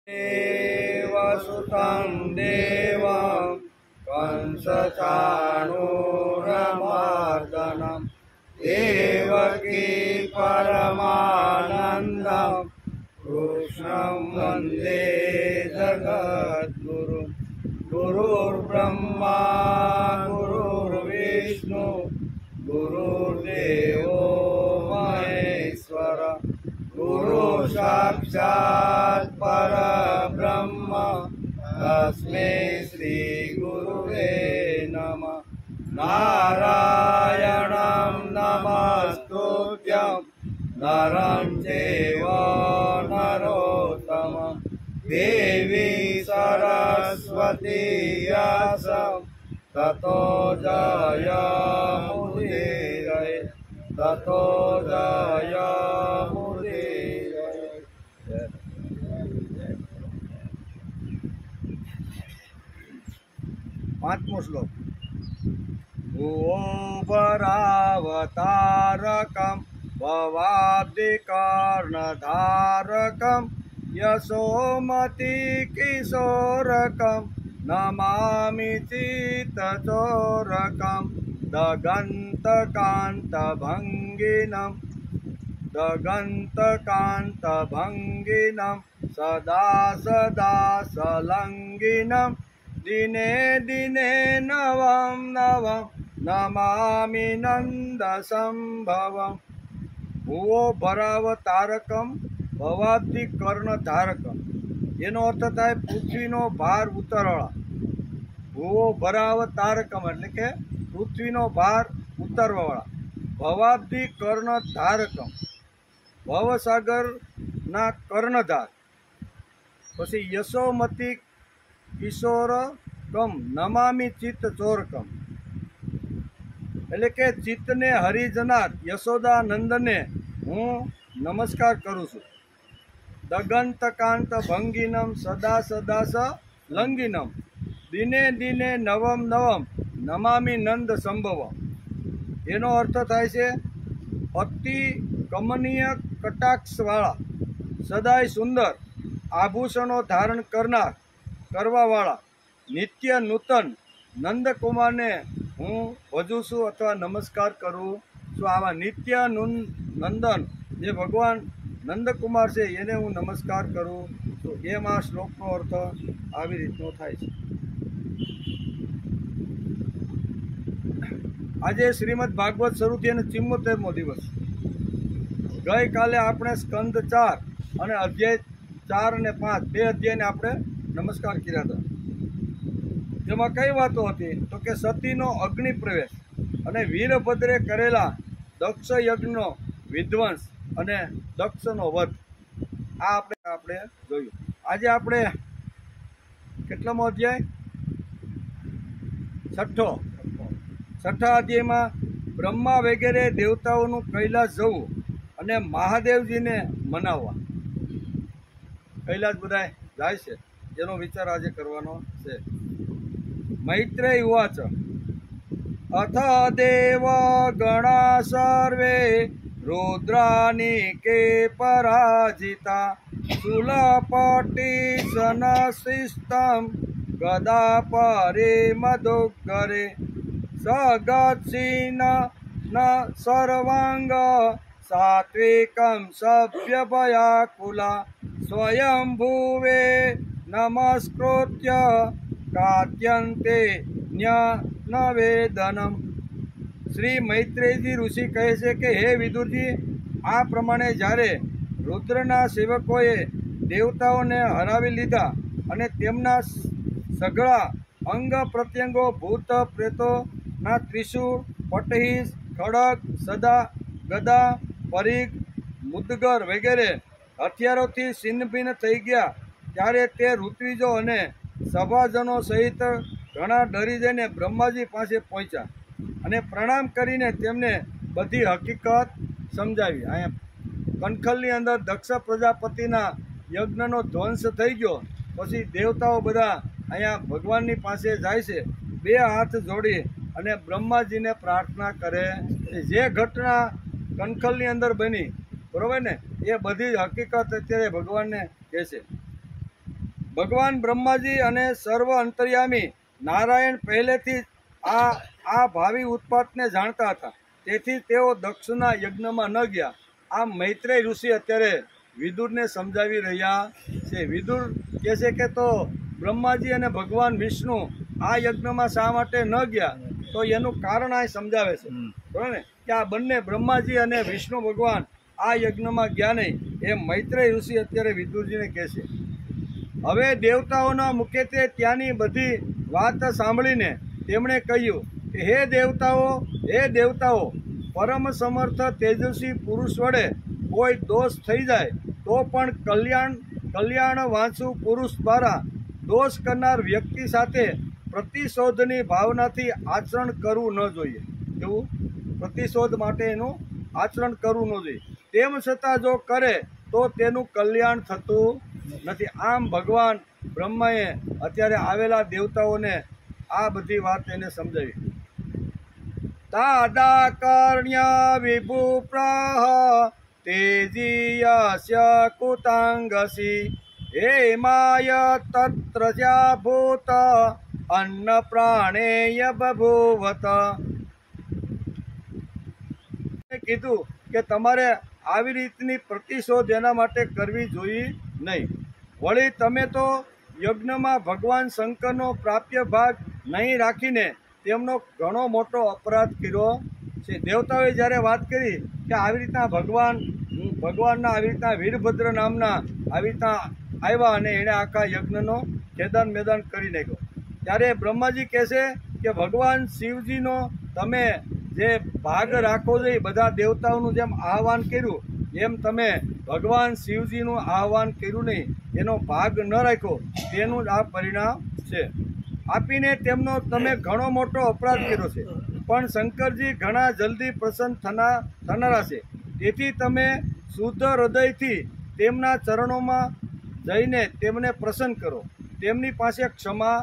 वसुतं देवं कंसचाणूरमर्दनं देवकी परमानन्दं कृष्णं वन्दे जगद्गुरुं। गुरुर्ब्रह्मा गुरुर्विष्णु गुरुर्देवो महेश्वर गुरु साक्षात् परब्रह्म तस्मै श्री गुरुवे नमः। नारायणं नमस्तुभ्यं नरं चैव नरोत्तमं देवी सरस्वती व्यासं ततो जयमुदीरये ततो जयमुदीरये। पांचमो श्लोक। भुवोऽवतारकं भवाब्धिकर्णधारकं यशोमति किशोरकं नमामि चित्तचोरकं दगन्तकान्तभङ्गिनं सदा सदा सलङ्गिनं दिने दिने नवं नवं नमामि नन्दसंभवं। भुवो भरावतारकम भवाब्धि कर्णधारकम एनो अर्थ थाय पृथ्वीनो भार उतारवाळा। भुवो भरावतारकम એટલે કે પૃથ્વીનો ભાર ઉતારવાવાળા। ભવાબ્ધિ કર્ણધારકમ ભવસાગરના કર્ણધાર। પછી યશોમતી કિશોરકમ નમામિ ચિત્ત ચોરકમ એટલે કે ચિત્તને હરી જનાર યશોદા નંદને હું નમસ્કાર કરું છું। દગંતકાંત ભંગિનમ સદા સદા સ લંગિનમ દિને દિને નવમ નવમ નમામિ નંદ સંભવમ એનો અર્થ થાય છે અતિ કમનીય કટાક્ષવાળા સદાય સુંદર આભૂષણો ધારણ કરવાવાળા નિત્ય નૂતન નંદકુમારને હું ભજું છું અથવા નમસ્કાર કરું છું। આવા નિત્ય નંદન જે ભગવાન નંદકુમાર છે એને હું નમસ્કાર કરું છું। એમ આ શ્લોકનો અર્થ આવી રીતનો થાય છે। આજે શ્રીમદ ભાગવત શરૂ થઈને 74મો દિવસ। ગઈકાલે આપણે સ્કંદ 4 અને અધ્યાય 4 અને 5 બે અધ્યાયને આપણે નમસ્કાર કર્યા હતા। જેમાં કઈ વાતો હતી તો કે સતીનો અગ્નિ પ્રવેશ અને વીરભદ્રે કરેલા દક્ષ યજ્ઞનો વિધ્વંસ અને દક્ષનો વધ આ આપણે જોયું। આજે આપણે કેટલામો અધ્યાય? છઠ્ઠા અધ્યાયમાં બ્રહ્મા વગેરે દેવતાઓનું કૈલાસ જવું અને મહાદેવજીને મનાવવા। કૈલાસ બધા જાય છે એનો વિચાર આજે કરવાનો છે। મૈત્રેય ઉવાચ અથ દેવ ગણા સર્વે रुद्रानी के पराजिता शूलपटी सनशिष्टं गदा परे मधुकरे सगत्सिन न सर्वांग सात्विकं सभ्यभयाकुला स्वयंभुवे नमस्कृत्य कात्यन्ते न्यवेदनम्। श्री मैत्रेयजी ऋषि कहे छे कि हे विदुरजी आ प्रमाणे ज्यारे रुद्रना सेवकोए देवताओने हरावी लीधा अने तेमना सगळा अंग प्रत्यंगो भूत प्रेतोना त्रिशूळ पटहीस खड़ग सदा गदा परीग मुदगर वगैरे हथियारोथी छिन्न थई गया त्यारे ते ऋत्विजो अने सभाजनो सहित घणा डरी जईने ब्रह्माजी पासे पहोंच्या અને પ્રણામ કરીને તેમને બધી હકીકત સમજાવી। અહીંયા કનખલની અંદર દક્ષ પ્રજાપતિના યજ્ઞનો ધ્વંસ થઈ ગયો પછી દેવતાઓ બધા અહીંયા ભગવાનની પાસે જાય છે, બે હાથ જોડી અને બ્રહ્માજીને પ્રાર્થના કરે જે ઘટના કનખલની અંદર બની, બરોબર ને, એ બધી હકીકત અત્યારે ભગવાનને કહે છે। ભગવાન બ્રહ્માજી અને સર્વ અંતર્યામી નારાયણ પહેલેથી આ ભાવિ ઉત્પાતને જાણતા હતા, તેથી તેઓ દક્ષના યજ્ઞમાં ન ગયા. આમ મૈત્રેય ઋષિ અત્યારે વિદુરને સમજાવી રહ્યા છે. વિદુર કહે છે કે તો બ્રહ્માજી અને ભગવાન વિષ્ણુ આ યજ્ઞમાં શા માટે ન ગયા, તો એનું કારણ આ સમજાવે છે, બરાબર ને, કે આ બંને બ્રહ્માજી અને વિષ્ણુ ભગવાન આ યજ્ઞમાં ગયા નહીં, એમ મૈત્રેય ઋષિ અત્યારે વિદુરજીને કહે છે. હવે દેવતાઓના મુખ્યત્વે ત્યાંની બધી વાત સાંભળીને તેમણે કહ્યું કે હે દેવતાઓ, પરમ સમર્થ તેજસ્વી પુરુષ વડે કોઈ દોષ થઈ જાય તો પણ કલ્યાણ વાંચુ પુરુષ દ્વારા દોષ કરનાર વ્યક્તિ સાથે પ્રતિશોધની ભાવનાથી આચરણ કરવું ન જોઈએ. એવું પ્રતિશોધ માટે એનું આચરણ કરવું ન જોઈએ. તેમ છતાં જો કરે તો તેનું કલ્યાણ થતું નથી. આમ ભગવાન બ્રહ્માએ અત્યારે આવેલા દેવતાઓને આ બધી વાત એને સમજાવી. તાદાકર્ણ્ય વિભુપ્રહ તેજીયસ્ય કુતાંગસી હેમાય તત્ર ભૂત અન્ન પ્રાણેય બભૂવત. કીધું કે તમારે આવી રીતની પ્રતિશોધ એના માટે કરવી જોઈએ નહીં. વળી તમે તો યજ્ઞમાં ભગવાન શંકરનો પ્રાપ્ય ભાગ નહીં રાખીને તેમનો ઘણો મોટો અપરાધ કર્યો છે. દેવતાઓએ જ્યારે વાત કરી કે આવી રીતના ભગવાનના આવી રીતના વીરભદ્ર નામના આવી રીતના આવ્યા અને એણે આખા યજ્ઞનો ખેદાન મેદાન કરી નાખ્યો, ત્યારે બ્રહ્માજી કહે છે કે ભગવાન શિવજીનો તમે જે ભાગ રાખવો જોઈએ, બધા દેવતાઓનું જેમ આહવાન કર્યું એમ તમે ભગવાન શિવજીનું આહવાન કર્યું નહીં, એનો ભાગ ન રાખ્યો, તેનું જ આ પરિણામ છે. આપીને તેમનો તમે ઘણો મોટો અપરાધ કર્યો છે. પણ શંકરજી ઘણા જલ્દી પ્રસન્ન થનારા છે, તેથી તમે શુદ્ધ હૃદયથી તેમના ચરણોમાં જઈને તેમને પ્રસન્ન કરો, તેમની પાસે ક્ષમા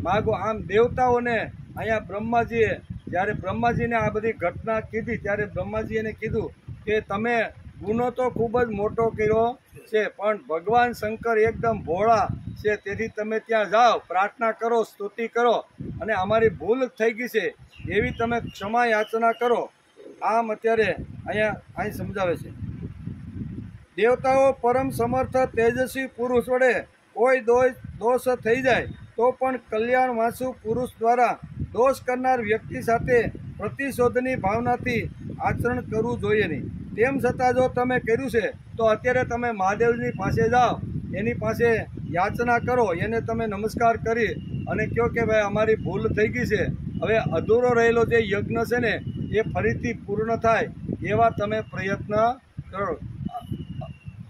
માગો. આમ દેવતાઓને અહીંયા બ્રહ્માજીએ જ્યારે બ્રહ્માજીને આ બધી ઘટના કીધી ત્યારે બ્રહ્માજી એને કીધું કે તમે ગુનો તો ખૂબ જ મોટો કર્યો છે, પણ ભગવાન શંકર એકદમ ભોળા છે, તેથી તમે ત્યાં જાઓ, પ્રાર્થના કરો, સ્તુતિ કરો અને અમારી ભૂલ થઈ ગઈ છે એવી તમે ક્ષમા યાચના કરો. આમ અત્યારે અહીં સમજાવે છે. દેવતાઓ પરમ સમર્થ તેજસ્વી પુરુષ વડે કોઈ દોષ થઈ જાય તો પણ કલ્યાણ વાંચુ પુરુષ દ્વારા દોષ કરનાર વ્યક્તિ સાથે પ્રતિશોધની ભાવનાથી આચરણ કરવું જોઈએ નહીં. તેમ છતાં જો તમે કર્યું છે તો અત્યારે તમે મહાદેવની પાસે જાઓ, એની પાસે યાચના કરો, એને તમે નમસ્કાર કરી અને કહો કે ભાઈ અમારી ભૂલ થઈ ગઈ છે, હવે અધૂરો રહેલો જે યજ્ઞ છે ને એ ફરીથી પૂર્ણ થાય એવા તમે પ્રયત્ન કરો.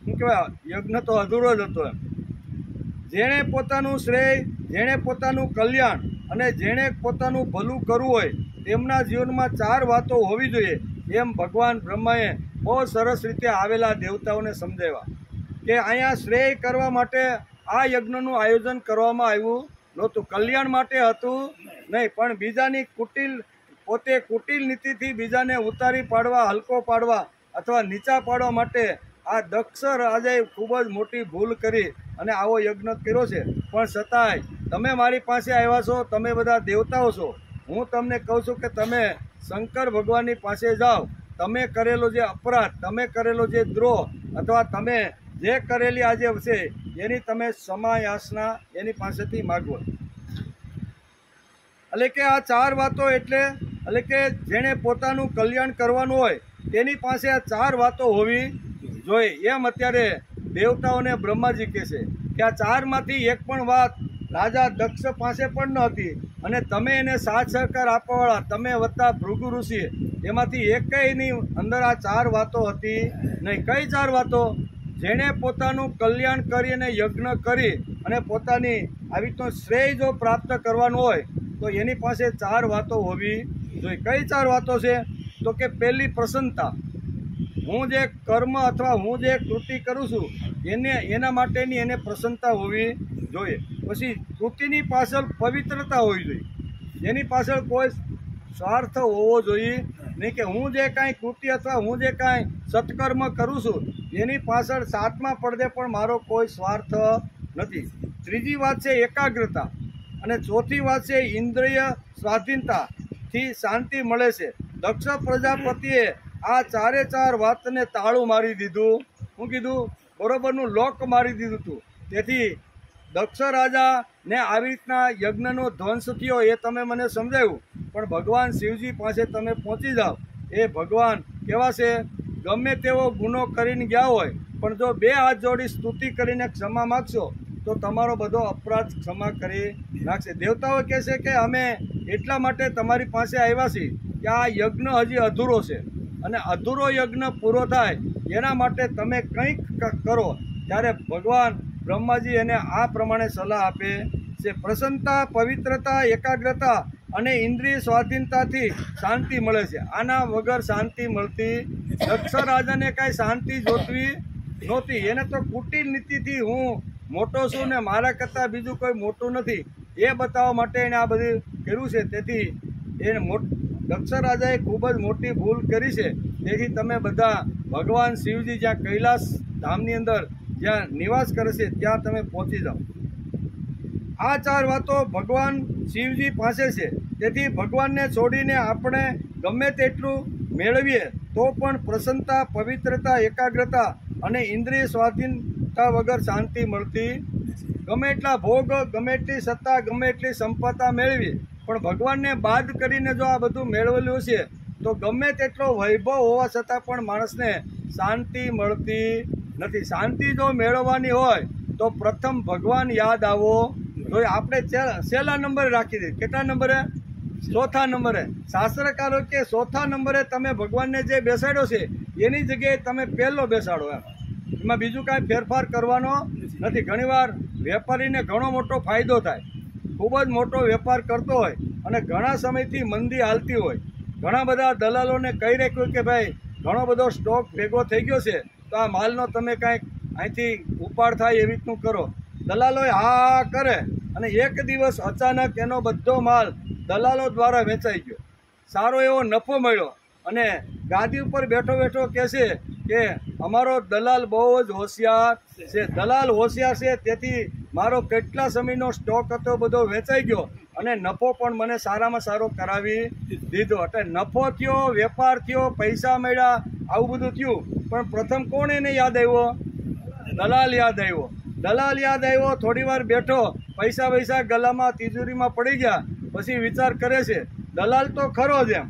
શું કહેવાય, યજ્ઞ તો અધૂરો જ હતો એમ. જેણે પોતાનું શ્રેય, જેણે પોતાનું કલ્યાણ અને જેણે પોતાનું ભલું કરવું હોય તેમના જીવનમાં 4 વાતો હોવી જોઈએ, એમ ભગવાન બ્રહ્માએ બહુ સરસ રીતે આવેલા દેવતાઓને સમજાવ્યા કે અહીંયા શ્રેય કરવા માટે આ યજ્ઞનું આયોજન કરવામાં આવ્યું નહોતું, કલ્યાણ માટે હતું નહીં, પણ બીજાની પોતે કુટિલ નીતિથી બીજાને ઉતારી પાડવા, હલકો પાડવા અથવા નીચા પાડવા માટે આ દક્ષ રાજાએ ખૂબ જ મોટી ભૂલ કરી અને આવો યજ્ઞ કર્યો છે. પણ છતાંય તમે મારી પાસે આવ્યા છો, તમે બધા દેવતાઓ છો, હું તમને કહું છું કે તમે શંકર ભગવાનની પાસે જાઓ, તમે કરેલો જે અપરાધ, તમે કરેલો જે દ્રોહ અથવા તમે જે કરેલી આજે છે એની તમે ક્ષમા યાચના એની પાસેથી માગો. એટલે કે આ 4 વાતો એટલે કે જેણે પોતાનું કલ્યાણ કરવાનું હોય તેની પાસે આ 4 વાતો હોવી જોઈએ, એમ અત્યારે દેવતાઓને બ્રહ્માજી કહે છે કે આ 4માંથી એક પણ વાત રાજા દક્ષ પાસે પણ ન હતી, અને તમે એને સાથ સહકાર આપવાવાળા તમે વત્તા ભૃગુ ઋષિ એમાંથી એકેયની અંદર આ 4 વાતો હતી નહીં. કઈ 4 વાતો? જેણે પોતાનું કલ્યાણ કરી અને યજ્ઞ કરી અને પોતાની આવી રીતનો શ્રેય જો પ્રાપ્ત કરવાનું હોય તો એની પાસે 4 વાતો હોવી જોઈએ. કઈ 4 વાતો છે? તો કે પહેલી પ્રસન્નતા, હું જે કર્મ અથવા હું જે કૃતિ કરું છું એના માટેની એને પ્રસન્નતા હોવી જોઈએ. પછી કૃતિની પાછળ પવિત્રતા હોવી જોઈએ, એની પાછળ કોઈ સ્વાર્થ હોવો જોઈએ નહીં, કે હું જે કાંઈ કૃતિ અથવા હું જે કાંઈ સત્કર્મ કરું છું એની પાછળ 7મા પડદે પણ મારો કોઈ સ્વાર્થ નથી. ત્રીજી વાત છે એકાગ્રતા, અને ચોથી વાત છે ઇન્દ્રિય સ્વાધીનતાથી શાંતિ મળે છે. દક્ષ પ્રજાપતિએ આ ચારે ચાર વાતને તાળું મારી દીધું. શું કીધું? બરોબરનું લોક મારી દીધું હતું. તેથી દક્ષ રાજાને આવી રીતના યજ્ઞનો ધ્વંસ થયો એ તમે મને સમજાવ્યું, પણ ભગવાન શિવજી પાસે તમે પહોંચી જાઓ. એ ભગવાન કેવા છે? ગમે તેવો ગુનો કરીને ગયા હોય, પણ જો 2 હાથ જોડી સ્તુતિ કરીને ક્ષમા માગશો તો તમારો બધો અપરાધ ક્ષમા કરી નાખશે. દેવતાઓ કહે છે કે અમે એટલા માટે તમારી પાસે આવ્યા છીએ કે આ યજ્ઞ હજી અધૂરો છે, અને અધૂરો યજ્ઞ પૂરો થાય એના માટે તમે કંઈક કરો. ત્યારે ભગવાન બ્રહ્માજી એને આ પ્રમાણે સલાહ આપે છે. પ્રસન્નતા, પવિત્રતા, એકાગ્રતા અને ઇન્દ્રિય સ્વાધીનતાથી શાંતિ મળે છે. આના વગર શાંતિ મળતી. દક્ષ રાજાને કાંઈ શાંતિ જોતવી નહોતી. એને તો કુટિલ નીતિથી હું મોટો છું ને મારા કરતાં બીજું કોઈ મોટું નથી એ બતાવવા માટે એણે આ બધું કર્યું છે. તેથી એને દક્ષ રાજાએ ખૂબ જ મોટી ભૂલ કરી છે. તેથી તમે બધા ભગવાન શિવજી જ્યાં કૈલાસ ધામની અંદર જ્યાં નિવાસ કરે છે ત્યાં તમે પહોંચી જાઓ. આ 4 વાતો ભગવાન શિવજી પાસે છે. તેથી ભગવાનને છોડીને આપણે ગમે તેટલું મેળવીએ તો પણ પ્રસન્નતા, પવિત્રતા, એકાગ્રતા અને ઇન્દ્રિય સ્વાધીનતા વગર શાંતિ મળતી. ગમે એટલા ભોગ, ગમે એટલી સત્તા, ગમે એટલી સંપત્તા મેળવી, પણ ભગવાનને બાદ કરીને જો આ બધું મેળવેલું છે તો ગમે તેટલો વૈભવ હોવા છતાં પણ માણસને શાંતિ મળતી નથી. શાંતિ જો મેળવવાની હોય તો પ્રથમ ભગવાન યાદ આવો જોઈએ. આપણે છેલ્લા નંબરે રાખી દઈએ. કેટલા નંબરે? 4થા નંબરે. શાસ્ત્રકારો કે 4થા નંબરે તમે ભગવાનને જે બેસાડ્યો છે એની જગ્યાએ તમે પહેલો બેસાડો. એમાં બીજું કાંઈ ફેરફાર કરવાનો નથી. ઘણીવાર વેપારીને ઘણો મોટો ફાયદો થાય, ખૂબ જ મોટો વેપાર કરતો હોય અને ઘણા સમયથી મંદી હાલતી હોય. ઘણા બધા દલાલોને કહી રાખ્યું કે ભાઈ ઘણો બધો સ્ટોક ભેગો થઈ ગયો છે તો આ માલનો તમે કાંઈક અહીંથી ઉપાડ થાય એવી રીતનું કરો. દલાલોએ હા કરે અને એક દિવસ અચાનક એનો બધો માલ દલાલો દ્વારા વેચાઈ ગયો. સારો એવો નફો મળ્યો અને ગાદી ઉપર બેઠો બેઠો કહે છે કે અમારો દલાલ બહુ જ હોશિયાર છે. દલાલ હોશિયાર છે તેથી મારો કેટલા સમયનો સ્ટોક હતો બધો વેચાઈ ગયો અને નફો પણ મને સારામાં સારો કરાવી દીધો. એટલે નફો થયો, વેપાર થયો, પૈસા મળ્યા, આવું બધું થયું. પણ પ્રથમ કોણ એને યાદ આવ્યો? દલાલ યાદ આવ્યો. દલાલ યાદ આવ્યો, થોડી વાર બેઠો, પૈસા ગલામાં તિજોરીમાં પડી ગયા. પછી વિચાર કરે છે દલાલ તો ખરો જ એમ,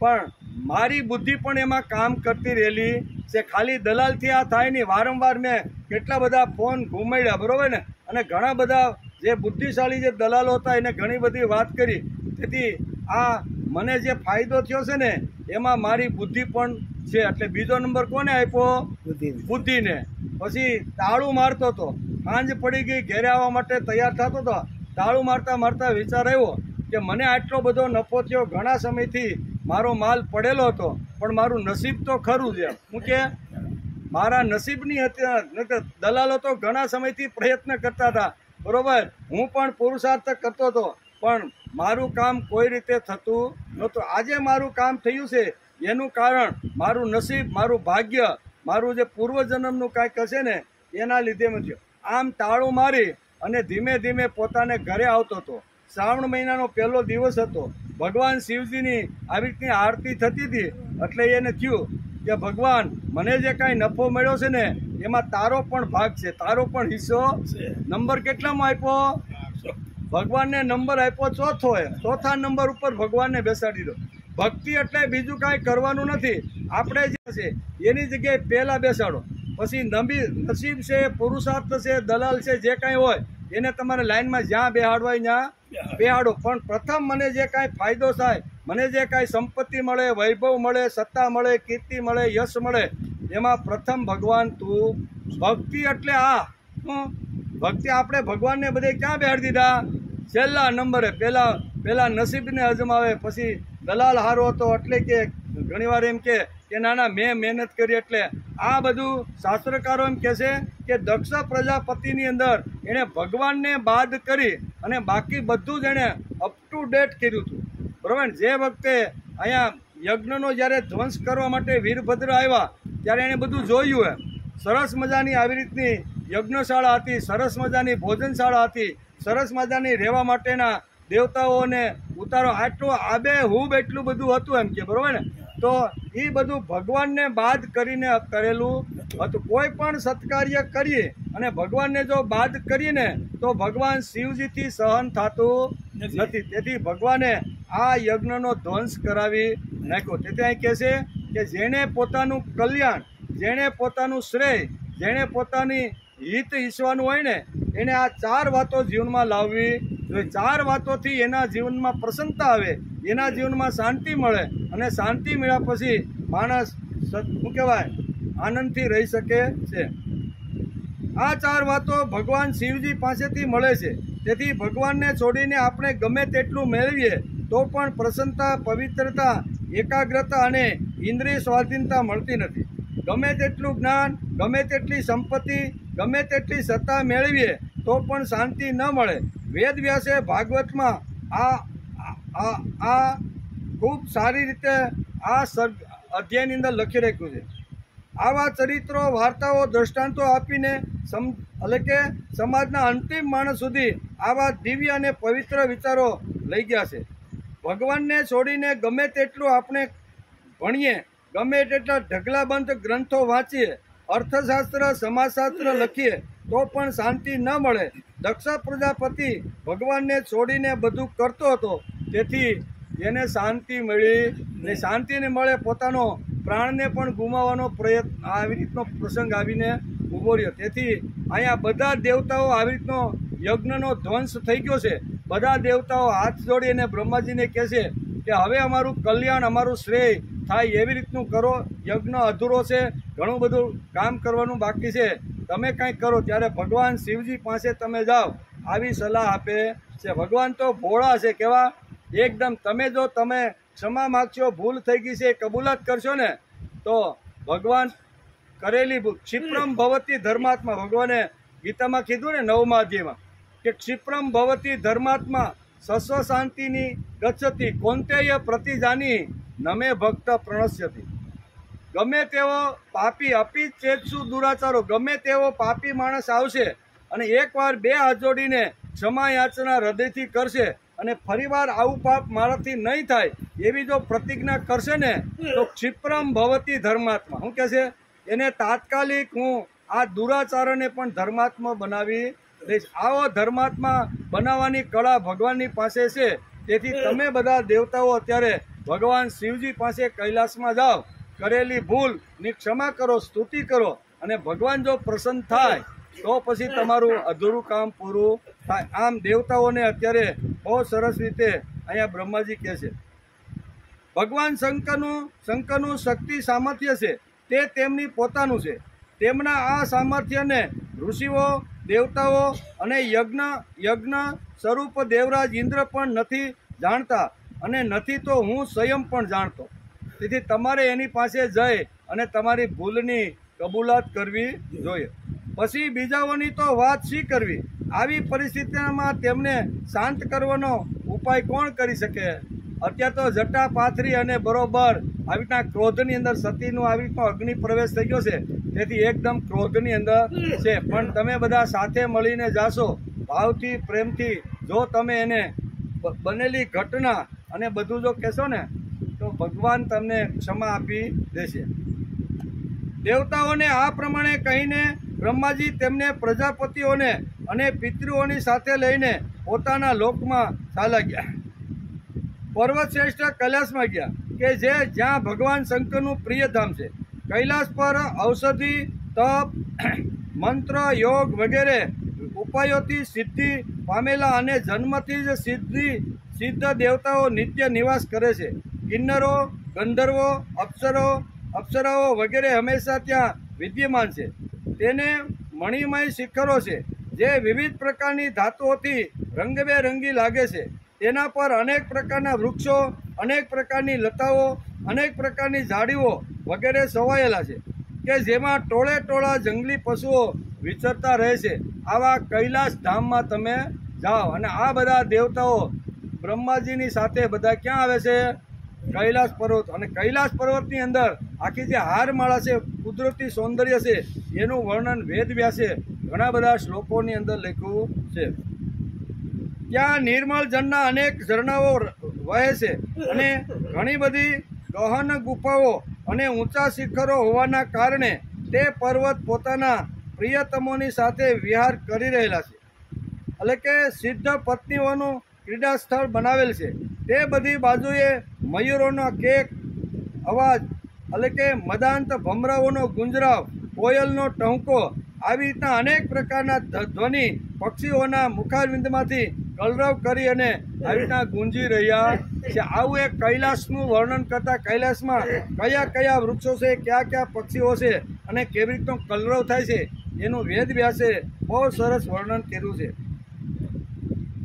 પણ મારી બુદ્ધિ પણ એમાં કામ કરતી રહેલી છે. ખાલી દલાલથી આ થાય નહીં. વારંવાર મેં કેટલા બધા ફોન ઘુમાડ્યા, બરાબર ને, અને ઘણા બધા જે બુદ્ધિશાળી જે દલાલો હતા એને ઘણી બધી વાત કરી. તેથી આ મને જે ફાયદો થયો છે ને એમાં મારી બુદ્ધિ પણ છે. એટલે બીજો નંબર કોને આપ્યો? બુદ્ધિને. પછી તાળું મારતો હતો. સાંજ પડી ગઈ, ઘેરે આવવા માટે તૈયાર થતો હતો. તાળું મારતા મારતા વિચાર આવ્યો કે મને આટલો બધો નફો થયો, ઘણા સમયથી મારો માલ પડેલો હતો, પણ મારું નસીબ તો ખરું છે. હું કે મારા નસીબની હતી. દલાલો તો ઘણા સમયથી પ્રયત્ન કરતા હતા, બરોબર, હું પણ પુરુષાર્થ કરતો હતો, પણ મારું કામ કોઈ રીતે થતું નહોતું. આજે મારું કામ થયું છે એનું કારણ મારું નસીબ, મારું ભાગ્ય, મારું જે પૂર્વજન્મનું કાંઈક હશે ને એના લીધે થયું. આમ તાળું મારી અને ધીમે ધીમે પોતાને ઘરે આવતો હતો. શ્રાવણ મહિનાનો પહેલો દિવસ હતો. ભગવાન શિવજીની આવી રીતની આરતી થતી હતી. એટલે એને થયું કે ભગવાન મને જે કાંઈ નફો મળ્યો છે ને એમાં તારો પણ ભાગ છે, તારો પણ હિસ્સો. નંબર કેટલામાં આપ્યો? ભગવાનને નંબર આપ્યો 4થો. 4થા નંબર ઉપર ભગવાનને બેસાડી દો. ભક્તિ એટલે બીજું કાંઈ કરવાનું નથી. આપણે જે છે એની જગ્યાએ પહેલાં બેસાડો. પછી નસીબ છે, પુરુષાર્થ છે, દલાલ છે, જે કાંઈ હોય એને તમારે લાઈનમાં જ્યાં બેહાડવા હોય ત્યાં બેહાડો. પણ પ્રથમ મને જે કાંઈ ફાયદો થાય, મને જે કાંઈ સંપત્તિ મળે, વૈભવ મળે, સત્તા મળે, કીર્તિ મળે, યશ મળે, એમાં પ્રથમ ભગવાન તું. ભક્તિ એટલે આ ભક્તિ. આપણે ભગવાનને બધે ક્યાં બેહાડી દીધા? છેલ્લા નંબરે. પહેલાં નસીબને અજમાવે, પછી દલાલ હારો હતો એટલે કે ઘણીવાર એમ કે ના મેં મહેનત કરી. એટલે આ બધું શાસ્ત્રકારો એમ કહે છે કે દક્ષ પ્રજાપતિની અંદર એણે ભગવાનને બાદ કરી અને બાકી બધું જ એણે અપ ટુ ડેટ કર્યું હતું, બરાબર. જે વખતે અહીંયા યજ્ઞનો જ્યારે ધ્વંસ કરવા માટે વીરભદ્ર આવ્યા ત્યારે એણે બધું જોયું. સરસ મજાની આવી રીતની યજ્ઞશાળા હતી, સરસ મજાની ભોજનશાળા હતી, સરસ મજાની રહેવા માટેના દેવતાઓને ઉતારો, આટલું આબેહૂબ એટલું બધું હતું એમ કે, બરોબર ને? તો એ બધું ભગવાનને બાદ કરીને કરેલું હતું. કોઈ પણ સત્કાર્ય કરીએ અને ભગવાનને જો બાદ કરીએ તો ભગવાન શિવજીથી સહન થતું નથી. તેથી ભગવાને આ યજ્ઞનો ધ્વંસ કરાવી નાખ્યો. તેથી અહીં કહે છે કે જેણે પોતાનું કલ્યાણ, જેણે પોતાનું શ્રેય, જેણે પોતાની હિત ઈચ્છવાનું હોય ને, એને આ 4 વાતો જીવનમાં લાવવી જોઈએ. 4 વાતોથી એના જીવનમાં પ્રસન્નતા આવે, એના જીવનમાં શાંતિ મળે, અને શાંતિ મળ્યા પછી માણસ શું કહેવાય, આનંદથી રહી શકે છે. આ 4 વાતો ભગવાન શિવજી પાસેથી મળે છે. તેથી ભગવાનને છોડીને આપણે ગમે તેટલું મેળવીએ તો પણ પ્રસન્નતા, પવિત્રતા, એકાગ્રતા અને ઇન્દ્રિય સ્વાધીનતા મળતી નથી. ગમે તેટલું જ્ઞાન, ગમે તેટલી સંપત્તિ, ગમે તેટલી સત્તા મેળવીએ તો પણ શાંતિ ન મળે. વેદ વ્યાસે ભાગવતમાં આ ખૂબ સારી રીતે આ અધ્યાયની અંદર લખી રાખ્યું છે. આવા ચરિત્રો, વાર્તાઓ, દ્રષ્ટાંતો આપીને એટલે કે સમાજના અંતિમ માણસ સુધી આવા દિવ્ય અને પવિત્ર વિચારો લઈ ગયા છે. ભગવાનને છોડીને ગમે તેટલું આપણે ભણીએ, ગમે તેટલા ઢગલાબંધ ગ્રંથો વાંચીએ, અર્થશાસ્ત્ર, સમાજશાસ્ત્ર લખીએ તો પણ શાંતિ ન મળે. દક્ષ પ્રજાપતિ ભગવાનને છોડીને બધું કરતો હતો, તેથી એને શાંતિ મળી ને શાંતિ ને મળે પોતાનો પ્રાણને પણ ગુમાવવાનો પ્રયત્ન, આવી રીતનો પ્રસંગ આવીને ઊભો રહ્યો. તેથી અહીંયા બધા દેવતાઓ આવી રીતનો યજ્ઞનો ધ્વંસ થઈ ગયો છે. બધા દેવતાઓ હાથ જોડીને બ્રહ્માજીને કહે છે કે હવે અમારું કલ્યાણ, અમારું શ્રેય થાય એવી રીતનું કરો. યજ્ઞ અધૂરો છે, ઘણું બધું કામ કરવાનું બાકી છે, તમે કંઈક કરો. ત્યારે ભગવાન શિવજી પાસે તમે જાઓ, આવી સલાહ આપે છે. ભગવાન તો ભોળા છે, કેવા એકદમ. તમે ક્ષમા માગશો, ભૂલ થઈ ગઈ છે, કબૂલાત કરશો ને તો ભગવાન કરેલી ભૂલ, ક્ષિપ્રમ ભવતી ધર્માત્મા, ભગવાને ગીતામાં કીધું ને 9મા અધ્યાયમાં કે ક્ષિપ્રમ ભવતી ધર્માત્મા સસ્વ શાંતિની ગચ્છતિ કોંતેય પ્રતિજાની નમે ભક્ત પ્રણશ્યતિ. ગમે તેવો પાપી, અપી ચેતસુ દુરાચારો, ગમે તેવો પાપી માણસ આવશે અને એકવાર 2 હાથ જોડીને ક્ષમા યાચના હૃદયથી કરશે અને ફરીવાર આવું પાપ મારાથી નહીં થાય એવી જો પ્રતિજ્ઞા કરશે ને તો ક્ષિપ્રમ ભવતી ધર્માત્મા, શું કહે છે, એને તાત્કાલિક હું આ દુરાચારોને પણ ધર્માત્મા બનાવી દઈશ. આવો ધર્માત્મા બનાવવાની કળા ભગવાનની પાસે છે. તેથી તમે બધા દેવતાઓ અત્યારે ભગવાન શિવજી પાસે કૈલાસમાં જાઓ, કરેલી ભૂલની ક્ષમા કરો, સ્તુતિ કરો, અને ભગવાન જો પ્રસન્ન થાય તો પછી તમારું અધૂરું કામ પૂરું થાય. આમ દેવતાઓને અત્યારે બહુ સરસ રીતે અહીંયા બ્રહ્માજી કહે છે. ભગવાન શંકરનું શક્તિ સામર્થ્ય છે તે તેમની પોતાનું છે. તેમના આ સામર્થ્યને ઋષિઓ, દેવતાઓ અને યજ્ઞ સ્વરૂપ દેવરાજ ઇન્દ્ર પણ નથી જાણતા, અને નથી તો હું સ્વયં પણ જાણતો. તેથી તમારે એની પાસે જઈ અને તમારી ભૂલની કબૂલાત કરવી જોઈએ. પછી બીજાઓની તો વાત શી કરવી. આવી પરિસ્થિતિમાં તેમને શાંત કરવાનો ઉપાય કોણ કરી શકે? અત્યારે તો જટા પાથરી અને બરોબર આવી રીતના ક્રોધની અંદર સતીનું આવી રીતનો અગ્નિ પ્રવેશ થઈ ગયો છે. તેથી એકદમ ક્રોધની અંદર છે. પણ તમે બધા સાથે મળીને જાશો, ભાવથી, પ્રેમથી, જો તમે એને બનેલી ઘટના અને બધું જો કહેશો ને તો ભગવાન તમને ક્ષમા આપી દેશે. દેવતાઓને આ પ્રમાણે કહીને બ્રહ્માજી તેમને પ્રજાપતિઓને અને પિતૃઓની સાથે લઈને પોતાના લોકમાં ચાલ્યા ગયા. પર્વત શ્રેષ્ઠ કૈલાસમાં ગયા કે જ્યાં ભગવાન શંકરનું પ્રિય ધામ છે. કૈલાસ પર ઔષધિ, તપ, મંત્ર, યોગ વગેરે ઉપાયોથી સિદ્ધિ પામેલા અને જન્મથી જ સિદ્ધ દેવતાઓ નિત્ય નિવાસ કરે છે. કિન્નરો, ગંધર્વો, અપ્સરાઓ વગેરે હંમેશા ત્યાં વિદ્યમાન છે. તેને મણિમય શિખરો છે જે વિવિધ પ્રકારની ધાતુઓથી રંગબેરંગી લાગે છે. તેના પર અનેક પ્રકારના વૃક્ષો, અનેક પ્રકારની લતાઓ, અનેક પ્રકારની ઝાડીઓ વગેરે છવાયેલા છે કે જેમાં ટોળે ટોળા જંગલી પશુઓ વિચરતા રહે છે. આવા કૈલાસ ધામમાં તમે જાઓ. અને આ બધા દેવતાઓ બ્રહ્માજીની સાથે બધા ક્યાં આવે છે? કૈલાસ પર્વત. અને કૈલાસ પર્વતની અંદર આખી જે હારમાળા છે, કુદરતી સૌંદર્ય છે, એનું વર્ણન વેદ વ્યાસે ઘણા બધા શ્લોકોની અંદર લખ્યું છે। ત્યાં નિર્મળ જળના અનેક ઝરણાઓ વહે છે અને ઘણી બધી ગહન ગુફાઓ અને ઊંચા શિખરો હોવાના કારણે તે પર્વત પોતાના પ્રિયતમોની સાથે વિહાર કરી રહેલા છે, એટલે કે સિદ્ધ પત્નીઓનું ક્રીડા સ્થળ બનાવેલ છે। તે બધી બાજુએ મયુરોનો કેક અવાજ, એટલે કે મદાંત ભમરાઓનો ગુંજરાવ, કોયલનો ટહુકો, આવી રીતના અનેક પ્રકારના ધ્વનિ પક્ષીઓના મુખારવિંદમાંથી કલરવ કરી અને આવી રીતના ગુંજી રહ્યા છે। આવું એક કૈલાસનું વર્ણન કરતા કૈલાસમાં કયા કયા વૃક્ષો છે, કયા કયા પક્ષીઓ છે અને કેવી રીતનો કલરવ થાય છે એનું વેદ વ્યાસે બહુ સરસ વર્ણન કર્યું છે।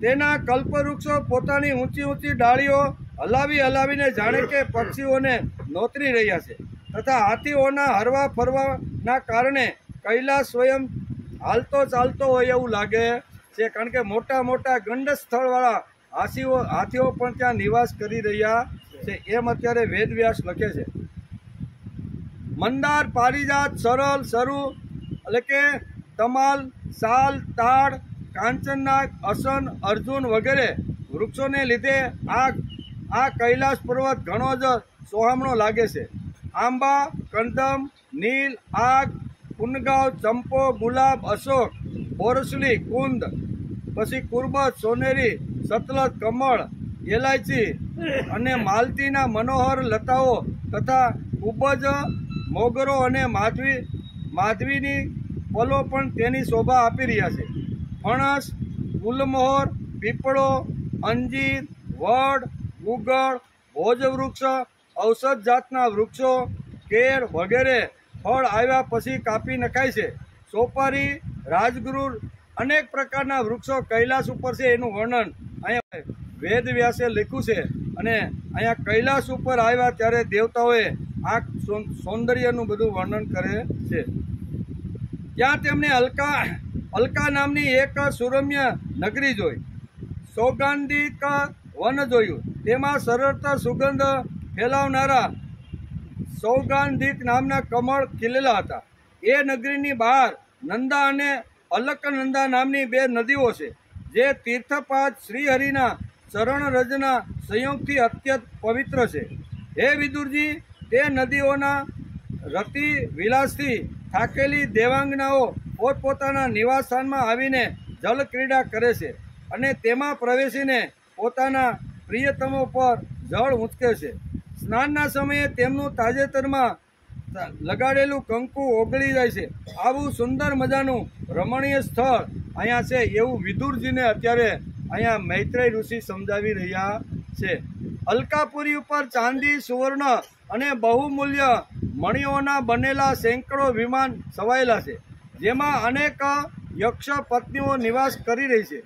તેના કલ્પવૃક્ષો પોતાની ઊંચી ઊંચી ડાળીઓ હલાવીને જાણે કે પક્ષીઓને નોતરી રહ્યા છે, તથા હાથીઓના હરવા ફરવાના કારણે કૈલાસ સ્વયં હાલતો ચાલતો હોય એવું લાગે છે, કારણ કે મોટા મોટા ગંડ સ્થળવાળા હાથીઓ પણ ત્યાં નિવાસ કરી રહ્યા છે, એમ અત્યારે વેદવ્યાસ લખે છે। મંદાર, પારિજાત, સરળ, સરુ, એટલે કે તમાલ, સાલ, તાડ, કાંચનનાગ, અસન, અર્જુન વગેરે વૃક્ષોને લીધે આ કૈલાસ પર્વત ઘણો જ સોહામણો લાગે છે। આંબા, કંદમ, નીલ, આગ, કુનગાવ, ચંપો, ગુલાબ, અશોક, બોરસલી, કુંદ, પછી કુરબત, સોનેરી, સતલજ, કમળ, એલાયચી અને માલતીના મનોહર લતાઓ તથા ખૂબ જ મોગરો અને માધવીની ફલો પણ તેની શોભા આપી રહ્યા છે। ફણસ, ગુલમોહર, પીપળો, અંજીર, વડ, ગુગળ, ભોજવૃક્ષ, ઔષધ જાતના વૃક્ષો, કેર વગેરે ફળ આવ્યા પછી કાપી નખાય છે। સોપારી, રાજગુરુ, અનેક પ્રકારના વૃક્ષો કૈલાસ ઉપર છે, એનું વર્ણન અહીંયા વેદ વ્યાસે લખ્યું છે। અને અહીંયા કૈલાસ ઉપર આવ્યા ત્યારે દેવતાઓએ આ સૌંદર્યનું બધું વર્ણન કરે છે। ત્યાં તેમણે અલકા નામની એક સુરમ્ય નગરી જોઈ, સૌગંધિક વન જોયું, તેમાં સરળતા સુગંધ ફેલાવનારા સૌગંધિક નામના કમળ ખીલેલા હતા। એ નગરીની બહાર નંદા અને અલકનંદા નામની બે નદીઓ છે, જે તીર્થપાદ શ્રીહરિના ચરણ રજના સંયોગથી અત્યંત પવિત્ર છે। હે વિદુરજી, તે નદીઓના રતિ વિલાસથી થાકેલી દેવાંગનાઓ પોતપોતાના નિવાસસ્થાનમાં આવીને જલ ક્રીડા કરે છે અને તેમાં પ્રવેશીને પોતાના પ્રિયતમો પર જળ ઉંચકે છે। સ્નાનના સમયે તેમનું તાજેતરમાં લગાડેલું કંકુ ઓગળી જાય છે। આવું સુંદર મજાનું રમણીય સ્થળ અહીંયા છે એવું વિદુરજીને અત્યારે અહીંયા મૈત્રેય ઋષિ સમજાવી રહ્યા છે। અલકાપુરી ઉપર ચાંદી, સુવર્ણ અને બહુમૂલ્ય મણિઓના બનેલા સેંકડો વિમાન સવાયેલા છે, જેમાં અનેક યક્ષ પત્નીઓ નિવાસ કરી રહી છે।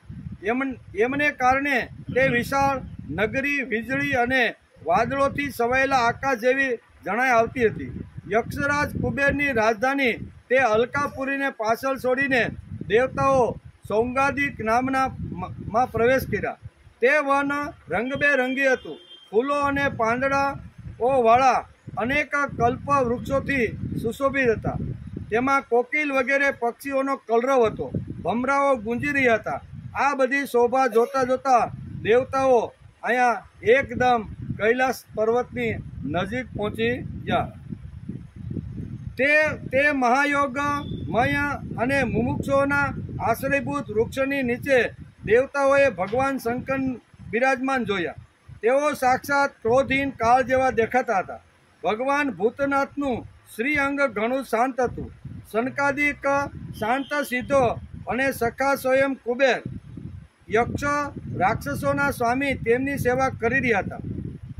એમને કારણે તે વિશાળ નગરી વીજળી અને વાદળોથી સવાયેલા આકાશ જેવી જણાઈ આવતી હતી। યક્ષરાજ કુબેરની રાજધાની તે અલકાપુરીને પાછળ છોડીને દેવતાઓ સૌગાદિક નામમાં પ્રવેશ કર્યા। તે વન રંગબેરંગી હતું, ફૂલો અને પાંદડાઓવાળા અનેક કલ્પ વૃક્ષોથી સુશોભિત હતા। તેમાં કોકિલ વગેરે પક્ષીઓનો કલરવ હતો, ભમરાઓ ગુંજી રહ્યા હતા। આ બધી શોભા જોતા જોતા દેવતાઓ અહીંયા એકદમ કૈલાસ પર્વતની નજીક પહોંચી ગયા। તે મહાયોગમય અને મુમુક્ષોના આશ્રયભૂત વૃક્ષની નીચે દેવતાઓએ ભગવાન શંકર બિરાજમાન જોયા। તેઓ સાક્ષાત ક્રોધહીન કાળ જેવા દેખાતા હતા। ભગવાન ભૂતનાથનું શ્રી અંગ ઘણું શાંત હતું। સનકાદિક શાંત સિદ્ધો અને સખા સ્વયં કુબેર યક્ષ રાક્ષસોના સ્વામી તેમની સેવા કરી રહ્યા હતા।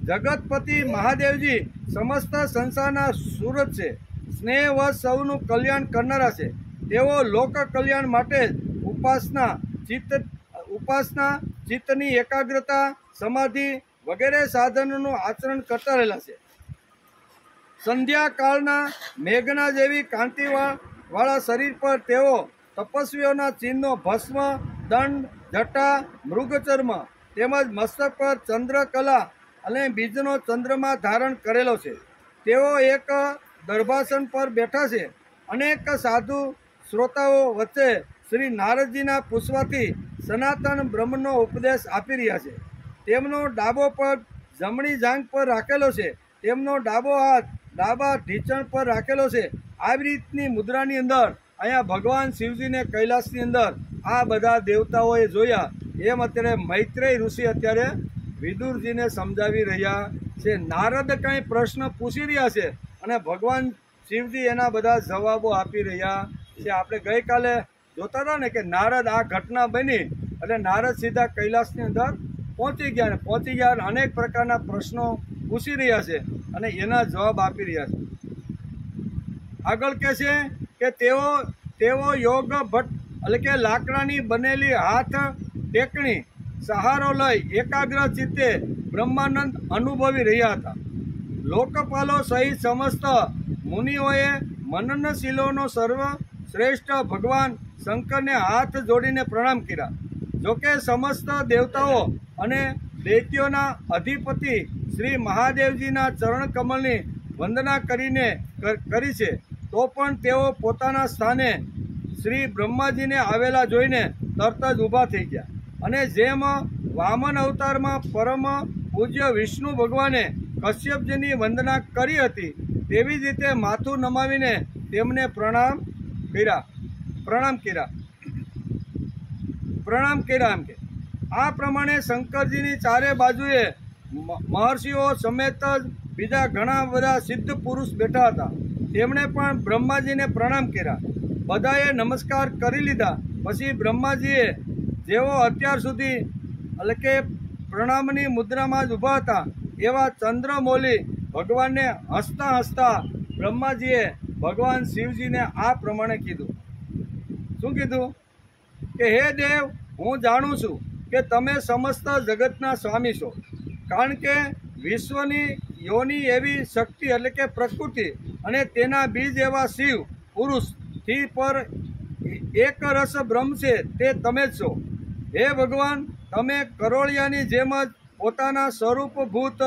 જગતપતિ મહાદેવજી સમસ્ત સંસારના સુરત છે, સ્નેહવશ સૌનું કલ્યાણ કરનારા છે। તેઓ લોક કલ્યાણ માટે ઉપાસના, ચિત્તની એકાગ્રતા, સમાધિ વગેરે સાધનોનું આચરણ કરતા રહેલા છે। સંધ્યાકાળના મેઘના જેવી કાંતિવાળા શરીર પર તેઓ તપસ્વીઓના ચિહ્નો ભસ્મ, દંડ, જટા, મૃગચર્મ તેમજ મસ્તક પર ચંદ્રકલા અને બીજનો ચંદ્રમા ધારણ કરેલો છે। તેઓ એક દર્ભાસન પર બેઠા છે। અનેક સાધુ શ્રોતાઓ વચ્ચે શ્રી નારદજીના પૂછવાથી સનાતન બ્રહ્મનો ઉપદેશ આપી રહ્યા છે. તેમનો ડાબો પગ જમણી જાંઘ પર રાખેલો છે, તેમનો ડાબો હાથ ડાબા ઢીંચણ પર રાખેલો છે. આવી રીતની મુદ્રાની અંદર અહીંયા ભગવાન શિવજીને કૈલાસની અંદર આ બધા દેવતાઓએ જોયા. એમ અત્યારે મૈત્રેય ઋષિ અત્યારે વિદુરજીને સમજાવી રહ્યા છે. નારદ કંઈ પ્રશ્ન પૂછી રહ્યા છે અને ભગવાન શિવજી એના બધા જવાબો આપી રહ્યા છે. આપણે ગઈકાલે જોતા હતા ને કે નારદ આ ઘટના બની એટલે નારદ સીધા કૈલાસની અંદર પહોંચી ગયા અને અનેક પ્રકારના પ્રશ્નો પૂછી રહ્યા છે અને એના જવાબ આપી રહ્યા છે. આગળ કહે છે કે તેઓ યોગ ભટ્ટ એટલે કે લાકડાની બનેલી હાથ ટેકણી સહારો લઈ એકાગ્ર ચિત્તે બ્રહ્માનંદ અનુભવી રહ્યા હતા. લોકપાલો સહિત સમસ્ત મુનિઓએ મનનશીલોનો સર્વશ્રેષ્ઠ ભગવાન શંકરને હાથ જોડીને પ્રણામ કર્યા. જોકે સમસ્ત દેવતાઓ અને દૈત્યોના અધિપતિ શ્રી મહાદેવજીના ચરણ કમલની વંદના કરી છે, તો પણ તેઓ પોતાના સ્થાને શ્રી બ્રહ્માજીને આવેલા જોઈને તરત જ ઊભા થઈ ગયા અને જેમ વામન અવતારમાં પરમ પૂજ્ય વિષ્ણુ ભગવાને કશ્યપજીની વંદના કરી હતી તેવી જ રીતે માથું નમાવીને તેમને પ્રણામ કર્યા એમ કે આ પ્રમાણે શંકરજીની ચારે બાજુએ મહર્ષિઓ સમેત બીજા ઘણા બધા સિદ્ધ પુરુષ બેઠા હતા. તેમણે પણ બ્રહ્માજીને પ્રણામ કર્યા. બધાએ નમસ્કાર કરી લીધા. પછી બ્રહ્માજીએ જેઓ અત્યાર સુધી એટલે કે પ્રણામની મુદ્રામાં જ ઊભા હતા એવા ચંદ્રમૌલી ભગવાનને હસતા હસતા બ્રહ્માજીએ ભગવાન શિવજીને આ પ્રમાણે કીધું. શું કીધું? કે હે દેવ, હું જાણું છું કે તમે સમસ્ત જગતના સ્વામી છો, કારણ કે વિશ્વની યોની એવી શક્તિ એટલે કે પ્રકૃતિ અને તેના બીજ એવા શિવ પુરુષથી પર એક રસ બ્રહ્મ છે તે તમે જ છો. હે ભગવાન, તમે કરોળિયાની જેમ જ પોતાના સ્વરૂપભૂત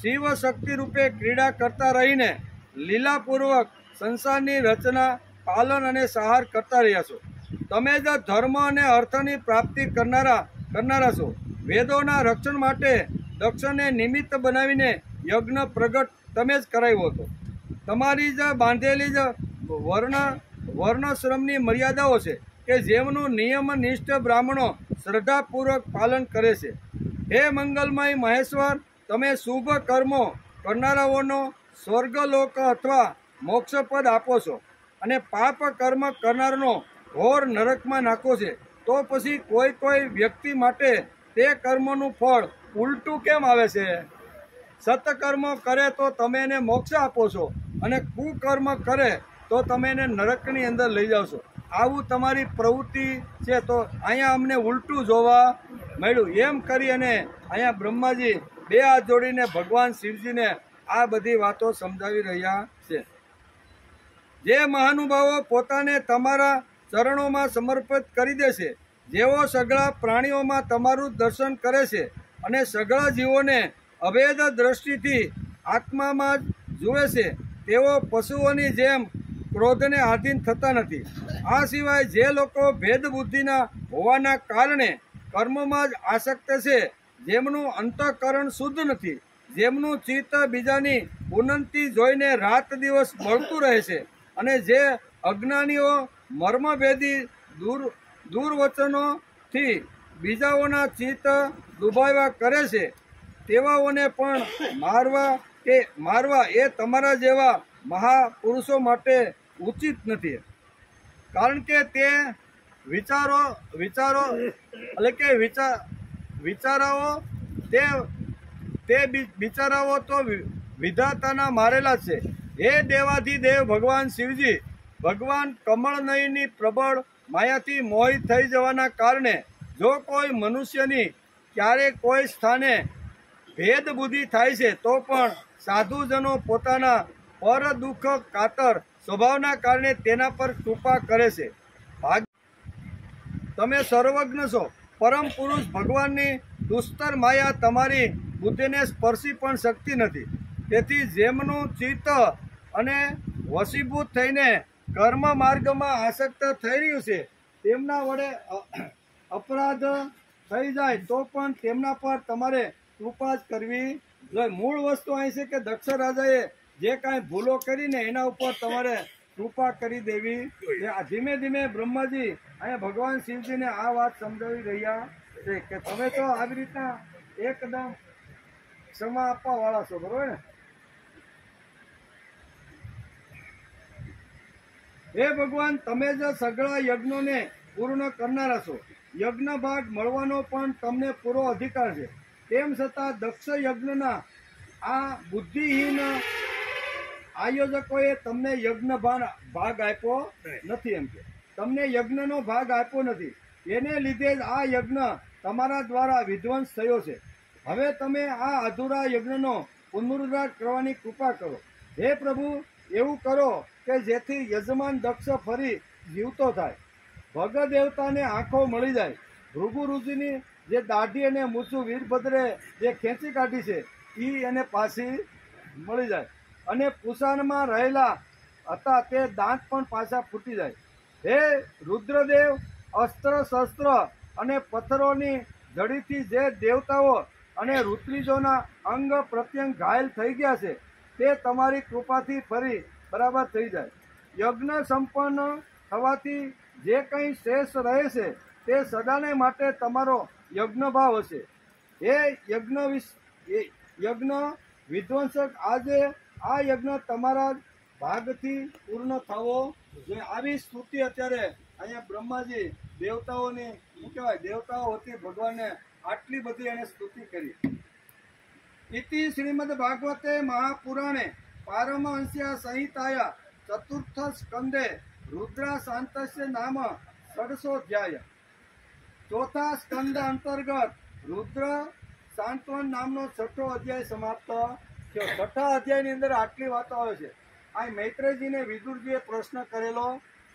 શિવ શક્તિ રૂપે ક્રીડા કરતા રહીને લીલાપૂર્વક સંસારની રચના, પાલન અને સહાર કરતા રહ્યા છો. તમે જ ધર્મ અને અર્થની પ્રાપ્તિ કરનારા છો. વેદોના રક્ષણ માટે દક્ષને નિમિત્ત બનાવીને યજ્ઞ પ્રગટ તમે જ કરાવ્યો હતો. તમારી જ બાંધેલી જ વર્ણાશ્રમની મર્યાદાઓ છે કે જેમનું નિયમનિષ્ઠ બ્રાહ્મણો શ્રદ્ધાપૂર્વક પાલન કરે છે. હે મંગલમય મહેશ્વર, તમે શુભ કર્મો કરનારાઓનો સ્વર્ગલોક અથવા મોક્ષપદ આપો છો અને પાપ કર્મ કરનારનો ઘોર નરકમાં નાખો છે. તો પછી કોઈ વ્યક્તિ માટે તે કર્મોનું ફળ ઉલટું કેમ આવે છે? સત્કર્મ કરે તો તમે એને મોક્ષ આપો છો અને કુકર્મ કરે તો તમે એને નરકની અંદર લઈ જાઓ છો. આવું તમારી પ્રવૃત્તિ છે, તો અહીંયા અમને ઉલટું જોવા મળ્યું. એમ કરી અને અહીંયા બ્રહ્માજી બે હાથ જોડીને ભગવાન શિવજીને આ બધી વાતો સમજાવી રહ્યા છે. જે મહાનુભાવો પોતાને તમારા ચરણોમાં સમર્પિત કરી દેશે, જેઓ સઘળા પ્રાણીઓમાં તમારું દર્શન કરે છે અને સઘળા જીવોને અભેદ દ્રષ્ટિથી આત્મામાં જ જુએ છે, તેઓ પશુઓની જેમ ક્રોધને આધીન થતા નથી. આ સિવાય જે લોકો ભેદ બુદ્ધિના હોવાના કારણે કર્મમાં જ આસક્ત છે, જેમનું અંતઃકરણ શુદ્ધ નથી, જેમનું ચિત્ત બીજાની ઉન્નતિ જોઈને રાત દિવસ બળતું રહે છે અને જે અજ્ઞાનીઓ મર્મભેદી દુર્વચનોથી બીજાઓના ચિત્ત દુભાવ્યા કરે છે, તેવાઓને પણ મારવા એ તમારા જેવા મહાપુરુષો માટે ઉચિત નથી. કારણ કે તે બિચારાઓ તો વિધાતાના મારેલા છે. હે દેવાધિદેવ ભગવાન શિવજી, ભગવાન કમળનયની પ્રબળ માયાથી મોહિત થઈ જવાના કારણે જો કોઈ મનુષ્યની ક્યારેક કોઈ સ્થાને ભેદ બુદ્ધિ થાય છે, તો પણ સાધુજનો પોતાના પર દુઃખ કાતર સ્વભાવના કારણે તેના પર કૃપા કરે છે. તમે સર્વજ્ઞ છો. પરમ પુરુષ ભગવાનની દુસ્તર માયા તમારી બુદ્ધિને સ્પર્શી પણ શકતી નથી. તેથી જેમનું ચિત્ત અને વશીભૂત થઈને કર્મ માર્ગમાં આસક્ત થઈ રહ્યું છે તેમના વડે અપરાધ થઈ જાય તો પણ તેમના પર તમારે કૃપા જ કરવી જોઈએ. મૂળ વસ્તુ અહીં છે કે દક્ષ રાજાએ જે કાંઈ ભૂલો કરીને એના ઉપર તમારે કૃપા કરી દેવી. ધીમે ધીમે બ્રહ્માજી અહીંયા ભગવાન શિવજીને આ વાત સમજાવી રહ્યા છે કે તમે તો આવી રીતના એકદમ ક્ષમા આપવા વાળા છો, બરોબર ને? હે ભગવાન, તમે જ સગળા યજ્ઞોને પૂર્ણ કરનારા છો. યજ્ઞ ભાગ મળવાનો પણ તમને પૂરો અધિકાર છે. તેમ છતાં દક્ષ યજ્ઞના આ બુદ્ધિહીન આયોજકોએ તમને યજ્ઞ ભાગ આપ્યો નથી. એમ કે તમને યજ્ઞનો ભાગ આપ્યો નથી. એને લીધે જ આ યજ્ઞ તમારા દ્વારા વિધ્વંસ થયો છે. હવે તમે આ અધૂરા યજ્ઞનો પુનરુદ્ધાર કરવાની કૃપા કરો. હે પ્રભુ, એવું કરો કે જેથી યજમાન દક્ષ ફરી જીવતો થાય, ભગ દેવતાને આંખો મળી જાય, ભૃગુ ઋષિની જે દાઢી અને મૂછું વીરભદ્રે જે ખેંચી કાઢી છે એ એને પાછી મળી જાય, અને પુષાણમાં રહેલા હતા તે દાંત પણ પાછા ફૂટી જાય. હે રુદ્રદેવ, અસ્ત્ર શસ્ત્ર અને પથ્થરોની જડીથી જે દેવતાઓ અને ઋત્વિજોના અંગ પ્રત્યંગ ઘાયલ થઈ ગયા છે તે તમારી કૃપાથી ફરી બરાબર થઈ જાય. યજ્ઞ સંપન્ન થવાથી જે કંઈ શેષ રહે છે તે સદાને માટે તમારો યજ્ઞ ભાવ હશે. એ યજ્ઞ વિધ્વંસક, આજે આ યજ્ઞ તમારા ભાગથી પૂર્ણ થવો જોઈએ. આવી સ્તુતિ અત્યારે અહીંયા બ્રહ્માજી દેવતાઓની શું કહેવાય, દેવતાઓ વતી ભગવાનને આટલી બધી એને સ્તુતિ કરી. ઇતિ શ્રીમદ ભાગવતે મહાપુરાણે પારમહંસ્યા સંહિતાયા ચતુર્થ સ્કંદે રુદ્રા શાંતસ્ય નામ ષડશોધ્યાય. ચોથા સ્કંદ અંતર્ગત રુદ્ર શાંતવન નામનો છઠ્ઠો અધ્યાય સમાપ્ત થયો. છઠ્ઠા અધ્યાયની અંદર આટલી વાતો આવે છે. આ મૈત્રેયજીને વિદુરજીએ પ્રશ્ન કરેલો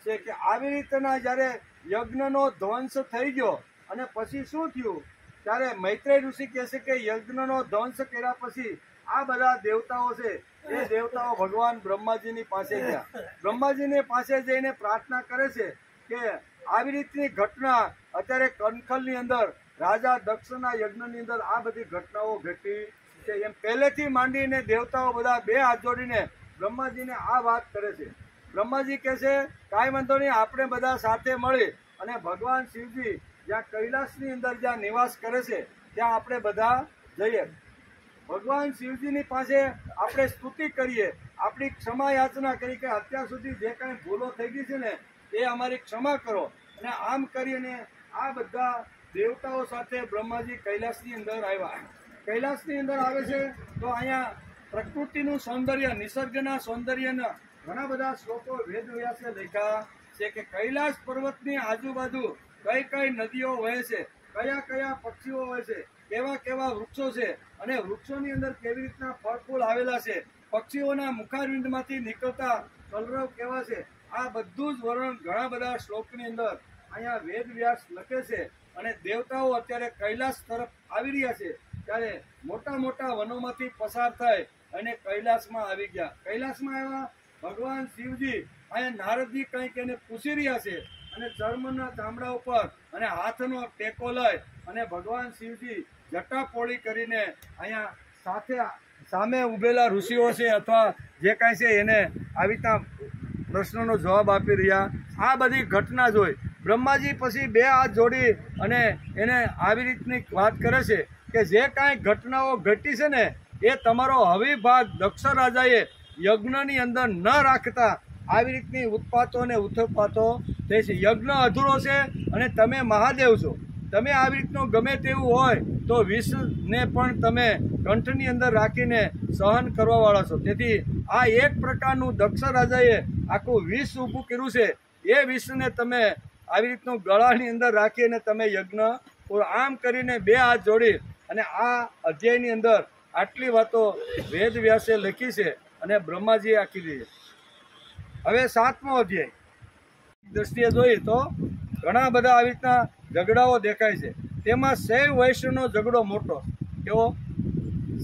છે કે આવી રીતના જ્યારે યજ્ઞનો ધ્વંસ થઈ ગયો અને પછી શું થયું, ત્યારે મૈત્રેય ઋષિ કહે છે કે યજ્ઞનો ધ્વંસ કર્યા પછી આ બધા દેવતાઓ છે એ દેવતાઓ ભગવાન બ્રહ્માજીની પાસે ગયા. બ્રહ્માજીની પાસે જઈને પ્રાર્થના કરે છે કે આવી રીતની ઘટના અત્યારે કનખલની અંદર રાજા દક્ષના યજ્ઞની અંદર આ બધી ઘટનાઓ ઘટી છે. એમ પહેલેથી માંડીને દેવતાઓ બધા બે હાથ જોડીને બ્રહ્માજીને આ વાત કરે છે. બ્રહ્માજી કહે છે કાંઈ વાંધો નહીં, આપણે બધા સાથે મળી અને ભગવાન શિવજી જ્યાં કૈલાસની અંદર જ્યાં નિવાસ કરે છે ત્યાં આપણે બધા જઈએ. ભગવાન શિવજીની પાસે આપણે સ્તુતિ કરીએ, આપણી ક્ષમા યાચના કરી કે અત્યાર સુધી જે કાંઈ ભૂલો થઈ ગઈ છે ને એ અમારી ક્ષમા કરો. અને આમ કરીને આ બધા દેવતાઓ સાથે બ્રહ્માજી કૈલાસની અંદર આવ્યા. કૈલાસની અંદર આવે છે તો અહીંયા પ્રકૃતિનું સૌંદર્ય, નિસર્ગના સૌંદર્યના ઘણા બધા શ્લોકો વેદવ્યાસે લખ્યા છે કે કૈલાસ પર્વતની આજુબાજુ કઈ કઈ નદીઓ વહે છે, કયા કયા પક્ષીઓ વહે છે, કેવા કેવા વૃક્ષો છે અને વૃક્ષોની અંદર કેવી રીતના ફળ ફૂલ આવેલા છે, પક્ષીઓના મુખારવિંદમાંથી નીકળતા કલરવ કેવા છે, આ બધું જ વર્ણન ઘણા બધા શ્લોકની અંદર અહીંયા વેદવ્યાસ લખે છે. અને દેવતાઓ અત્યારે કૈલાસ તરફ આવી રહ્યા છે ત્યારે મોટા મોટા વનોમાંથી પસાર થાય અને કૈલાસમાં આવી ગયા. કૈલાસમાં આવ્યા ભગવાન શિવજી અહીંયા નારદજી કંઈક એને પૂછી રહ્યા છે અને ચર્મના ચામડા ઉપર અને હાથનો ટેકો લઈ અને ભગવાન શિવજી જટાપોળી કરીને અહીંયા સાથે સામે ઉભેલા ઋષિઓ છે અથવા જે કાંઈ છે એને આવી રીતના પ્રશ્નોનો જવાબ આપી રહ્યા. આ બધી ઘટના જોઈ બ્રહ્માજી પછી બે હાથ જોડી અને એને આવી રીતની વાત કરે છે કે જે કાંઈ ઘટનાઓ ઘટી છે ને એ તમારો હવિભાગ દક્ષ રાજાએ યજ્ઞની અંદર ન રાખતા આવી રીતની ઉત્પાતો અને ઉથપાતો થઈ છે. યજ્ઞ અધૂરો છે અને તમે મહાદેવ છો. તમે આવી રીતનું ગમે તેવું હોય તો વિષને પણ તમે કંઠની અંદર રાખીને સહન કરવાવાળા છો. તેથી આ એક પ્રકારનું દક્ષ રાજાએ આખું વિષ ઊભું કર્યું છે. એ વિષને તમે આવી રીતનું ગળાની અંદર રાખી અને તમે યજ્ઞ આમ કરીને બે હાથ જોડી અને આ અધ્યાયની અંદર આટલી વાતો વેદ વ્યાસે લખી છે અને બ્રહ્માજીએ આખી દીધી. હવે 7મો અધ્યાય દ્રષ્ટિએ જોઈએ તો ઘણા બધા આવી રીતના ઝઘડાઓ દેખાય છે. તેમાં શૈવ વૈષ્ણવનો ઝઘડો મોટો. કેવો?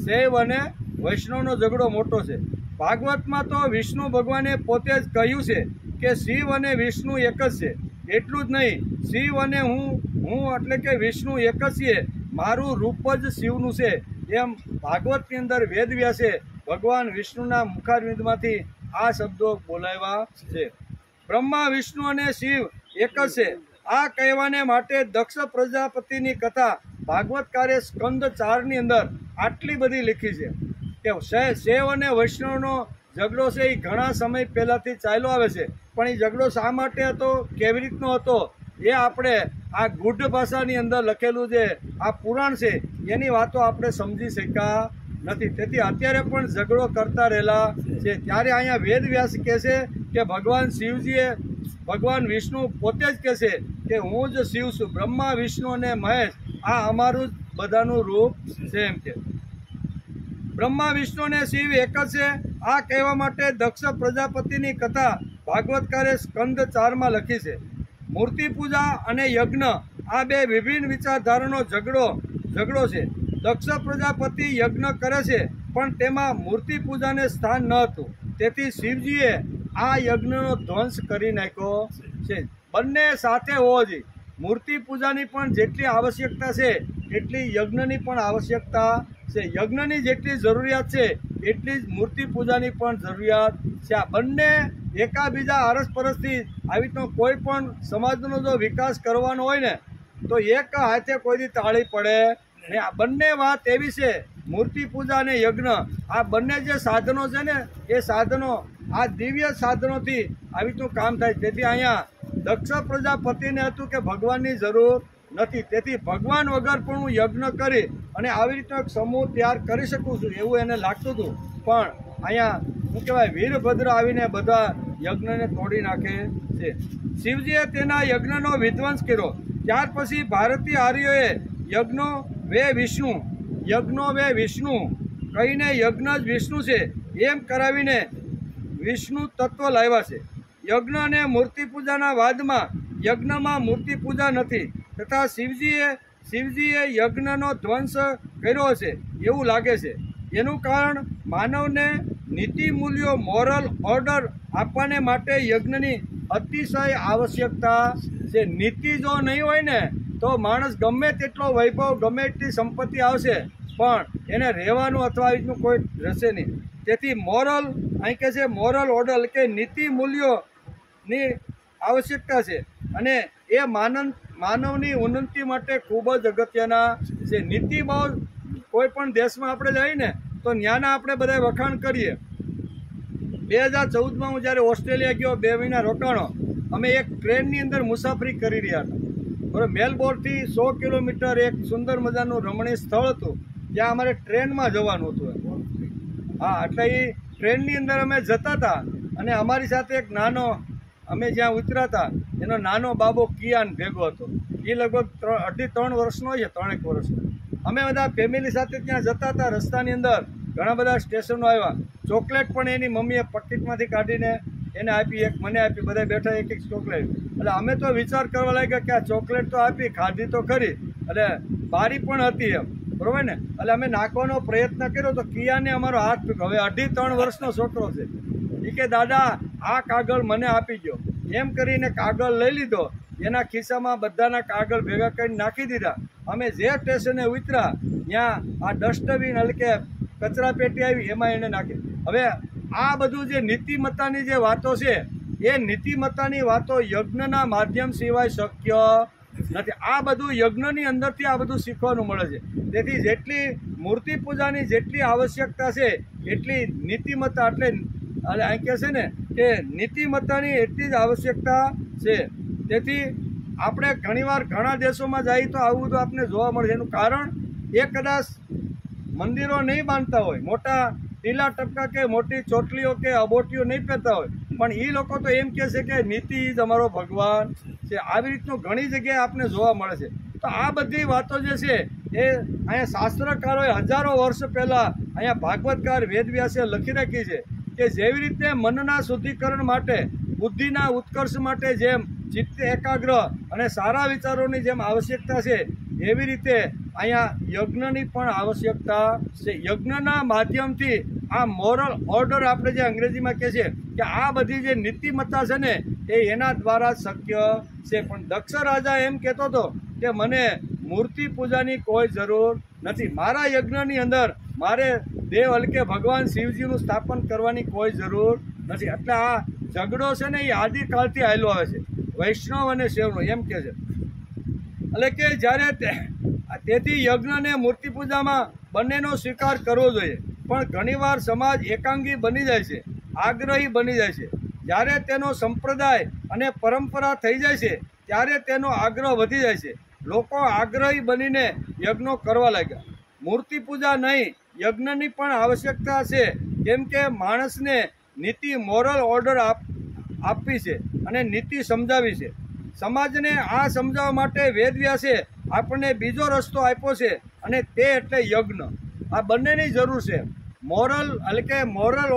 શૈવ અને વૈષ્ણવનો ઝઘડો મોટો છે. ભાગવતમાં તો વિષ્ણુ ભગવાને પોતે જ કહ્યું છે કે શિવ અને વિષ્ણુ એક જ છે. એટલું જ નહીં, શિવ અને હું એટલે કે વિષ્ણુ એક જ છીએ, મારું રૂપ જ શિવનું છે, એમ ભાગવતની અંદર વેદવ્યાસે ભગવાન વિષ્ણુના મુખારવિંદમાંથી આ શબ્દો બોલાવ્યા છે. બ્રહ્મા, વિષ્ણુ અને શિવ એક જ છે, આ કહેવાને માટે દક્ષ પ્રજાપતિની કથા ભાગવતકારે સ્કંદ 4ની અંદર આટલી બધી લીખી છે કે શૈવ અને વૈષ્ણવનો ઝઘડો છે એ ઘણા સમય પહેલાંથી ચાલ્યો આવે છે. પણ એ ઝઘડો શા માટે હતો, કેવી રીતનો હતો, એ આપણે આ ગુઢ ભાષાની અંદર લખેલું જે આ પુરાણ છે એની વાતો આપણે સમજી શક્યા નથી. તેથી અત્યારે પણ ઝઘડો કરતા રહેલા છે. ત્યારે અહીંયા વેદવ્યાસ કહે છે કે ભગવાન શિવજીએ, ભગવાન વિષ્ણુ પોતે જ કહે છે કે હું જ શિવ છું, બ્રહ્મા, વિષ્ણુ અને મહેશ આ અમારું જ બધાનું રૂપ છે. એમ કે બ્રહ્મા, વિષ્ણુ અને શિવ એક જ છે, આ કહેવા માટે દક્ષ પ્રજાપતિની કથા ભાગવતકારે સ્કંદ 4માં લખી છે. મૂર્તિ પૂજા અને યજ્ઞ આ બે વિભિન્ન વિચારધારાનો ઝઘડો છે. દક્ષ પ્રજાપતિ યજ્ઞ કરે છે પણ તેમાં મૂર્તિ પૂજાને સ્થાન ન હતું, તેથી શિવજીએ આ યજ્ઞનો ધ્વંસ કરી નાખ્યો છે. બંને સાથે હોવો જોઈએ. મૂર્તિ પૂજાની પણ જેટલી આવશ્યકતા છે એટલી યજ્ઞની પણ આવશ્યકતા છે. યજ્ઞની જેટલી જરૂરિયાત છે એટલી જ મૂર્તિ પૂજાની પણ જરૂરિયાત છે. આ બંને એકાબીજા આરસપરસથી આવી રીતનો કોઈ પણ સમાજનો જો વિકાસ કરવાનો હોય ને તો એક હાથે કોઈથી તાળી પડે ને. આ બંને વાત એવી છે, મૂર્તિ પૂજા અને યજ્ઞ આ બંને જે સાધનો છે ને એ સાધનો આ દિવ્ય સાધનોથી આવી રીતનું કામ થાય. તેથી અહીંયા દક્ષ પ્રજાપતિને હતું કે ભગવાનની જરૂર નથી, તેથી ભગવાન વગર પણ હું યજ્ઞ કરી અને આવી રીતનો એક સમૂહ તૈયાર કરી શકું છું એવું એને લાગતું હતું. પણ અહીંયા શું કહેવાય, વીરભદ્ર આવીને બધા યજ્ઞને તોડી નાખે છે. શિવજીએ તેના યજ્ઞનો વિધ્વંસ કર્યો. ત્યાર પછી ભારતીય આર્યોએ યજ્ઞો વે વિષ્ણુ કહીને યજ્ઞ જ વિષ્ણુ છે એમ કરાવીને વિષ્ણુ તત્વ લાવ્યા છે. યજ્ઞ અને મૂર્તિ પૂજાના વાદમાં યજ્ઞમાં મૂર્તિ પૂજા નથી તથા શિવજીએ યજ્ઞનો ધ્વંસ કર્યો છે એવું લાગે છે. એનું કારણ માનવને નીતિ મૂલ્યો, મોરલ ઓર્ડર આપવાને માટે યજ્ઞની અતિશય આવશ્યકતા છે. નીતિ જો નહીં હોય ને તો માણસ ગમે તેટલો વૈભવ, ગમે એટલી સંપત્તિ આવશે પણ એને રહેવાનું અથવા આવી રીતનું કોઈ રહેશે નહીં. તેથી મોરલ અહીં કહે છે મોરલ ઓર્ડર કે નીતિ મૂલ્યોની આવશ્યકતા છે અને એ માનવની ઉન્નતિ માટે ખૂબ જ અગત્યના છે. નીતિમાં કોઈ પણ દેશમાં આપણે જઈએ ને તો ત્યાંના આપણે બધા વખાણ કરીએ. 2014માં હું જ્યારે ઓસ્ટ્રેલિયા ગયો, 2 મહિના રોકાણો, અમે એક ટ્રેનની અંદર મુસાફરી કરી રહ્યા હતા. બરાબર, મેલબોર્નથી 100 કિલોમીટર એક સુંદર મજાનું રમણીય સ્થળ હતું જ્યાં અમારે ટ્રેનમાં જવાનું હતું. હા, એટલે એ ટ્રેનની અંદર અમે જતા હતા અને અમારી સાથે એક નાનો, અમે જ્યાં ઉતર્યા હતા એનો નાનો બાબો કિયાન ભેગો હતો. એ લગભગ 2.5-3 વર્ષનો હોય છે, 3 વર્ષનો. અમે બધા ફેમિલી સાથે ત્યાં જતા હતા. રસ્તાની અંદર ઘણા બધા સ્ટેશનો આવ્યા. ચોકલેટ પણ એની મમ્મીએ પકેટમાંથી કાઢીને એને આપી, એક મને આપી, બધા બેઠા એક ચોકલેટ. એટલે અમે તો વિચાર કરવા લાગ્યા કે આ ચોકલેટ તો આપી, ખાધી તો ખરી, એટલે બારી પણ હતી એમ, બરોબર ને. એટલે અમે નાખવાનો પ્રયત્ન કર્યો તો કિયાને અમારો હાથ પીક્યો. હવે 2.5-3 વર્ષનો છોકરો છે. એ કે દાદા આ કાગળ મને આપી દો. એમ કરીને કાગળ લઈ લીધો. એના ખિસ્સામાં બધાના કાગળ ભેગા કરીને નાખી દીધા. અમે જે સ્ટેશને ઉતર્યા ત્યાં આ ડસ્ટબિન એટલે કે કચરા પેટી આવી એમાં એને નાખી. હવે આ બધું જે નીતિમત્તાની જે વાતો છે એ નીતિમત્તાની વાતો યજ્ઞના માધ્યમ સિવાય શક્ય નથી. આ બધું યજ્ઞની અંદરથી આ બધું શીખવાનું મળે છે. તેથી જેટલી મૂર્તિ પૂજાની જેટલી આવશ્યકતા છે એટલી નીતિમત્તા એટલે અહીં કહે છે ને કે નીતિમત્તાની એટલી જ આવશ્યકતા છે. તેથી આપણે ઘણીવાર ઘણા દેશોમાં જઈએ તો આવું બધું આપણે જોવા મળે છે. એનું કારણ એ કદાચ મંદિરો નહીં બાંધતા હોય, મોટા ટીલા ટપકા કે મોટી ચોટલીઓ કે અબોટીઓ નહીં પહેરતા હોય, પણ એ લોકો તો એમ કહે છે કે નીતિ જ અમારો ભગવાન છે. આવી રીતનું ઘણી જગ્યાએ આપણે જોવા મળે છે. તો આ બધી વાતો જે છે એ અહીંયા શાસ્ત્રકારોએ હજારો વર્ષ પહેલાં અહીંયા ભાગવતકાર વેદવ્યાસે લખી રાખી છે કે જેવી રીતે મનના શુદ્ધિકરણ માટે, બુદ્ધિના ઉત્કર્ષ માટે જેમ ચિત્ત એકાગ્ર અને સારા વિચારોની જેમ આવશ્યકતા છે એવી રીતે અહીંયા યજ્ઞની પણ આવશ્યકતા છે. યજ્ઞના માધ્યમથી આ મોરલ ઓર્ડર આપણે જે અંગ્રેજીમાં કહે છે કે આ બધી જે નીતિમત્તા છે ને એ એના દ્વારા શક્ય છે. પણ દક્ષ રાજા એમ કહેતો હતો કે મને મૂર્તિ પૂજાની કોઈ જરૂર નથી, મારા યજ્ઞની અંદર મારે દેવ એટલે ભગવાન શિવજીનું સ્થાપન કરવાની કોઈ જરૂર નથી. એટલે આ ઝઘડો છે ને એ આદિકાળથી આવેલો આવે છે, વૈષ્ણવ અને શૈવનો એમ કહે છે. એટલે કે જ્યારે તેથી યજ્ઞ અને મૂર્તિ પૂજામાં બંનેનો સ્વીકાર કરવો જોઈએ. પણ ઘણીવાર સમાજ એકાંગી બની જાય છે, આગ્રહી બની જાય છે. જ્યારે તેનો સંપ્રદાય અને પરંપરા થઈ જાય છે ત્યારે તેનો આગ્રહ વધી જાય છે. લોકો આગ્રહી બનીને યજ્ઞો કરવા લાગ્યા. મૂર્તિ પૂજા નહીં, યજ્ઞની પણ આવશ્યકતા છે, કેમ કે માણસને નીતિ મોરલ ઓર્ડર આપવી છે અને નીતિ સમજાવી છે. સમાજને આ સમજાવવા માટે વેદવ્યાસે આપણને બીજો રસ્તો આપ્યો છે અને તે એટલે યજ્ઞ. આ બંનેની જરૂર છે. મોરલ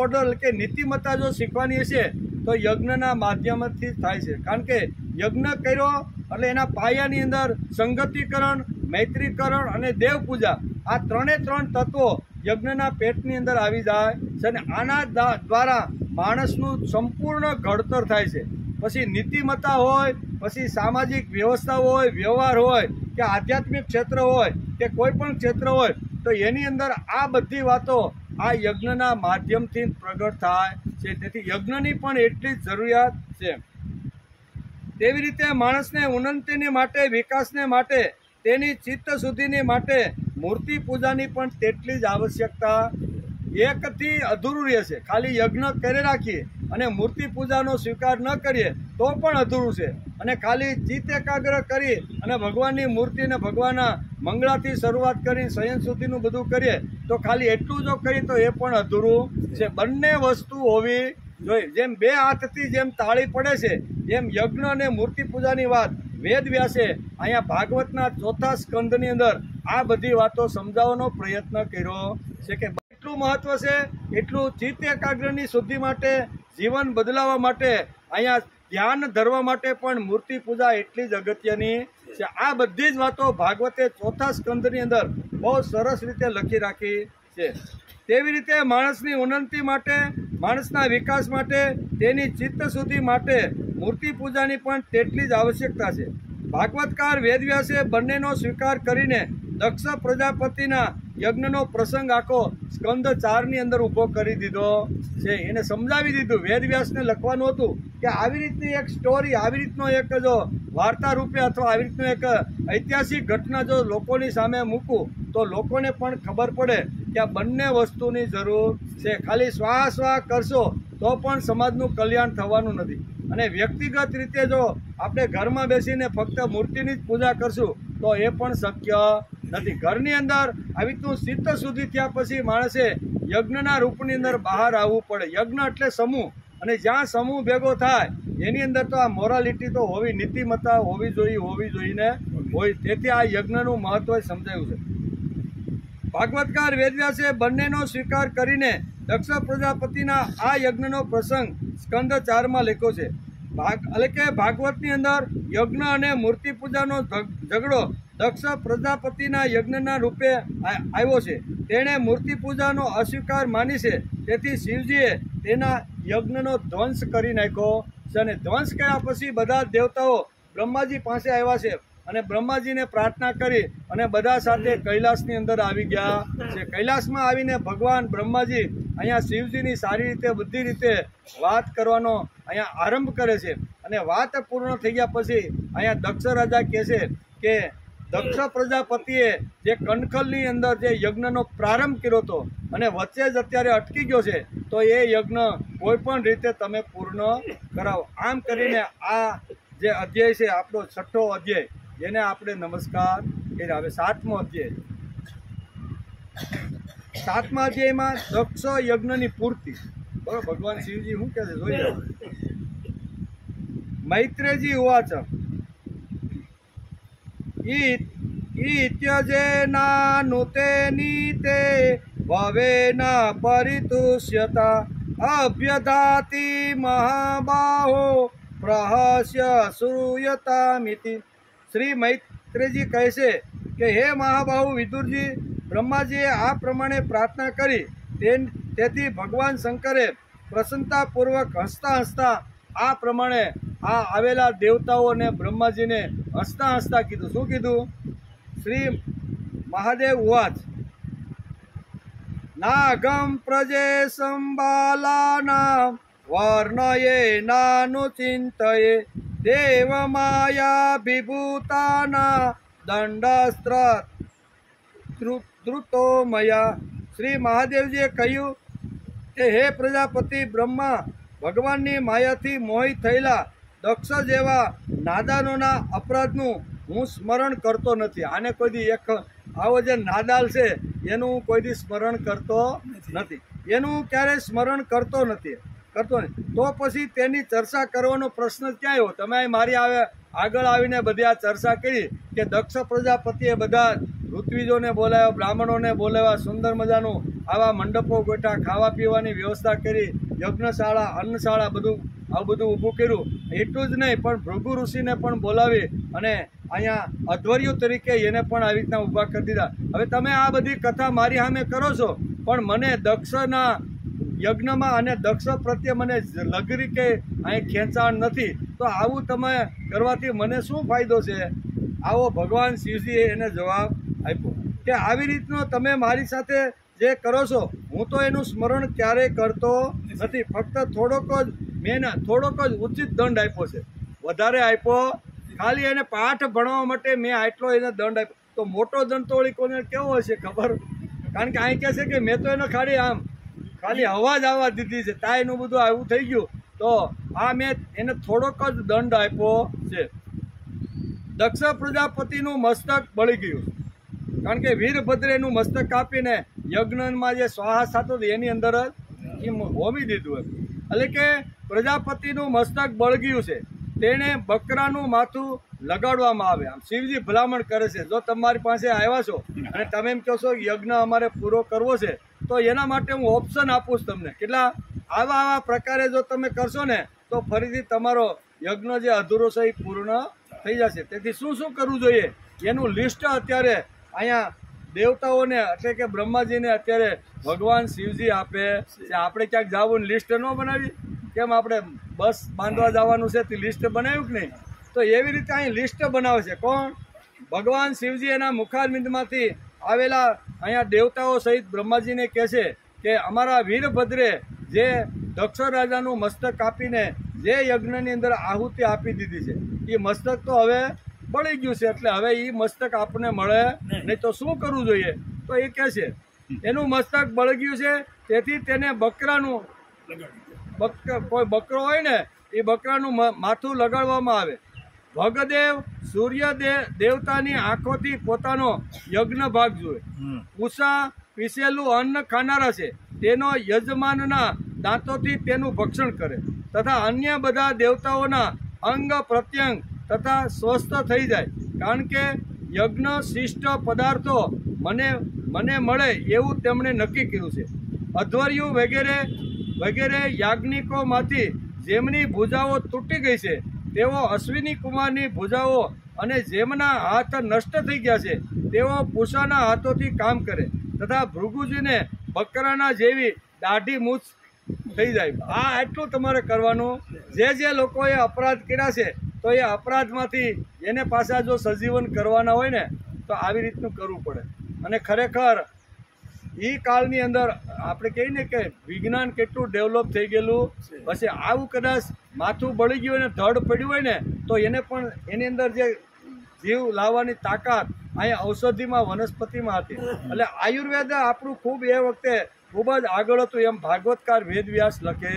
ઓર્ડર એટલે કે નીતિમત્તા જો શીખવાની હશે તો યજ્ઞના માધ્યમથી થાય છે. કારણ કે યજ્ઞ કર્યો એટલે એના પાયાની અંદર સંગતિકરણ, મૈત્રીકરણ અને દેવ પૂજા, આ ત્રણે ત્રણ તત્વો યજ્ઞના પેટની અંદર આવી જાય છે અને આના દ્વારા માણસનું સંપૂર્ણ ઘડતર થાય છે. પછી નીતિમત્તા હોય, પછી સામાજિક વ્યવસ્થા હોય, વ્યવહાર હોય કે આધ્યાત્મિક ક્ષેત્ર હોય કે કોઈ પણ ક્ષેત્ર હોય, તો એની અંદર આ બધી વાતો આ યજ્ઞના માધ્યમથી પ્રગટ થાય છે. તેથી યજ્ઞની પણ એટલી જ જરૂરિયાત છે. તેવી રીતે માણસને ઉન્નતિને માટે, વિકાસને માટે, તેની ચિત્ત શુદ્ધિને માટે મૂર્તિ પૂજાની પણ તેટલી જ આવશ્યકતા. એકથી અધૂરું રહેશે. ખાલી યજ્ઞ કરી રાખીએ અને મૂર્તિ પૂજાનો સ્વીકાર ન કરીએ તો પણ અધૂરું છે. અને ખાલી ચિત્ત એકાગ્ર કરી અને ભગવાનની મૂર્તિને ભગવાનના મંગળાથી શરૂઆત કરી શયન સુધીનું બધું કરીએ તો ખાલી એટલું જો કરીએ તો એ પણ અધૂરું છે. બંને વસ્તુ હોવી જોઈએ. જેમ બે હાથથી જેમ તાળી પડે છે, જેમ યજ્ઞ અને મૂર્તિ પૂજાની વાત વેદ વ્યાસે અહીંયા ભાગવતના 4થા સ્કંદની અંદર આ બધી વાતો સમજાવવાનો પ્રયત્ન કર્યો છે કે એટલું મહત્વ છે, એટલું ચિત્ત એકાગ્રની શુદ્ધિ માટે, જીવન બદલાવવા માટે, અહીંયા ધ્યાન ધરવા માટે પણ મૂર્તિ પૂજા એટલી જ અગત્યની છે. આ બધી જ વાતો ભાગવતે 4થા સ્કંદની અંદર બહુ સરસ રીતે લખી રાખી છે. તેવી રીતે માણસની ઉન્નતિ માટે, માણસના વિકાસ માટે, તેની ચિત્ત શુદ્ધિ માટે મૂર્તિ પૂજાની પણ તેટલી જ આવશ્યકતા છે. ભાગવતકાર વેદવ્યાસે બંનેનો સ્વીકાર કરીને દક્ષ પ્રજાપતિના યજ્ઞનો પ્રસંગ આખો સ્કંદ 4ની અંદર ઊભો કરી દીધો છે. એને સમજાવી દીધું. વેદવ્યાસને લખવાનું હતું કે આવી રીતની એક સ્ટોરી, આવી રીતનો એક જો વાર્તા રૂપે અથવા આવી રીતનું એક ઐતિહાસિક ઘટના જો લોકોની સામે મૂકું તો લોકોને પણ ખબર પડે કે આ બંને વસ્તુની જરૂર છે. ખાલી સ્વાહ કરશો તો પણ સમાજનું કલ્યાણ થવાનું નથી. અને વ્યક્તિગત રીતે જો આપણે ઘરમાં બેસીને ફક્ત મૂર્તિની જ પૂજા કરશું તો એ પણ શક્ય નથી. ઘરની અંદર આવી રીતનું ચિત્ત શુદ્ધિ થયા પછી માણસે યજ્ઞના રૂપની અંદર બહાર આવવું પડે. યજ્ઞ એટલે સમૂહ, અને જ્યાં સમૂહ ભેગો થાય એની અંદર તો આ મોરાલિટી તો હોવી, નીતિમત્તા હોવી જોઈએ હોય. તેથી આ યજ્ઞનું મહત્વ સમજાયું છે. ભાગવતકાર વેદવ્યાસે બંનેનો સ્વીકાર કરીને દક્ષ પ્રજાપતિના આ યજ્ઞનો પ્રસંગ સ્કંદ 4માં લખ્યો છે. એટલે કે ભાગવતની અંદર યજ્ઞ અને મૂર્તિ પૂજાનો ઝઘડો દક્ષ પ્રજાપતિના યજ્ઞના રૂપે આવ્યો છે. તેણે મૂર્તિ પૂજાનો અસ્વીકાર માની છે. તેથી શિવજીએ તેના યજ્ઞનો ધ્વંસ કરી નાખ્યો છે. અને ધ્વંસ કર્યા પછી બધા દેવતાઓ બ્રહ્માજી પાસે આવ્યા છે અને બ્રહ્માજીને પ્રાર્થના કરી અને બધા સાથે કૈલાસની અંદર આવી ગયા છે. કૈલાસમાં આવીને ભગવાન બ્રહ્માજી અહીંયા શિવજીની સારી રીતે બધી રીતે વાત કરવાનો અહીંયા આરંભ કરે છે. અને વાત પૂર્ણ થઈ ગયા પછી અહીંયા દક્ષ રાજા કહે છે કે દક્ષ પ્રજાપતિએ જે કણખલની અંદર જે યજ્ઞનો પ્રારંભ કર્યો હતો અને વચ્ચે જ અત્યારે અટકી ગયો છે, તો એ યજ્ઞ કોઈ પણ રીતે તમે પૂર્ણ કરાવો. આમ કરીને આ જે અધ્યાય છે આપણો 6થો અધ્યાય, જેને આપણે નમસ્કાર કર્યા. હવે 7મો અધ્યાય. 7મા અધ્યાયમાં દક્ષ યજ્ઞની પૂર્તિ. બરોબર, ભગવાન શિવજી શું કહે છે જોઈ લો. મૈત્રેજી ઉવાચ ઇત્યજેના નુતે નીતે ભવેના પરિતુષ્યતા અભ્યધાતિ મહાબાહો પ્રહસ્ય શ્રૂયતામિતિ. શ્રી મૈત્રેજી કહે છે કે હે મહાબાહુ વિદુરજી, બ્રહ્માજીએ આ પ્રમાણે પ્રાર્થના કરી તેથી ભગવાન શંકરે પ્રસન્નતાપૂર્વક હસતા હસતા આ પ્રમાણે આ આવેલા દેવતાઓને બ્રહ્માજીને હસતા હસતા કીધું. શું કીધું? શ્રી મહાદેવ ઉવાચ નાગમ પ્રજે સંબાલાના વર્ણયે નાનુચિંતયે દેવ માયા વિભૂતાના દંડસ્ત્ર ધૃતો મયા. શ્રી મહાદેવજીએ કહ્યું કે હે પ્રજાપતિ બ્રહ્મા, ભગવાનની માયાથી મોહિત થયેલા દક્ષ જેવા નાદાનોના અપરાધનું હું સ્મરણ કરતો નથી. આને કોઈ દી એક આવો જે નાદાલ છે એનું હું કોઈ દી સ્મરણ કરતો નથી, એનું હું ક્યારેય સ્મરણ કરતો નથી. તો પછી તેની ચર્ચા કરવાનો પ્રશ્ન ક્યાં આવ્યો? તમે મારી આગળ આવીને બધી આ ચર્ચા કરી કે દક્ષ પ્રજાપતિએ બધા ઋત્વિજોને બોલાવ્યા, બ્રાહ્મણોને બોલાવ્યા, સુંદર મજાનું આવા મંડપો ગોઠા, ખાવા પીવાની વ્યવસ્થા કરી, યજ્ઞશાળા, અન્નશાળા, આવું બધું ઊભું કર્યું. એટલું જ નહીં, પણ ભૃગુ ઋષિને પણ બોલાવી અને અહીંયા અધ્વર્યુ તરીકે એને પણ આવી રીતના ઊભા કરી દીધા. હવે તમે આ બધી કથા મારી સામે કરો છો, પણ મને દક્ષના યજ્ઞમાં અને દક્ષ પ્રત્યે મને લગરી કે અહીં ખેંચાણ નથી. તો આવું તમે કરવાથી મને શું ફાયદો છે? આવો ભગવાન શિવજીએ એને જવાબ આપ્યો કે આવી રીતનો તમે મારી સાથે જે કરો છો, હું તો એનું સ્મરણ ક્યારેય કરતો નથી. ફક્ત થોડોક જ ઉચિત દંડ આપ્યો છે, વધારે આપ્યો ખાલી એને પાઠ ભણવા માટે મેં આટલો એને દંડ આપ્યો. તો મોટો દંડ તો કોને કેવો હશે ખબર? કારણ કે અહીં કહે છે કે મેં તો એને ખાલી હવા જ આવવા દીધી છે, તા એનું બધું આવું થઈ ગયું. તો આ મેં એને થોડોક જ દંડ આપ્યો છે. દક્ષ પ્રજાપતિનું મસ્તક બળી ગયું, કારણ કે વીરભદ્રેનું મસ્તક કાપીને યજ્ઞમાં જે સ્વાહા થતો હતો એની અંદર જ હોમી દીધું એમ. એટલે કે પ્રજાપતિનું મસ્તક બળગ્યું છે, તેને બકરાનું માથું લગાડવામાં આવે. આમ શિવજી ભલામણ કરે છે, જો તમારી પાસે આવ્યા છો અને તમે એમ કહો છો યજ્ઞ અમારે પૂરો કરવો છે, તો એના માટે હું ઓપ્શન આપું છું તમને. કેટલા આવા પ્રકારે જો તમે કરશો ને તો ફરીથી તમારો યજ્ઞ જે અધૂરો છે એ પૂર્ણ થઈ જશે. તેથી શું કરવું જોઈએ એનું લિસ્ટ અત્યારે અહીંયા દેવતાઓને એટલે કે બ્રહ્માજીને અત્યારે ભગવાન શિવજી આપે છે. આપણે ક્યાંક જવું લિસ્ટ ન બનાવી? કેમ આપણે બસ બાંધવા જવાનું છે તે લિસ્ટ બનાવ્યું કે નહીં? તો એવી રીતે અહીં લિસ્ટ બનાવે છે. કોણ? ભગવાન શિવજી એના મુખારવિંદમાંથી આવેલા અહીંયા દેવતાઓ સહિત બ્રહ્માજીને કહે છે કે અમારા વીરભદ્રે જે દક્ષ રાજાનું મસ્તક કાપીને જે યજ્ઞની અંદર આહુતિ આપી દીધી છે, એ મસ્તક તો હવે બળી ગયું છે, એટલે હવે એ મસ્તક આપણને મળે નહીં. તો શું કરવું જોઈએ? તો એ કહે છે એનું મસ્તક બળી ગયું છે, તેથી તેને બકરાનું કોઈ બકરો હોય ને એ બકરાનું માથું લગાડવામાં આવે. ભગદેવ સૂર્ય દેવતાની આંખોથી પોતાનો યજ્ઞ ભાગ જુએ. ઉષા પીસેલું અન્ન ખાનારા છે, તેનો યજમાનના દાંતોથી તેનું ભક્ષણ કરે તથા અન્ય બધા દેવતાઓના અંગ પ્રત્યંગ તથા સ્વસ્થ થઈ જાય. કારણ કે યજ્ઞ શિષ્ટ પદાર્થો મને મળે એવું તેમણે નક્કી કર્યું છે. અધ્વર્યુ વગેરે યાજ્ઞિકોમાંથી જેમની ભુજાઓ તૂટી ગઈ છે, તેઓ અશ્વિની કુમારની ભુજાઓ અને જેમના હાથ નષ્ટ થઈ ગયા છે તેઓ પૂષાના હાથોથી કામ કરે તથા ભૃગુજીને બકરાના જેવી દાઢી મૂછ થઈ જાય. આ આટલું તમારે કરવાનું. જે લોકોએ અપરાધ કર્યા છે તો એ અપરાધમાંથી એને પાછા જો સજીવન કરવાના હોય ને તો આવી રીતનું કરવું પડે. અને ખરેખર એ કાળની અંદર આપણે કહીએ ને કે વિજ્ઞાન કેટલું ડેવલપ થઈ ગયેલું. પછી આવું કદાચ માથું બળી ગયું અને ધડ પડ્યું હોય ને તો એને પણ એની અંદર જે જીવ લાવવાની તાકાત અહીંયા ઔષધિમાં વનસ્પતિમાં હતી. એટલે આયુર્વેદ આપણું ખૂબ એ વખતે ખૂબ જ આગળ હતું એમ ભાગવતકાર વેદવ્યાસ લખે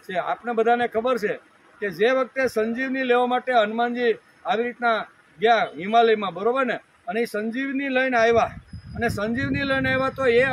છે. આપણે બધાને ખબર છે કે જે વખતે સંજીવની લેવા માટે હનુમાનજી આવી રીતના ગયા હિમાલયમાં, બરોબર ને, અને એ સંજીવની લઈને આવ્યા અને સંજીવની લઈને આવ્યા તો એ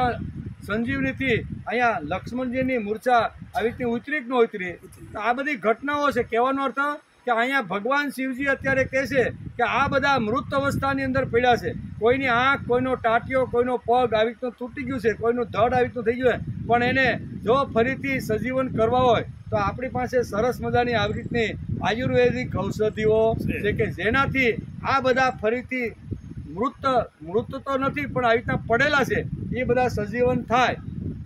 સંજીવનીથી અહીંયા લક્ષ્મણજીની મૂર્છા આવી રીતની ઉતરી કે ન ઉતરી. તો આ બધી ઘટનાઓ છે. કહેવાનો અર્થ કે અહીંયા ભગવાન શિવજી અત્યારે કહે છે કે આ બધા મૃત અવસ્થાની અંદર પડ્યા છે. કોઈની આંખ, કોઈનો ટાટિયો, કોઈનો પગ આવી રીતનું તૂટી ગયું છે, કોઈનું ધડ આવી રીતનું થઈ ગયું છે, પણ એને જો ફરીથી સજીવન કરવા હોય તો આપણી પાસે સરસ મજાની આવી રીતની આયુર્વેદિક ઔષધિઓ છે કે જેનાથી આ બધા ફરીથી મૃત તો નથી પણ આવી રીતના પડેલા છે એ બધા સજીવન થાય.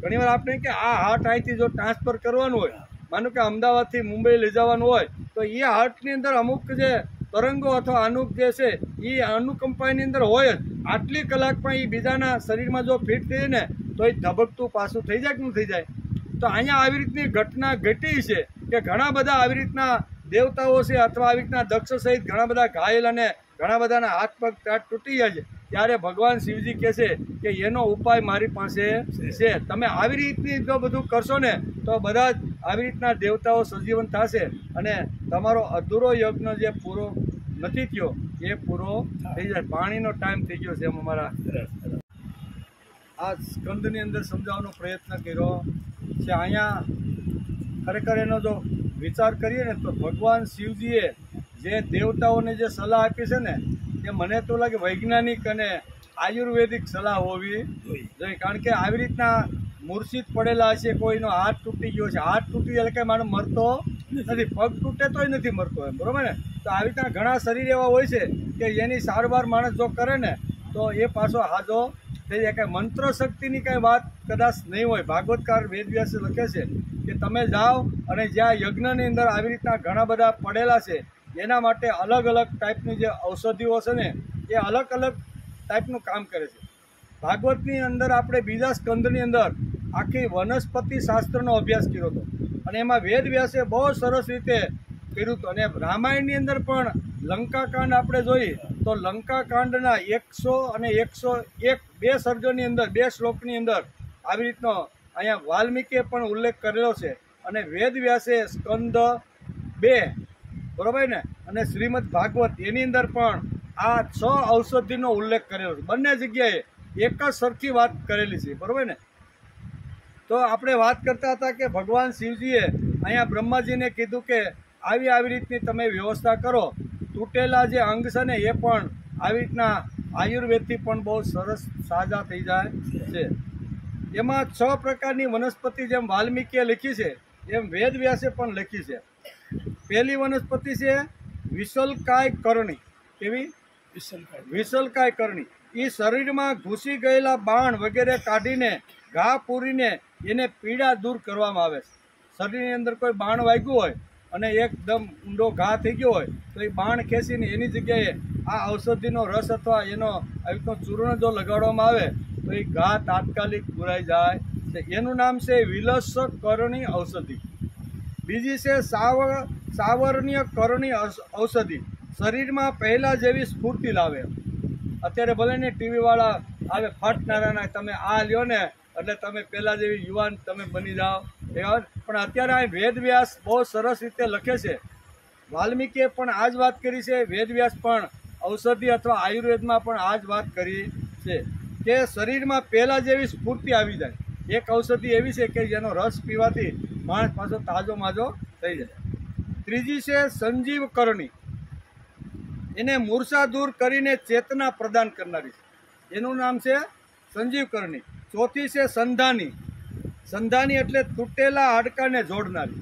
ઘણીવાર આપણે કે આ હાર્ટ અહીંથી જો ટ્રાન્સફર કરવાનું હોય, માનો કે અમદાવાદથી મુંબઈ લઈ જવાનું હોય, તો એ હાર્ટની અંદર અમુક જે તરંગો અથવા અનુક જે છે એ અનુકંપાની અંદર હોય જ. આટલી કલાકમાં એ બીજાના શરીરમાં જો ફિટ થઈ ને તો એ ધબકતું પાછું થઈ જાય કે ન થઈ જાય. તો અહીંયા આવી રીતની ઘટના ઘટી છે કે ઘણા બધા આવી રીતના દેવતાઓ છે અથવા આવી રીતના દક્ષ સહિત ઘણા બધા ઘાયલ અને ઘણા બધાના હાથ પગ તૂટી જાય છે. ત્યારે ભગવાન શિવજી કહે છે કે એનો ઉપાય મારી પાસે છે. તમે આવી રીતની જો બધું કરશો ને તો બધા જ આવી રીતના દેવતાઓ સજીવન થશે અને તમારો અધૂરો યજ્ઞ જે પૂરો નથી થયો એ પૂરો થઈ જાય. પાણીનો ટાઈમ થઈ ગયો છે. એમ અમારા આ સ્કંદની અંદર સમજાવવાનો પ્રયત્ન કર્યો છે. અહીંયા ખરેખર એનો જો વિચાર કરીએ ને તો ભગવાન શિવજીએ જે દેવતાઓને જે સલાહ આપી છે ને એ મને તો લાગે વૈજ્ઞાનિક અને આયુર્વેદિક સલાહ હોવી જોઈએ. કારણ કે આવી રીતના મૂર્છિત પડેલા છે, કોઈનો હાથ તૂટી ગયો છે, હાથ તૂટી એટલે કે માણસ મરતો નથી, પગ તૂટે તોય નથી મરતો, એમ બરોબર ને. તો આવી રીતના ઘણા શરીર એવા હોય છે કે એની સારવાર માણસ જો કરે ને તો એ પાછો હાજો થઈ જાય. કાંઈ મંત્ર શક્તિની કાંઈ વાત કદાચ નહીં હોય. ભાગવતકાર વેદવ્યાસે લખે છે કે તમે જાઓ અને જ્યાં યજ્ઞની અંદર આવી રીતના ઘણા બધા પડેલા છે એના માટે અલગ અલગ ટાઈપની જે ઔષધિઓ છે ને એ અલગ અલગ ટાઈપનું કામ કરે છે. ભાગવતની અંદર આપણે બીજા સ્કંદની અંદર આખી વનસ્પતિ શાસ્ત્રનો અભ્યાસ કર્યો હતો અને એમાં વેદવ્યાસે બહુ સરસ રીતે કર્યું હતું. અને રામાયણની અંદર પણ લંકાકાંડ આપણે જોઈએ તો લંકાકાંડના 100 અને 101 બે સર્ગની અંદર 2 શ્લોકની અંદર આવી રીતનો અહીંયા વાલ્મીકીએ પણ ઉલ્લેખ કરેલો છે. અને વેદવ્યાસે સ્કંદ 2 બરોબર ને અને શ્રીમદ ભાગવત એની અંદર પણ આ 6 ઔષધિનો ઉલ્લેખ કરેલો છે. બંને જગ્યાએ એક જ સરખી વાત કરેલી છે, બરોબર ને. તો આપણે વાત કરતા હતા કે ભગવાન શિવજીએ અહીંયા બ્રહ્માજીને કીધું કે આવી રીતની તમે વ્યવસ્થા કરો. તૂટેલા જે અંગ છે ને એ પણ આવી રીતના આયુર્વેદથી પણ બહુ સરસ સાજા થઈ જાય છે. એમાં 6 પ્રકારની વનસ્પતિ જેમ વાલ્મીકીએ લખી છે એમ વેદવ્યાસે પણ લખી છે. પહેલી વનસ્પતિ છે વિશલકાય કરણી. કેવી? વિશલકાય કરણી. એ શરીરમાં ઘૂસી ગયેલા બાણ વગેરે કાઢીને ઘા પૂરીને એને પીડા દૂર કરવામાં આવે છે. શરીરની અંદર કોઈ બાણ વાગ્યું હોય અને એકદમ ઊંડો ઘા થઈ ગયો હોય તો એ બાણ ખેંચીને એની જગ્યાએ આ ઔષધિનો રસ અથવા એનો આવી રીતનો ચૂર્ણ જો લગાડવામાં આવે તો એ ઘા તાત્કાલિક પુરાઈ જાય છે. એનું નામ છે વિલસકરણી ઔષધિ. બીજી છે સાવરણ્ય કરણી ઔષધિ. શરીરમાં પહેલાં જેવી સ્ફૂર્તિ લાવે. અત્યારે ભલે ને ટીવીવાળા આવે ફાટનારાના તમે આ લ્યો ને એટલે તમે પહેલાં જેવી યુવાન તમે બની જાઓ એવા. પણ અત્યારે આ વેદવ્યાસ બહુ સરસ રીતે લખે છે. વાલ્મીકીએ પણ આ જ વાત કરી છે. વેદવ્યાસ પણ ઔષધિ અથવા આયુર્વેદમાં પણ આ જ વાત કરી છે કે શરીરમાં પહેલાં જેવી સ્ફૂર્તિ આવી જાય. એક ઔષધિ એવી છે કે જેનો રસ પીવાથી માણસ પાછો તાજો માજો થઈ જાય. ત્રીજી છે સંજીવ કરણી. એને મૂર્છા દૂર કરીને ચેતના પ્રદાન કરનારી છે. એનું નામ છે સંજીવ કરણી. ચોથી છે સંધાની. સંધાની એટલે તૂટેલા હાડકાને જોડનારી.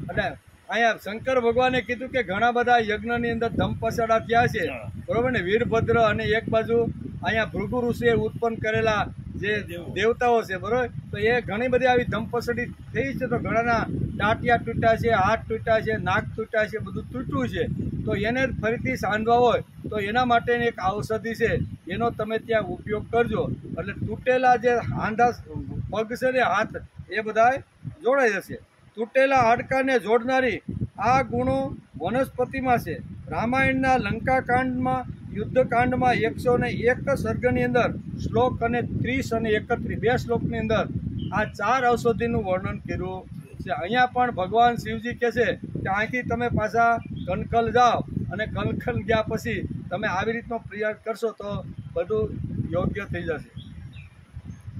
એટલે અહીંયા શંકર ભગવાને કીધું કે ઘણા બધા યજ્ઞની અંદર ધમપછાડા થયા છે, બરોબર ને. વીરભદ્ર અને એક બાજુ અહીંયા ભૃગુ ઋષિએ ઉત્પન્ન કરેલા જે દેવતાઓ છે, બરોબર. તો એ ઘણી બધી આવી ધમપછડી થઈ છે. તો ઘણાના ટાટિયા તૂટ્યા છે, હાથ તૂટ્યા છે, નાક તૂટ્યા છે, બધું તૂટ્યું છે. તો એને ફરીથી સાંધવા હોય તો એના માટેની એક ઔષધિ છે, એનો તમે ત્યાં ઉપયોગ કરજો. એટલે તૂટેલા જે હાંધા પગ છે ને હાથ એ બધા જોડાઈ જશે. તૂટેલા હાડકાને જોડનારી આ ગુણો વનસ્પતિમાં છે. રામાયણના લંકાકાંડમાં યુદ્ધકાંડમાં 101 સર્ગની અંદર શ્લોક અને 30 અને 31 બે શ્લોકની અંદર આ 4 ઔષધિનું વર્ણન કર્યું છે. અહીંયા પણ ભગવાન શિવજી કહે છે કે અહીંથી તમે પાછા કનકલ જાઓ અને કનકલ ગયા પછી તમે આવી રીતનો પ્રયાસ કરશો તો બધું યોગ્ય થઈ જશે.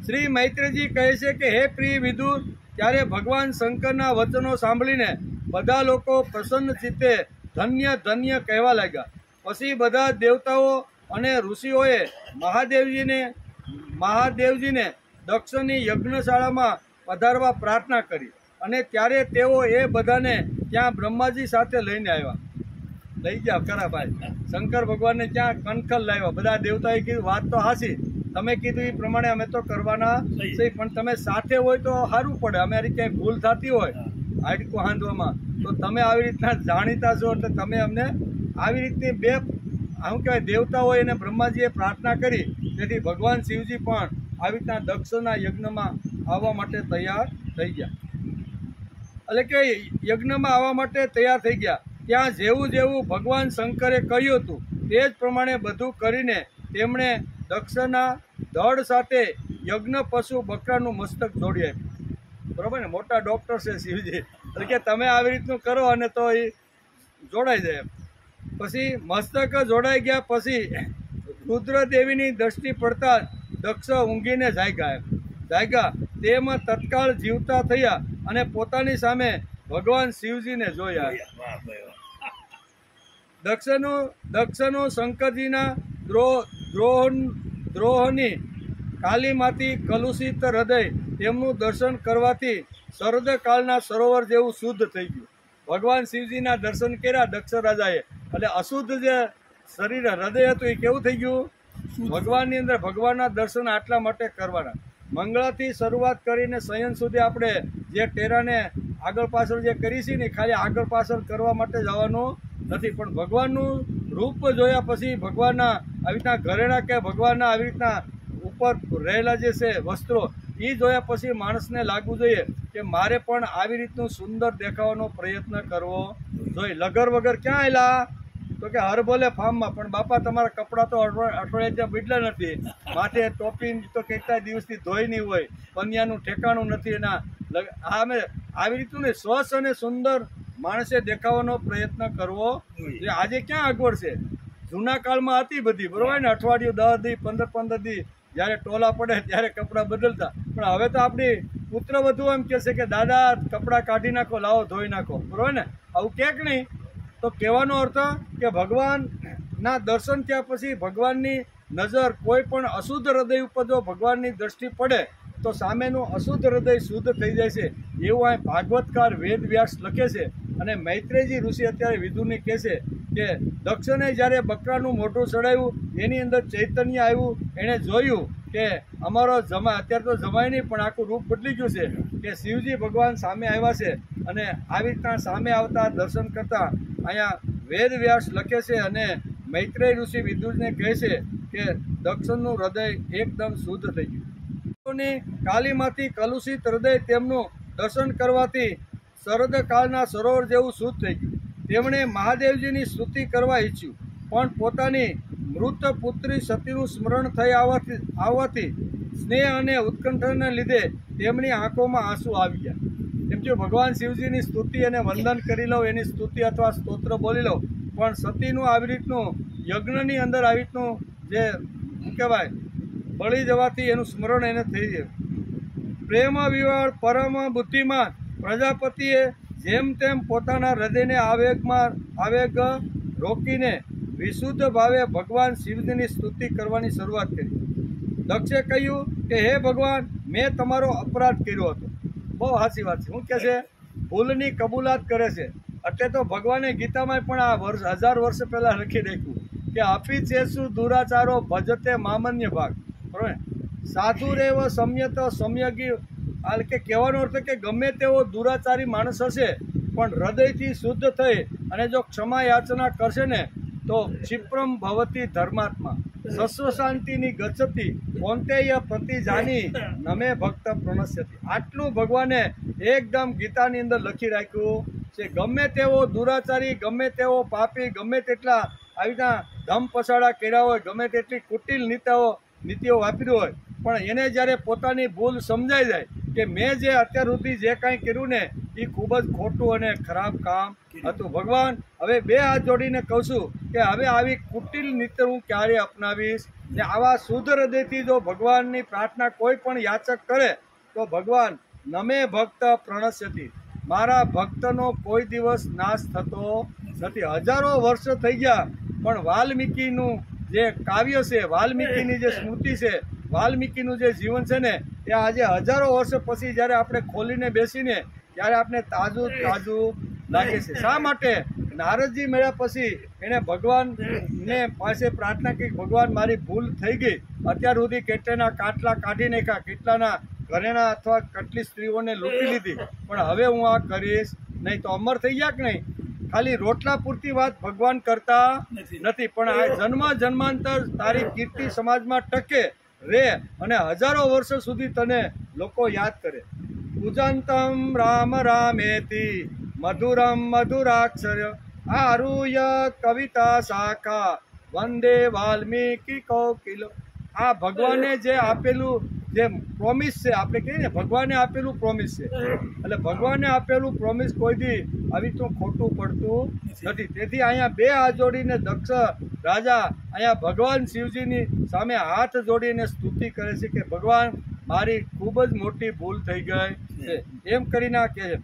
શ્રી મૈત્રેયજી કહે છે કે હે પ્રિય વિદુર, ત્યારે ભગવાન શંકરના વચનો સાંભળીને બધા લોકો પ્રસન્ન ચિત્તે ધન્ય ધન્ય કહેવા લાગ્યા. પછી બધા દેવતાઓ અને ઋષિઓએ મહાદેવજીને દક્ષની યજ્ઞશાળામાં પધારવા પ્રાર્થના કરી અને ત્યારે તેઓ એ બધાને ત્યાં બ્રહ્માજી સાથે લઈને આવ્યા. લઈ ગયા ખરા ભાઈ. શંકર ભગવાનને ત્યાં કનખલ લાવ્યા. બધા દેવતાએ કીધું વાત તો હાસી, તમે કીધું એ પ્રમાણે અમે તો કરવાના છે, પણ તમે સાથે હોય તો સારું પડે. અમારી ક્યાંય ભૂલ થતી હોય હાડકું હાંધવામાં તો તમે આવી રીતના જાણીતા છો, એટલે તમે અમને આવી રીતની બે શું કહેવાય દેવતાઓ એને બ્રહ્માજીએ પ્રાર્થના કરી, તેથી ભગવાન શિવજી પણ આવી રીતના દક્ષના યજ્ઞમાં આવવા માટે તૈયાર થઈ ગયા. એટલે કે યજ્ઞમાં આવવા માટે તૈયાર થઈ ગયા. ત્યાં જેવું જેવું ભગવાન શંકરે કહ્યું હતું તે જ પ્રમાણે બધું કરીને તેમણે દક્ષના ધડ સાથે યજ્ઞ પશુ બકરાનું મસ્તક જોડી આપ્યું. બરાબર ને, મોટા ડૉક્ટર છે શિવજી, એટલે કે તમે આવી રીતનું કરો અને તો એ જોડાઈ જાય. પછી મસ્તક જોડાઈ ગયા પછી રુદ્રદેવીની દ્રષ્ટિ પડતા દક્ષ ઊંઘીને જાગ્યા. તેમાં તત્કાળ જીવતા થયા અને પોતાની સામે ભગવાન શિવજીને જોયા. દક્ષનું શંકરજીના દ્રોહની કાલીમાંથી કલુષિત હૃદય તેમનું દર્શન કરવાથી શરદકાળના સરોવર જેવું શુદ્ધ થઈ ગયું. ભગવાન શિવજીના દર્શન કર્યા દક્ષ રાજાએ, એટલે અશુદ્ધ જે શરીર હૃદય હતું એ કેવું થઈ ગયું? ભગવાનની અંદર ભગવાનના દર્શન આટલા માટે કરવાના. મંગળાથી શરૂઆત કરીને શયન સુધી આપણે જે ટેરાને આગળ પાછળ જે કરી છે ને ખાલી આગળ પાછળ કરવા માટે જવાનું નથી, પણ ભગવાનનું રૂપ જોયા પછી ભગવાનના આવી રીતના ઘરેણા કે ભગવાનના આવી રીતના ઉપર રહેલા જે છે વસ્ત્રો એ જોયા પછી માણસને લાગવું જોઈએ કે મારે પણ આવી રીતનું સુંદર દેખાવાનો પ્રયત્ન કરવો જોઈએ. લગર વગર ક્યાં આવેલા? તો કે હર ભલે ફાર્મમાં, પણ બાપા તમારા કપડાં તો અઠવાડિયા ત્યાં બદલા નથી, માથે ટોપી તો કેટલા દિવસથી ધોઈ નહીં હોય, કન્યાનું ઠેકાણું નથી. એના અમે આવી રીતનું ને સ્વચ્છ અને સુંદર માણસે દેખાવાનો પ્રયત્ન કરવો જોઈએ. આજે ક્યાં અગવડ છે? જૂના કાળમાં હતી બધી, બરોબર ને, અઠવાડિયું 10 દી 15 દી જ્યારે ટોલા પડે ત્યારે કપડાં બદલતા, પણ હવે તો આપણી પુત્ર વધુ એમ કહે છે કે દાદા કપડાં કાઢી નાખો, લાવો ધોઈ નાખો, બરોબર ને. આવું ક્યાંક નહીં. તો કહેવાનો અર્થ કે ભગવાનના દર્શન થયા પછી ભગવાનની નજર કોઈ પણ અશુદ્ધ હૃદય ઉપર જો ભગવાનની દ્રષ્ટિ પડે તો સામેનું અશુદ્ધ હૃદય શુદ્ધ થઈ જાય છે. એવું અહીં ભાગવતકાર વેદ વ્યાસ લખે છે. અને મૈત્રેયજી ઋષિ અત્યારે વિદુરને કહે છે કે દક્ષને જ્યારે બકરાનું મોઢું ચડાવ્યું એની અંદર ચૈતન્ય આવ્યું, એણે જોયું કે અમારો અત્યારે તો જમાય નહીં પણ આખું રૂપ બદલી ગયું છે, કે શિવજી ભગવાન સામે આવ્યા છે. અને આવી રીતના સામે આવતા દર્શન કરતા અહીંયા વેદ વ્યાસ લખે છે. અને મૈત્રેય ઋષિ વિદુરને કહે છે કે દક્ષનું હૃદય એકદમ શુદ્ધ થઈ ગયું. કાલીમાંથી કલુષિત હૃદય તેમનું દર્શન કરવાથી શરદકાળના સરોવર જેવું શુદ્ધ થઈ ગયું. તેમણે મહાદેવજીની સ્તુતિ કરવા ઈચ્છ્યું, પણ પોતાની મૃત પુત્રી સતીનું સ્મરણ થઈ આવવાથી સ્નેહ અને ઉત્કંઠાને લીધે તેમની આંખોમાં આંસુ આવી ગયા. એમ જો ભગવાન શિવજીની સ્તુતિ અને વંદન કરી લઉં, એની સ્તુતિ અથવા સ્તોત્ર બોલી લઉં, પણ સતીનું આવી રીતનું યજ્ઞની અંદર આવી રીતનું જે શું કહેવાય બળી જવાથી એનું સ્મરણ એને થઈ જાય. પ્રેમ વિવાહ પરમ બુદ્ધિમાન પ્રજાપતિએ જેમ તેમ પોતાના હૃદયને આવેગ રોકીને વિશુદ્ધ ભાવે ભગવાન શિવજીની સ્તુતિ કરવાની શરૂઆત કરી. દક્ષે કહ્યું કે હે ભગવાન, મેં તમારો અપરાધ કર્યો હતો. બહુ સાચી વાત છે. શું કહે છે? ભૂલની કબૂલાત કરે છે. એટલે તો ભગવાને ગીતામાં પણ આ 1000 વર્ષ પહેલાં લખી રાખ્યું કે અપી ચેસુ દુરાચારો ભજતે મામન્ય ભાગ. બરાબર, સાધુ રેવ સમ્યત સમ્યગી, કે કહેવાનો અર્થ કે ગમે તેવો દુરાચારી માણસ હશે પણ હૃદયથી શુદ્ધ થઈ અને જો ક્ષમા યાચના કરશે ને તો ક્ષિપ્રમ ભવતી ધર્માત્મા સસ્વ શાંતિની ગચ્છતિ કોંતેય પ્રતિ જાની નમે ભક્ત પ્રણશ્યતિ. આટલું ભગવાને એકદમ ગીતાની અંદર લખી રાખ્યું છે. ગમે તેવો દુરાચારી, ગમે તેવો પાપી, ગમે તેટલા આવીના ધમ પછાડા કર્યા હોય, ગમે તેટલી કુટિલ નીતિઓ વાપરી હોય, પણ એને જ્યારે પોતાની ભૂલ સમજાઈ જાય કે મેં જે અત્યાર સુધી જે કાંઈ કર્યું ને એ ખૂબ જ ખોટું અને ખરાબ કામ હતું. ભગવાન, હવે 2 હાથ જોડીને કહું છું કે હવે આવી કુટિલ નીતિ હું ક્યારે અપનાવીશ. ને આવા શુદ્ધ હૃદયથી જો ભગવાનની પ્રાર્થના કોઈ પણ યાચક કરે તો ભગવાન નમે ભક્ત પ્રણશ્યતિ, મારા ભક્તનો કોઈ દિવસ નાશ થતો નથી. હજારો વર્ષ થઈ ગયા પણ વાલ્મીકીનું જે કાવ્ય છે, વાલ્મીકીની જે સ્મૃતિ છે, વાલ્મીકીનું જે જીવન છે ને એ આજે હજારો વર્ષ પછી જ્યારે આપણે ખોલીને બેસીને ત્યારે આપણે તાજું લાગે છે. શા માટે? નારદજી મળ્યા પછી એણે ભગવાનને પાસે પ્રાર્થના કરી, ભગવાન મારી ભૂલ થઈ ગઈ, અત્યાર સુધી કેટલાના કાટલા કાઢી નાખ્યા, કેટલાના ઘરેણા અથવા કેટલી સ્ત્રીઓને લૂંટી લીધી, પણ હવે હું આ કરીશ નહીં. તો અમર થઈ ગયા કે નહીં? ખાલી રોટલા પૂરતી વાત ભગવાન કરતા નથી, પણ આ જન્મ જન્માંતર તારી કીર્તિ સમાજમાં ટકે રે અને હજારો વર્ષો સુધી તને લોકો યાદ કરે. પૂજંતમ રામ રામેતિ મધુરમ મધુરાક્ષર આરુય કવિતા શાખા વંદે વાલ્મીકી કોકિલ. આ ભગવાને જે આપેલું જે પ્રોમિસ છે, આપણે કહીએ ને ભગવાને આપેલું પ્રોમિસ છે, એટલે ભગવાને આપેલું પ્રોમિસ કોઈ દી આવી તો ખોટું પડતું નથી. તેથી અહીંયા બે હાથ જોડીને દક્ષ રાજા અહીંયા ભગવાન શિવજીની સામે હાથ જોડીને સ્તુતિ કરે છે કે ભગવાન મારી ખૂબ જ મોટી ભૂલ થઈ ગઈ છે. એમ કરીને કહે છે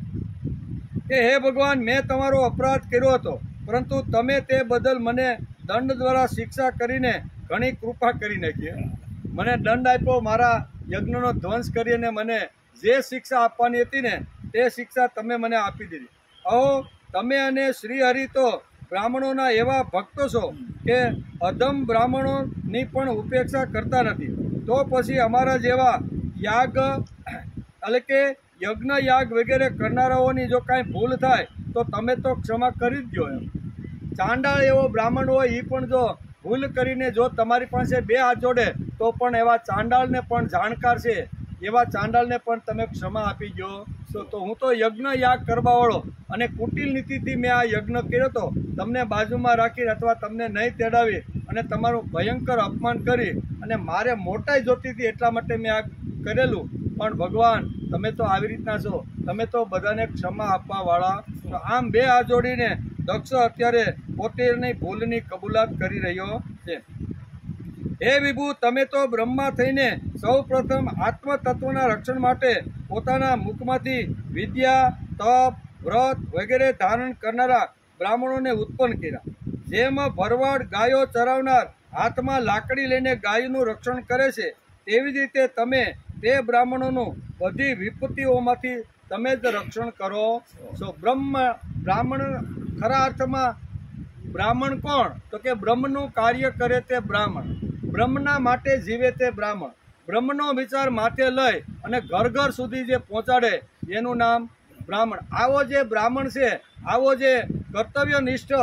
કે હે ભગવાન, મેં તમારો અપરાધ કર્યો હતો, પરંતુ તમે તે બદલ મને દંડ દ્વારા શિક્ષા કરીને ઘણી કૃપા કરી નાખી. મને દંડ આપ્યો, મારા યજ્ઞનો ધ્વંસ કરીને મને જે શિક્ષા આપવાની હતી ને તે શિક્ષા તમે મને આપી દીધી. અહો, તમે અને શ્રીહરિ તો બ્રાહ્મણોના એવા ભક્તો છો કે અધમ બ્રાહ્મણોની પણ ઉપેક્ષા કરતા નથી. તો પછી અમારા જેવા યાગ એટલે કે યજ્ઞ યાગ વગેરે કરનારાઓની જો કાંઈ ભૂલ થાય તો તમે તો ક્ષમા કરી જ દો. એમ ચાંડાળ એવો બ્રાહ્મણ હોય એ પણ જો ભૂલ કરીને જો તમારી પાસે બે હાથ જોડે તો પણ એવા ચાંડાળને પણ જાણકાર છે, એવા ચાંડાળને પણ તમે ક્ષમા આપી દો. તો હું તો યજ્ઞ યાગ કરવાવાળો અને કુટિલ નીતિથી મેં આ યજ્ઞ કર્યો હતો, તમને બાજુમાં રાખી અથવા તમને નહીં તેડાવી અને તમારું ભયંકર અપમાન કરી અને મારે મોટાઈ જોતી હતી એટલા માટે મેં આ કરેલું. પણ ભગવાન તમે તો આવી રીતના છો, તમે તો બધાને ક્ષમા આપવાવાળા. તો આમ બે હાથ જોડીને દક્ષ અત્યારે પોતાની ભૂલની કબૂલાત કરી રહ્યો છે. હે વિભુ, તમે તો બ્રહ્મા થઈને સૌ પ્રથમ આત્મતત્વના રક્ષણ માટે પોતાના મુખમાંથી વિદ્યા, તપ, વ્રત વગેરે ધારણ કરનારા બ્રાહ્મણોને ઉત્પન્ન કર્યા. જેમ ભરવાડ ગાયો ચરાવનાર હાથમાં લાકડી લઈને ગાયનું રક્ષણ કરે છે, તેવી જ રીતે તમે તે બ્રાહ્મણોનું બધી વિપત્તિઓમાંથી તમે જ રક્ષણ કરો છો. બ્રાહ્મણ ખરા અર્થમાં બ્રાહ્મણ કોણ? તો કે બ્રહ્મનું કાર્ય કરે તે બ્રાહ્મણ, બ્રહ્મના માટે જીવે તે બ્રાહ્મણ, બ્રહ્મનો વિચાર માથે લઈ અને ઘર ઘર સુધી જે પહોંચાડે એનું નામ બ્રાહ્મણ. આવો જે બ્રાહ્મણ છે, આવો જે કર્તવ્યનિષ્ઠ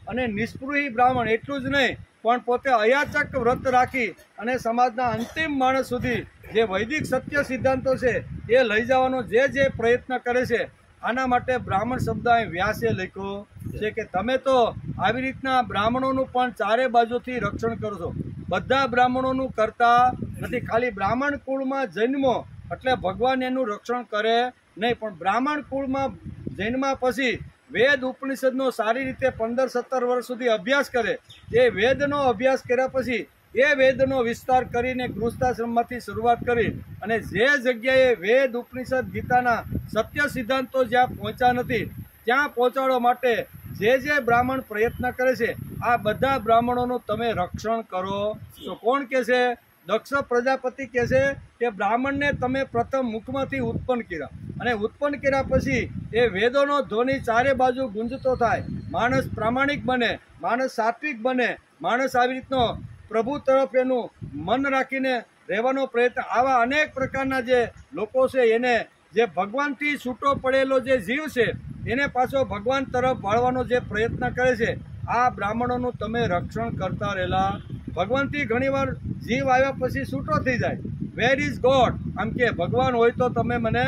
અને નિષ્પૃહી બ્રાહ્મણ, એટલું જ નહીં પણ પોતે અયાચક વ્રત રાખી અને સમાજના અંતિમ માણસ સુધી જે વૈદિક સત્ય સિદ્ધાંતો છે એ લઈ જવાનો જે પ્રયત્ન કરે છે. આના માટે બ્રાહ્મણ શબ્દ અહીં વ્યાસે લખ્યો છે કે તમે તો આવી રીતના બ્રાહ્મણોનું પણ ચારે બાજુથી રક્ષણ કરો છો. બધા બ્રાહ્મણોનું કરતા નથી, ખાલી બ્રાહ્મણ કુળમાં જન્મો એટલે ભગવાન એનું રક્ષણ કરે નહીં, પણ બ્રાહ્મણ કુળમાં જન્મા પછી વેદ ઉપનિષદનો સારી રીતે 15-17 વર્ષ સુધી અભ્યાસ કરે. એ વેદનો અભ્યાસ કર્યા પછી એ વેદનો વિસ્તાર કરીને ગૃહસ્થાશ્રમમાંથી શરૂઆત કરી અને જે જગ્યાએ વેદ ઉપનિષદ ગીતાના સત્ય સિદ્ધાંતો જ્યાં પહોંચ્યા નથી ત્યાં પહોંચાડવા માટે જે બ્રાહ્મણ પ્રયત્ન કરે છે, આ બધા બ્રાહ્મણોનું તમે રક્ષણ કરો. તો કોણ કહે છે? દક્ષ પ્રજાપતિ કહે છે કે બ્રાહ્મણને તમે પ્રથમ મુખમાંથી ઉત્પન્ન કર્યા અને ઉત્પન્ન કર્યા પછી એ વેદોનો ધ્વનિ ચારે બાજુ ગુંજતો થાય, માણસ પ્રામાણિક બને, માણસ સાત્વિક બને, માણસ આવી રીતનો પ્રભુ તરફ એનું મન રાખીને રહેવાનો પ્રયત્ન, આવા અનેક પ્રકારના જે લોકો છે એને જે ભગવાનથી છૂટો પડેલો જે જીવ છે એને પાછો ભગવાન તરફ વાળવાનો જે પ્રયત્ન કરે છે, આ બ્રાહ્મણોનું તમે રક્ષણ કરતા રહેલા. ભગવાનથી ઘણીવાર જીવ આવ્યા પછી છૂટો થઈ જાય. Where is God? આમ કે ભગવાન હોય તો તમે મને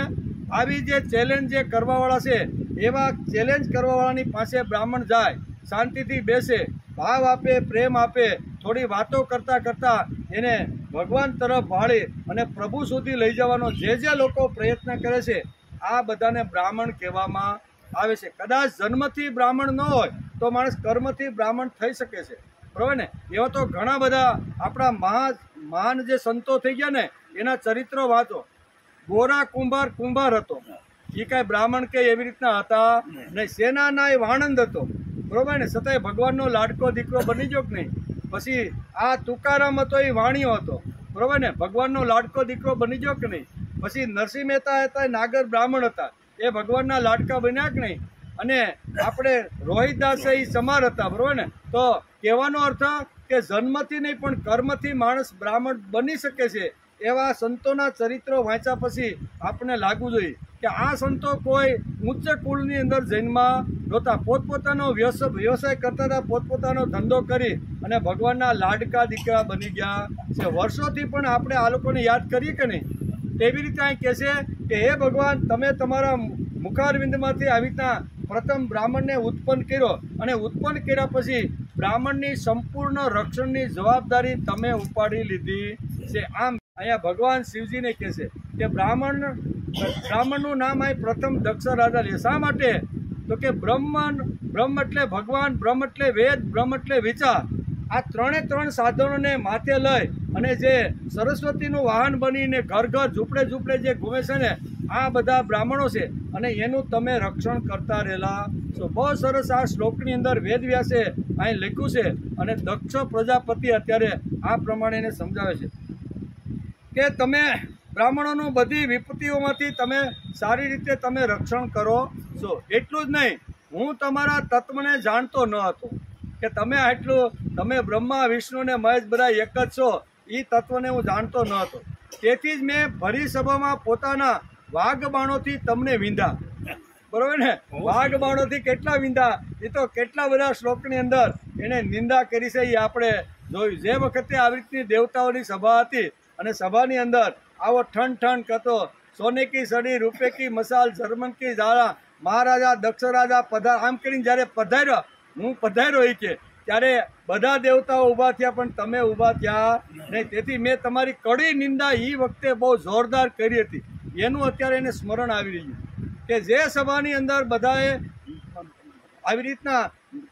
આવી જે ચેલેન્જ જે કરવાવાળા છે એવા ચેલેન્જ કરવાવાળાની પાસે બ્રાહ્મણ જાય, શાંતિથી બેસે, ભાવ આપે, પ્રેમ આપે, થોડી વાતો કરતાં કરતાં એને ભગવાન તરફ વાળી અને પ્રભુ સુધી લઈ જવાનો જે લોકો પ્રયત્ન કરે છે આ બધાને બ્રાહ્મણ કહેવામાં આવે છે. કદાચ જન્મથી બ્રાહ્મણ ન હોય તો માણસ કર્મથી બ્રાહ્મણ થઈ શકે છે, બરાબર ને? એવા તો ઘણા બધા આપણા મહાન જે સંતો થઈ ગયા ને એના ચરિત્રો વાંચો. ગોરા કુંભાર હતો, એ કાંઈ બ્રાહ્મણ કે એવી રીતના હતા નહીં. સેનાનાય વાણંદ હતો, બરોબર ને? છતાંય ભગવાનનો લાડકો દીકરો બની ગયો કે નહીં? પછી આ તુકારામ હતો, એ વાણિયો હતો, બરોબર ને? ભગવાનનો લાડકો દીકરો બની ગયો કે નહીં? પછી નરસિંહ મહેતા હતા, નાગર બ્રાહ્મણ હતા, એ ભગવાનના લાડકા બન્યા કે નહીં? અને આપણે રોહિતદાસ એ સમાર હતા, બરોબર ને? તો કહેવાનો અર્થ કે જન્મથી નહીં પણ કર્મથી માણસ બ્રાહ્મણ બની શકે છે. એવા સંતોના ચરિત્રો વાંચ્યા પછી આપણે લાગવું જોઈએ કે આ સંતો કોઈ ઉચ્ચ કુળની અંદર જન્મમાં નહોતા. પોતપોતાનો વ્યવસાય કરતા હતા, પોતપોતાનો ધંધો કરી અને ભગવાનના લાડકા દીકરા બની ગયા છે. વર્ષોથી પણ આપણે આ લોકોને યાદ કરીએ કે નહીં? તેવી રીતે અહીં કહે છે કે હે ભગવાન, તમે તમારા મુખારવિંદમાંથી આવી રીતના પ્રથમ બ્રાહ્મણને ઉત્પન્ન કર્યો અને ઉત્પન્ન કર્યા પછી બ્રાહ્મણની સંપૂર્ણ રક્ષણની જવાબદારી તમે ઉપાડી લીધી છે. આમ અહીંયા ભગવાન શિવજીને કહે છે કે બ્રાહ્મણનું નામ અહીં પ્રથમ દક્ષ રાજા લે. શા માટે? તો કે બ્રહ્મ એટલે ભગવાન, બ્રહ્મ એટલે વેદ, બ્રહ્મ એટલે વિચાર. આ ત્રણ સાધનોને માથે લઈ અને જે સરસ્વતીનું વાહન બનીને ઘર ઝૂંપડે જે ઘૂમે છે ને, આ બધા બ્રાહ્મણો છે અને એનું તમે રક્ષણ કરતા રહેલા છો. બહુ સરસ આ શ્લોકની અંદર વેદવ્યાસે અહીં લખ્યું છે અને દક્ષ પ્રજાપતિ અત્યારે આ પ્રમાણે એને સમજાવે છે કે તમે બ્રાહ્મણોનું બધી વિપત્તિઓમાંથી તમે સારી રીતે તમે રક્ષણ કરો છો. એટલું જ નહીં, હું તમારા તત્વને જાણતો ન હતો કે તમે બ્રહ્મા, વિષ્ણુ ને મહેશ બધા એક જ છો. એ તત્વને હું જાણતો ન હતો. તેથી જ મેં ભરી સભામાં પોતાના વાઘ બાણોથી તમને વીંધા. બરોબર ને? વાઘ બાણોથી કેટલા વીંધા, એ તો કેટલા બધા શ્લોકની અંદર એને નિંદા કરી છે એ આપણે જોયું. જે વખતે આવી રીતની દેવતાઓની સભા હતી અને સભાની અંદર આવો ઠણ કરતો, સોને કી સડી, રૂપે કી મસાલ, જર્મન કી ઝાડા, મહારાજા દક્ષ રાજા પધાર, આમ કરીને જ્યારે પધાર્યો, હું પધાર્યો એ કે ત્યારે બધા દેવતાઓ ઊભા થયા પણ તમે ઊભા થયા નહીં. તેથી મેં તમારી કડી નિંદા એ વખતે બહુ જોરદાર કરી હતી. એનું અત્યારે એને સ્મરણ આવી રહ્યું કે જે સભાની અંદર બધાએ આવી રીતના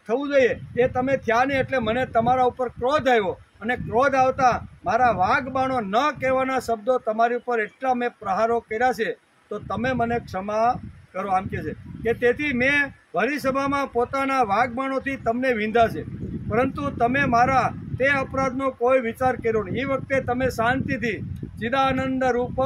થવું જોઈએ એ તમે થયા નહીં, એટલે મને તમારા ઉપર ક્રોધ આવ્યો અને ક્રોધ આવતા મારા વાઘ બાણો ન કહેવાના શબ્દો તમારી ઉપર એટલા મેં પ્રહારો કર્યા છે, તો તમે મને ક્ષમા કરો. આમ કે છે કે તેથી મેં ભરી સભામાં પોતાના વાઘ બાણોથી તમને વીંધા છે, પરંતુ તમે મારા તે અપરાધનો કોઈ વિચાર કર્યો નહીં. એ વખતે તમે શાંતિથી ચિદાનંદ રૂપ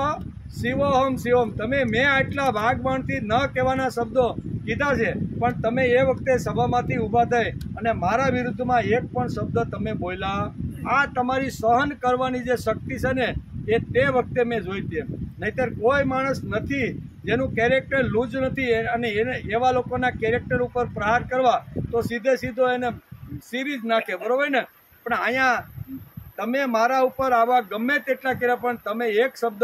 શિવોહમ શિવમ, મેં આટલા વાઘ બાણથી ન કહેવાના શબ્દો કીધા છે, પણ તમે એ વખતે સભામાંથી ઊભા થઈ અને મારા વિરુદ્ધમાં એક પણ શબ્દ તમે બોલ્યા. આ તમારી સહન કરવાની જે શક્તિ છે ને, એ તે વખતે મેં જોઈતી એમ. નહીતર કોઈ માણસ નથી જેનું કેરેક્ટર લૂજ નથી અને એને એવા લોકોના કેરેક્ટર ઉપર પ્રહાર કરવા તો સીધો એને સિરીઝ નાખે, બરોબર ને? પણ અહીંયા તમે મારા ઉપર આવા ગમે તેટલા કર્યા પણ તમે એક શબ્દ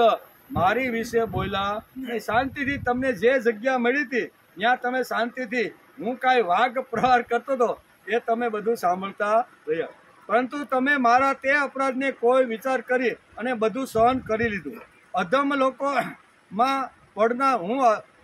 મારી વિશે બોલ્યા નહીં. શાંતિથી તમને જે જગ્યા મળી હતી ત્યાં તમે શાંતિથી હું કાંઈ વાઘ પ્રહાર કરતો હતો એ તમે બધું સાંભળતા રહ્યા, પરંતુ તમે મારા તે અપરાધને કોઈ વિચાર કરી અને બધું સહન કરી લીધું. અધમ લોકોમાં પડનાર હું,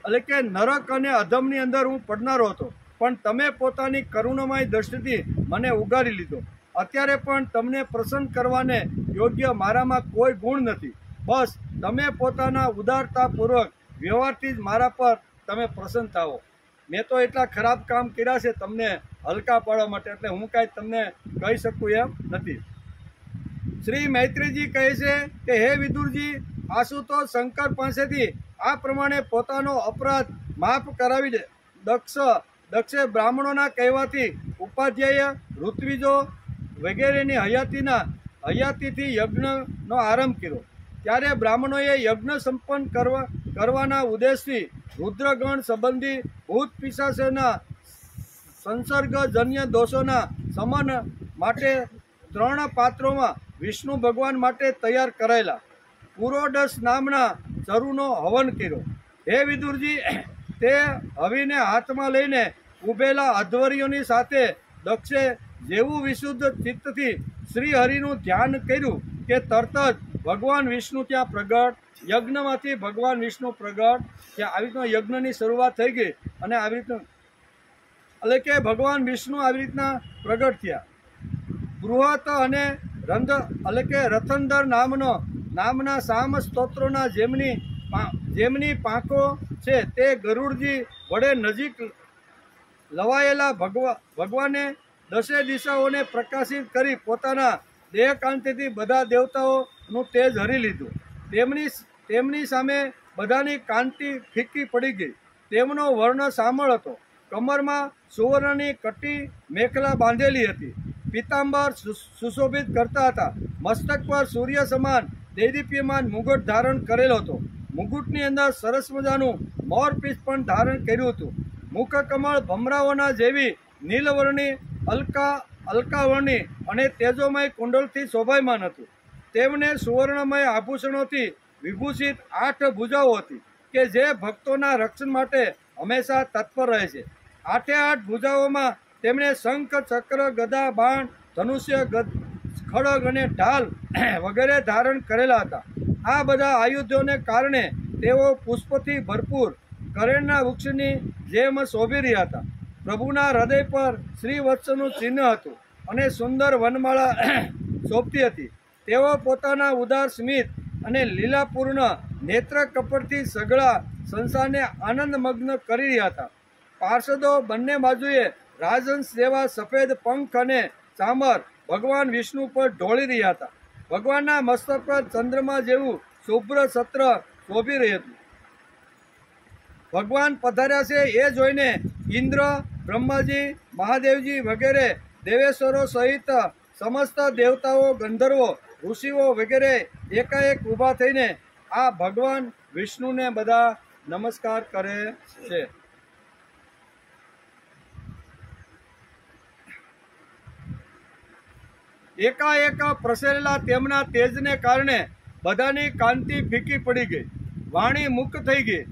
એટલે કે નરક અને અધમની અંદર હું પડનારો હતો, પણ તમે પોતાની કરુણામય દ્રષ્ટિથી મને ઉગારી લીધો. અત્યારે પણ તમને પ્રસન્ન કરવાને યોગ્ય મારામાં કોઈ ગુણ નથી. બસ તમે પોતાના ઉદારતાપૂર્વક વ્યવહારથી જ મારા પર તમે પ્રસન્ન થાઓ. મેં તો એટલા ખરાબ કામ કર્યા છે તમને હલકા પાડવા માટે, એટલે હું કાંઈ તમને કહી શકું એમ નથી. શ્રી મૈત્રીજી કહે છે કે હે વિદુરજી, આશુતોષ શંકર પાસેથી આ પ્રમાણે પોતાનો અપરાધ માફ કરાવી દે. દક્ષે બ્રાહ્મણોના કહેવાથી ઉપાધ્યાય, ઋત્વિજો વગેરેની હયાતીથી યજ્ઞનો આરંભ કર્યો. ત્યારે બ્રાહ્મણોએ યજ્ઞ સંપન્ન કરવાના ઉદ્દેશથી રુદ્રગણ સંબંધી ભૂત પિશાચના સંસર્ગજન્ય દોષોના શમન માટે 3 પાત્રોમાં વિષ્ણુ ભગવાન માટે તૈયાર કરાયેલા પુરોડસ નામના ચરુનો હવન કર્યો. હે વિદુરજી, તે હવીને હાથમાં લઈને ઉભેલા અધ્વર્યોની સાથે દક્ષે જેવું વિશુદ્ધ ચિત્તથી શ્રી હરિનું ધ્યાન કર્યું કે તરત જ ભગવાન વિષ્ણુ ત્યાં પ્રગટ. યજ્ઞમાંથી ભગવાન વિષ્ણુ પ્રગટ. ત્યાં આવી રીતના યજ્ઞની શરૂઆત થઈ ગઈ અને આવી રીતના એટલે કે ભગવાન વિષ્ણુ આવી રીતના પ્રગટ થયા. બૃહત અને એટલે કે રથંદર નામના સામ સ્તોત્રોના જેમની પાંખો છે તે ગરુડજી વડે નજીક લવાયેલા ભગવાને 10 દિશાઓને પ્રકાશિત કરી પોતાના દેહકાંતિથી બધા દેવતાઓનું તેજ હરી લીધું. તેમની સામે બધાની કાંતિ ફીકી પડી ગઈ. તેમનો વર્ણ સામળ હતો, કમરમાં સુવર્ણની કટી મેખલા બાંધેલી હતી. પીતાંબર સુશોભિત કરતા હતા. મસ્તક પર સૂર્ય સમાન દેદીપ્યમાન મુગટ ધારણ કરેલો હતો. મુગુટની અંદર સરસ મજાનું મોરપીંછ પણ ધારણ કર્યું હતું. મુખ કમળ ભમરાઓના જેવી નીલવર્ણી અલકાવર્ણી અને તેજોમય કુંડલથી શોભાયમાન હતું. તેમને સુવર્ણમય આભૂષણોથી વિભૂષિત 8 ભુજાઓ હતી કે જે ભક્તોના રક્ષણ માટે હંમેશા તત્પર રહે છે. 8 ભુજાઓમાં તેમણે શંખ, ચક્ર, ગદા, બાણ, ધનુષ્ય, ખડગ અને ઢાલ વગેરે ધારણ કરેલા હતા. આ બધા આયુધોને કારણે તેઓ પુષ્પથી ભરપૂર કરેણના વૃક્ષની જેમ શોભી રહ્યા હતા. પ્રભુના હૃદય પર શ્રીવત્સનું ચિહ્ન હતું અને સુંદર વનમાળા શોભતી હતી. તેઓ પોતાના ઉદાર સ્મિત અને લીલાપૂર્ણ નેત્ર કપટથી સઘળા સંસારને આનંદમગ્ન કરી રહ્યા હતા. પાર્ષદો બંને બાજુએ રાજહંસ જેવા સફેદ પંખ અને ચામર ભગવાન વિષ્ણુ પર ઢોળી રહ્યા હતા. ભગવાનના મસ્તક પર ચંદ્રમા જેવું શુભ્ર છત્ર શોભી રહ્યું હતું. ભગવાન પધાર્યા છે એ જોઈને ઇન્દ્ર, બ્રહ્માજી, મહાદેવજી વગેરે દેવેશ્વરો સહિત સમસ્ત દેવતાઓ, ગંધર્વો, ઋષિઓ વગેરે એકાએક ઊભા થઈને આ ભગવાન વિષ્ણુને બધા નમસ્કાર કરે છે. એકાએક પ્રસરેલા તેમના તેજને કારણે બધાની કાંતિ ફીકી પડી ગઈ. વાણી મુક્ત થઈ ગઈ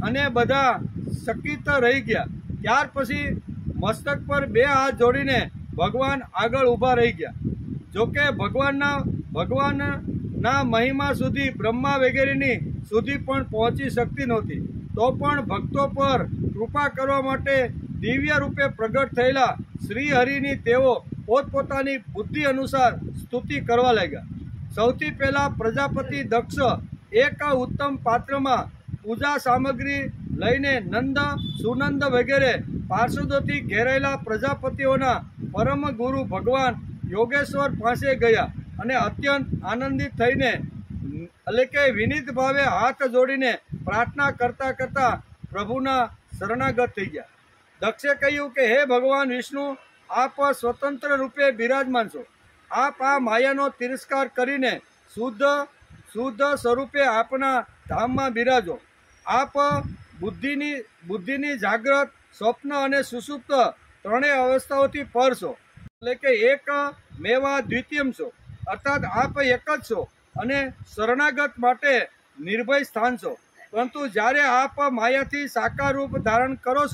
અને બધા ચકિત રહી ગયા. ત્યાર પછી મસ્તક પર 2 હાથ જોડીને ભગવાન આગળ ઊભા રહી ગયા. જોકે ભગવાનના મહિમા સુધી બ્રહ્મા વગેરેની સુધી પણ પહોંચી શકતી નહોતી. તો પણ ભક્તો પર કૃપા કરવા માટે દિવ્ય રૂપે પ્રગટ થયેલા શ્રી હરિની તેઓ પોતપોતાની બુદ્ધિ અનુસાર સ્તુતિ કરવા લાગ્યા. સૌથી પહેલા પ્રજાપતિ દક્ષ એક ઉત્તમ પાત્રમાં પૂજા સામગ્રી લઈને નંદ, સુનંદ વગેરે પાર્ષદોથી ઘેરાયેલા પ્રજાપતિઓના પરમ ગુરુ ભગવાન યોગેશ્વર પાસે ગયા અને અત્યંત આનંદિત થઈને એટલે કે વિનીત ભાવે હાથ જોડીને પ્રાર્થના કરતા કરતા પ્રભુના શરણાગત થઈ ગયા. દક્ષે કહ્યું કે હે ભગવાન વિષ્ણુ, આપ સ્વતંત્ર રૂપે બિરાજમાન છો. આપ આ માયાનો તિરસ્કાર કરીને શુદ્ધ સ્વરૂપે આપના ધામમાં બિરાજો. આપ બુદ્ધિની જાગ્રત, સ્વપ્ન અને સુષુપ્ત ત્રણેય અવસ્થાઓથી પર છો. એટલે કે એક મેવા દ્વિતીયમ છો, અર્થાત આપ એક જ છો અને શરણાગત માટે નિર્ભય સ્થાન છો. પરંતુ જ્યારે આપ માયાથી સાકાર રૂપ ધારણ કરો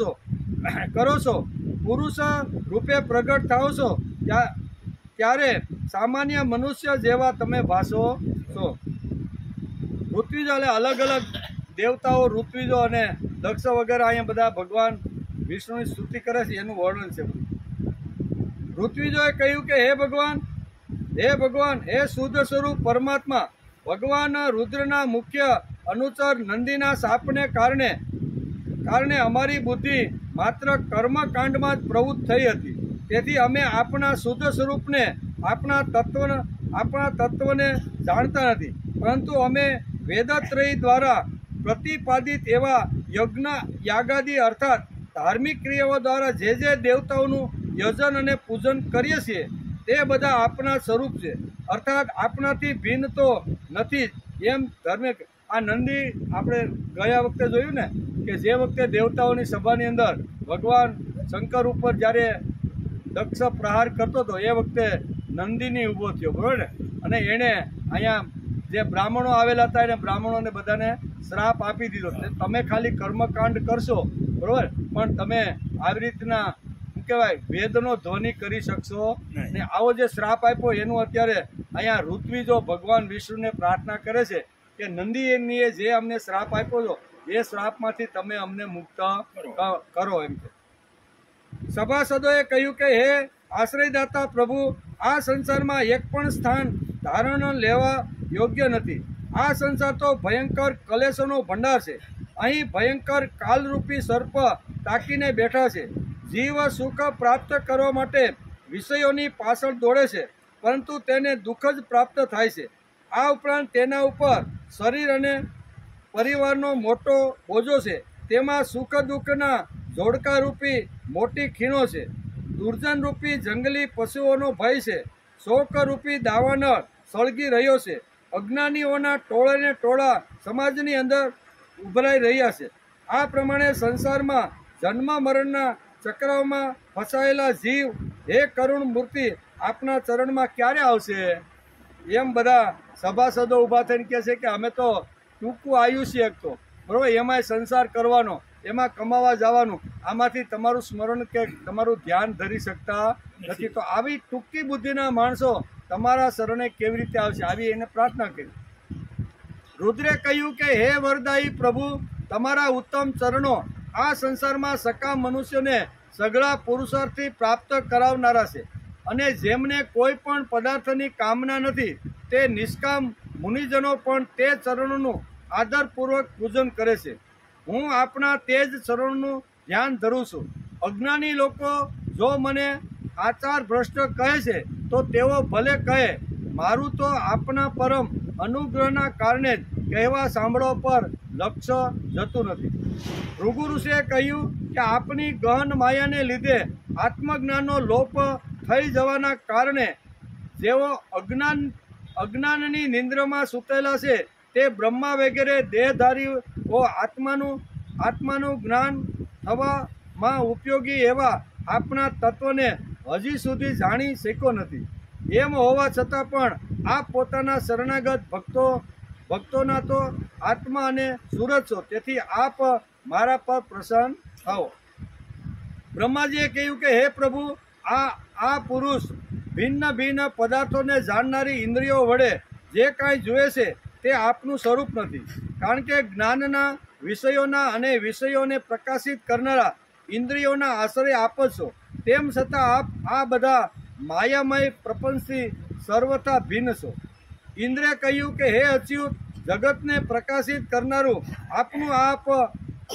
છો, પુરુષ રૂપે પ્રગટ થાઓ છો, ત્યારે સામાન્ય મનુષ્ય જેવા તમે ભાસો છો. ઋત્વિજો એટલે અલગ અલગ દેવતાઓ, ઋત્વિજો અને દક્ષ વગેરે અહીંયા બધા ભગવાન વિષ્ણુની સ્તુતિ કરે છે, એનું વર્ણન છે. ઋત્વિજોએ કહ્યું કે હે ભગવાન, હે શુદ્ધ સ્વરૂપ પરમાત્મા, ભગવાન રુદ્રના મુખ્ય અનુચર નંદીના શાપને કારણે અમારી બુદ્ધિ માત્ર કર્મકાંડમાં જ પ્રવૃત્ત થઈ હતી. તેથી અમે આપણા શુદ્ધ સ્વરૂપને, આપણા તત્વને જાણતા નથી. પરંતુ અમે વેદત્રયી દ્વારા પ્રતિપાદિત એવા યાગાદિ અર્થાત ધાર્મિક ક્રિયાઓ દ્વારા જે દેવતાઓનું યજન અને પૂજન કરીએ છીએ તે બધા આપણા સ્વરૂપ છે, અર્થાત આપણાથી ભિન્ન તો નથી જ. એમ ધાર્મિક આ નંદી આપણે ગયા વખતે જોયું ને કે જે વખતે દેવતાઓની સભાની અંદર ભગવાન શંકર ઉપર જ્યારે દક્ષ પ્રહાર કરતો હતો એ વખતે નંદીની ઊભો થયો, બરાબર ને. અને એણે અહીંયા જે બ્રાહ્મણો આવેલા હતા એને બ્રાહ્મણોને બધાને શ્રાપ આપી દીધો, તમે ખાલી કર્મકાંડ કરશો, બરાબર, પણ તમે આવી રીતના શું કહેવાય વેદનો ધ્વનિ કરી શકશો ને. આવો જે શ્રાપ આપ્યો એનું અત્યારે અહીંયા ઋત્વિજો ભગવાન વિષ્ણુને પ્રાર્થના કરે છે કે નંદીએ જે અમને શ્રાપ આપ્યો છો એ શ્રાપમાંથી તમે અમને મુક્ત કરો એમ કે. સભાસદોએ કહ્યું કે હે આશ્રયદાતા પ્રભુ, આ સંસારમાં એક પણ સ્થાન ધારણ લેવા યોગ્ય નથી. આ સંસાર તો ભયંકર કલેશોનો ભંડાર છે. અહીં ભયંકર કાલરૂપી સર્પ તાકીને બેઠા છે. જીવ સુખ પ્રાપ્ત કરવા માટે વિષયોની પાછળ દોડે છે, પરંતુ તેને દુઃખ જ પ્રાપ્ત થાય છે. આ ઉપરાંત તેના ઉપર શરીર અને પરિવારનો મોટો બોજો છે. તેમાં સુખ દુઃખના જોડકારૂપી મોટી ખીણો છે, દુર્જનરૂપી જંગલી પશુઓનો ભય છે, શોકરૂપી દાવાનળ સળગી રહ્યો છે, અજ્ઞાનીઓના ટોળે ને ટોળા સમાજની અંદર ઉભરાઈ રહ્યા છે. આ પ્રમાણે સંસારમાં જન્મ મરણના ચક્રમાં ફસાયેલા જીવ હે કરુણ મૂર્તિ આપના ચરણમાં ક્યારે આવશે? એમ બધા સભાસદો ઊભા થઈને કહે છે કે અમે તો ટૂંકું આયુષ્ય એક તો બરાબર, એમાંય સંસાર કરવાનો, એમાં કમાવા જવાનું, આમાંથી તમારું સ્મરણ કે તમારું ધ્યાન ધરી શકતા નથી. તો આવી ટૂંકી બુદ્ધિના માણસો તમારા શરણે કેવી રીતે આવશે? આવી એને પ્રાર્થના કરી. રુદ્રે કહ્યું કે હે વરદાયી પ્રભુ, તમારા ઉત્તમ ચરણો આ સંસારમાં સકામ મનુષ્યને સઘળા પુરુષાર્થથી પ્રાપ્ત કરાવનારા છે, અને જેમને કોઈ પણ પદાર્થની કામના નથી તે નિષ્કામ મુનિજનો પણ તે ચરણોનું આદરપૂર્વક પૂજન કરે છે. હું આપણા તે જ ચરણોનું ધ્યાન ધરું છું. અજ્ઞાની લોકો જો મને આચાર ભ્રષ્ટ કહે છે તો તેઓ ભલે કહે, મારું તો આપના પરમ અનુગ્રહના કારણે જ કહેવા સાંભળવા પર લક્ષ્ય જતું નથી. ભૃગુ ઋષિએ કહ્યું કે આપની ગહન માયાને લીધે આત્મજ્ઞાનનો લોપ થઈ જવાના કારણે જેઓ અજ્ઞાનની નિંદ્રામાં સૂતેલા છે તે બ્રહ્મા વગેરે દેહધારીઓ આત્માનું જ્ઞાન થવામાં ઉપયોગી એવા આપણા તત્વને હજી સુધી જાણી શક્યો નથી. એમ હોવા છતાં પણ આપ પોતાના શરણાગત ભક્તોના તો આત્મા અને સુરત છો, તેથી આપ મારા પર પ્રસન્ન થાઓ. બ્રહ્માજીએ કહ્યું કે હે પ્રભુ, આ પુરુષ ભિન્ન ભિન્ન પદાર્થોને જાણનારી ઇન્દ્રિયો વડે જે કાંઈ જુએ છે તે આપનું સ્વરૂપ નથી, કારણ કે જ્ઞાનના વિષયોના અને વિષયોને પ્રકાશિત કરનારા ઇન્દ્રિયોના આશ્રય આપ જ છો. તેમ છતાં આપ આ બધા માયામય પ્રપંચથી સર્વથા ભિન્ન છો. ઇન્દ્રે કહ્યું કે હે અચ્યુત, જગતને પ્રકાશિત કરનારું આપનું આપ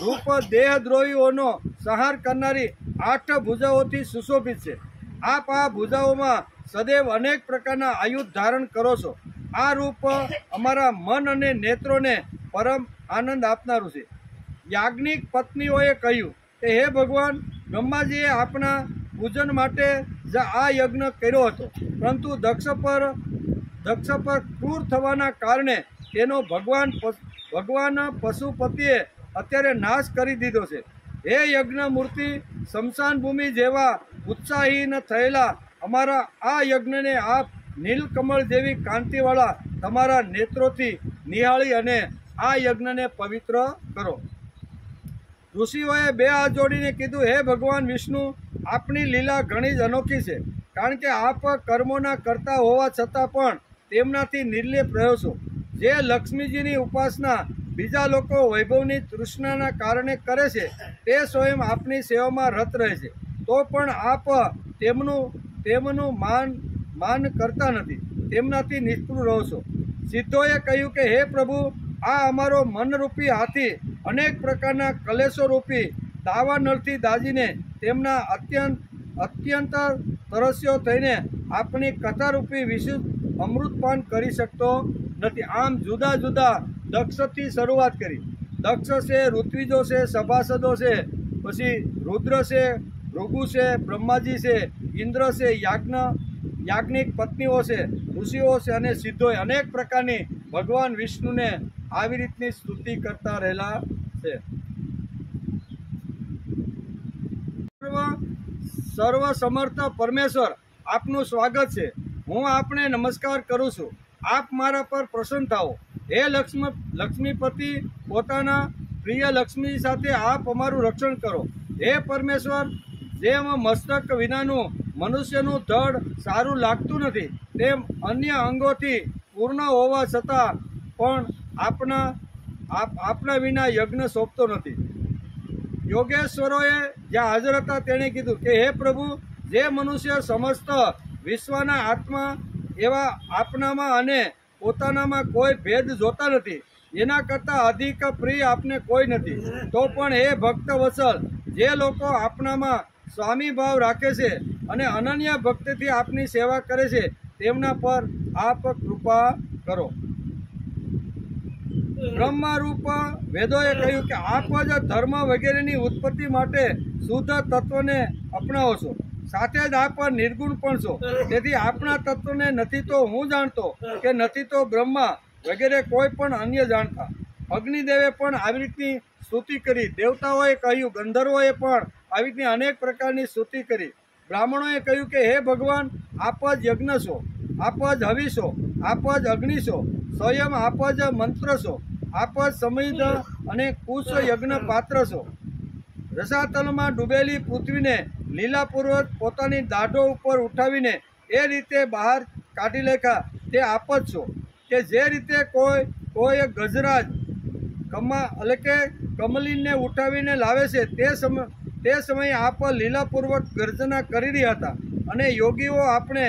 રૂપ દેહદ્રોહીઓનો સંહાર કરનારી 8 ભુજાઓથી સુશોભિત છે. આપ આ ભુજાઓમાં સદૈવ અનેક પ્રકારના આયુધ ધારણ કરો છો. આ રૂપ અમારા મન અને નેત્રોને પરમ આનંદ આપનારું છે. યાજ્ઞિક પત્નીઓએ કહ્યું કે હે ભગવાન, બ્રહ્માજીએ આપના પૂજન માટે જ આ યજ્ઞ કર્યો હતો, પરંતુ દક્ષ પર ક્રૂર થવાના કારણે તેનો ભગવાન પશુપતિએ અત્યારે નાશ કરી દીધો છે. હે યજ્ઞ મૂર્તિ, સ્મશાન ભૂમિ જેવા ઉત્સાહીન થયેલા અમારા આ યજ્ઞને આપ નીલકમળ જેવી કાંતિવાળા તમારા નેત્રોથી નિહાળી અને આ યજ્ઞને પવિત્ર કરો. ઋષિઓએ 2 હાથ જોડીને કીધું, હે ભગવાન વિષ્ણુ, આપની લીલા ઘણી જ અનોખી છે, કારણ કે આપ કર્મોના કરતા હોવા છતાં પણ તેમનાથી નિર્લેપ રહ્યો છો. જે લક્ષ્મીજીની ઉપાસના બીજા લોકો વૈભવની તૃષ્ણાના કારણે કરે છે તે સ્વયં આપની સેવામાં રત રહે છે, તો પણ આપ તેમનું માન કરતા નથી, તેમનાથી નિષ્ફળ રહો છો. સિદ્ધોએ કહ્યું કે હે પ્રભુ, આ અમારો મનરૂપી હાથી અનેક પ્રકારના કલેશોરૂપી દાવાનળથી દાજીને તેમના અત્યંત તરસ્યો થઈને આપણી કથારૂપી વિશુદ્ધ અમૃતપાન કરી શકતો નથી. આમ જુદા જુદા દક્ષથી શરૂઆત કરી. દક્ષ છે, ઋત્વિજો છે, સભાસદો છે, પછી રુદ્ર છે, ભૃગુ છે, બ્રહ્માજી છે, ઇન્દ્ર છે, યાજ્ઞિક પત્નીઓ છે, ઋષિઓ છે અને સિદ્ધોએ અનેક પ્રકારની ભગવાન વિષ્ણુને આવી રીતની સ્તુતિ કરતા રહેલા છે. સર્વ સમર્થ પરમેશ્વર, આપનું સ્વાગત છે. હું આપને નમસ્કાર કરું છું. આપ મારા પર પ્રસન્ન થાઓ. હે લક્ષ્મીપતિ, પોતાના પ્રિય લક્ષ્મી સાથે આપ અમારું રક્ષણ કરો. હે પરમેશ્વર, જેમ મસ્તક વિનાનું મનુષ્યનું ધડ સારું લાગતું નથી, તેમ અન્ય અંગોથી પૂર્ણ હોવા છતાં પણ આપના વિના યજ્ઞ શોભતો નથી. યોગેશ્વરોએ જ્યાં હાજર હતા તેણે કીધું કે હે પ્રભુ, જે મનુષ્ય સમસ્ત વિશ્વના આત્મા એવા આપનામાં અને પોતાનામાં કોઈ ભેદ જોતા નથી, એના કરતાં અધિક પ્રિય આપને કોઈ નથી. તો પણ હે ભક્ત વત્સલ, જે લોકો આપનામાં સ્વામી ભાવ રાખે છે અને અનન્ય ભક્તિથી આપની સેવા કરે છે, તેમના પર આપ કૃપા કરો. બ્રહ્મરૂપ વેદોએ કહ્યું કે આપ જ ધર્મ વગેરેની ઉત્પત્તિ માટે શુદ્ધ તત્વને અપનાવો છો, સાથે જ આપ નિર્ગુણ પણ છો. તેથી આપણા તત્વને નથી તો હું જાણતો કે નથી તો બ્રહ્મા વગેરે કોઈ પણ અન્ય જાણતા. અગ્નિદેવે પણ આવી રીતની સ્તુતિ કરી, દેવતાઓએ કહ્યું, ગંધર્વોએ પણ આવી રીતની અનેક પ્રકારની સ્તુતિ કરી. બ્રાહ્મણોએ કહ્યું કે હે ભગવાન, આપ જ યજ્ઞ છો, આપ જ હવિ છો, આપ જ અગ્નિ છો, સ્વયં આપ જ મંત્ર છો, આપ જ સમિધ અને કુશ યજ્ઞ પાત્ર છો. રસાતલમાં ડૂબેલી પૃથ્વીને લીલાપૂર્વક પોતાની દાઢો ઉપર ઉઠાવીને એ રીતે બહાર કાઢી લેખા તે આપ જ છો. કે જે રીતે કોઈ ગજરાજ એટલે કે કમલીને ઉઠાવીને લાવે છે તે સમયે આપ લીલાપૂર્વક ગર્જના કરી રહ્યા હતા અને યોગીઓ આપણે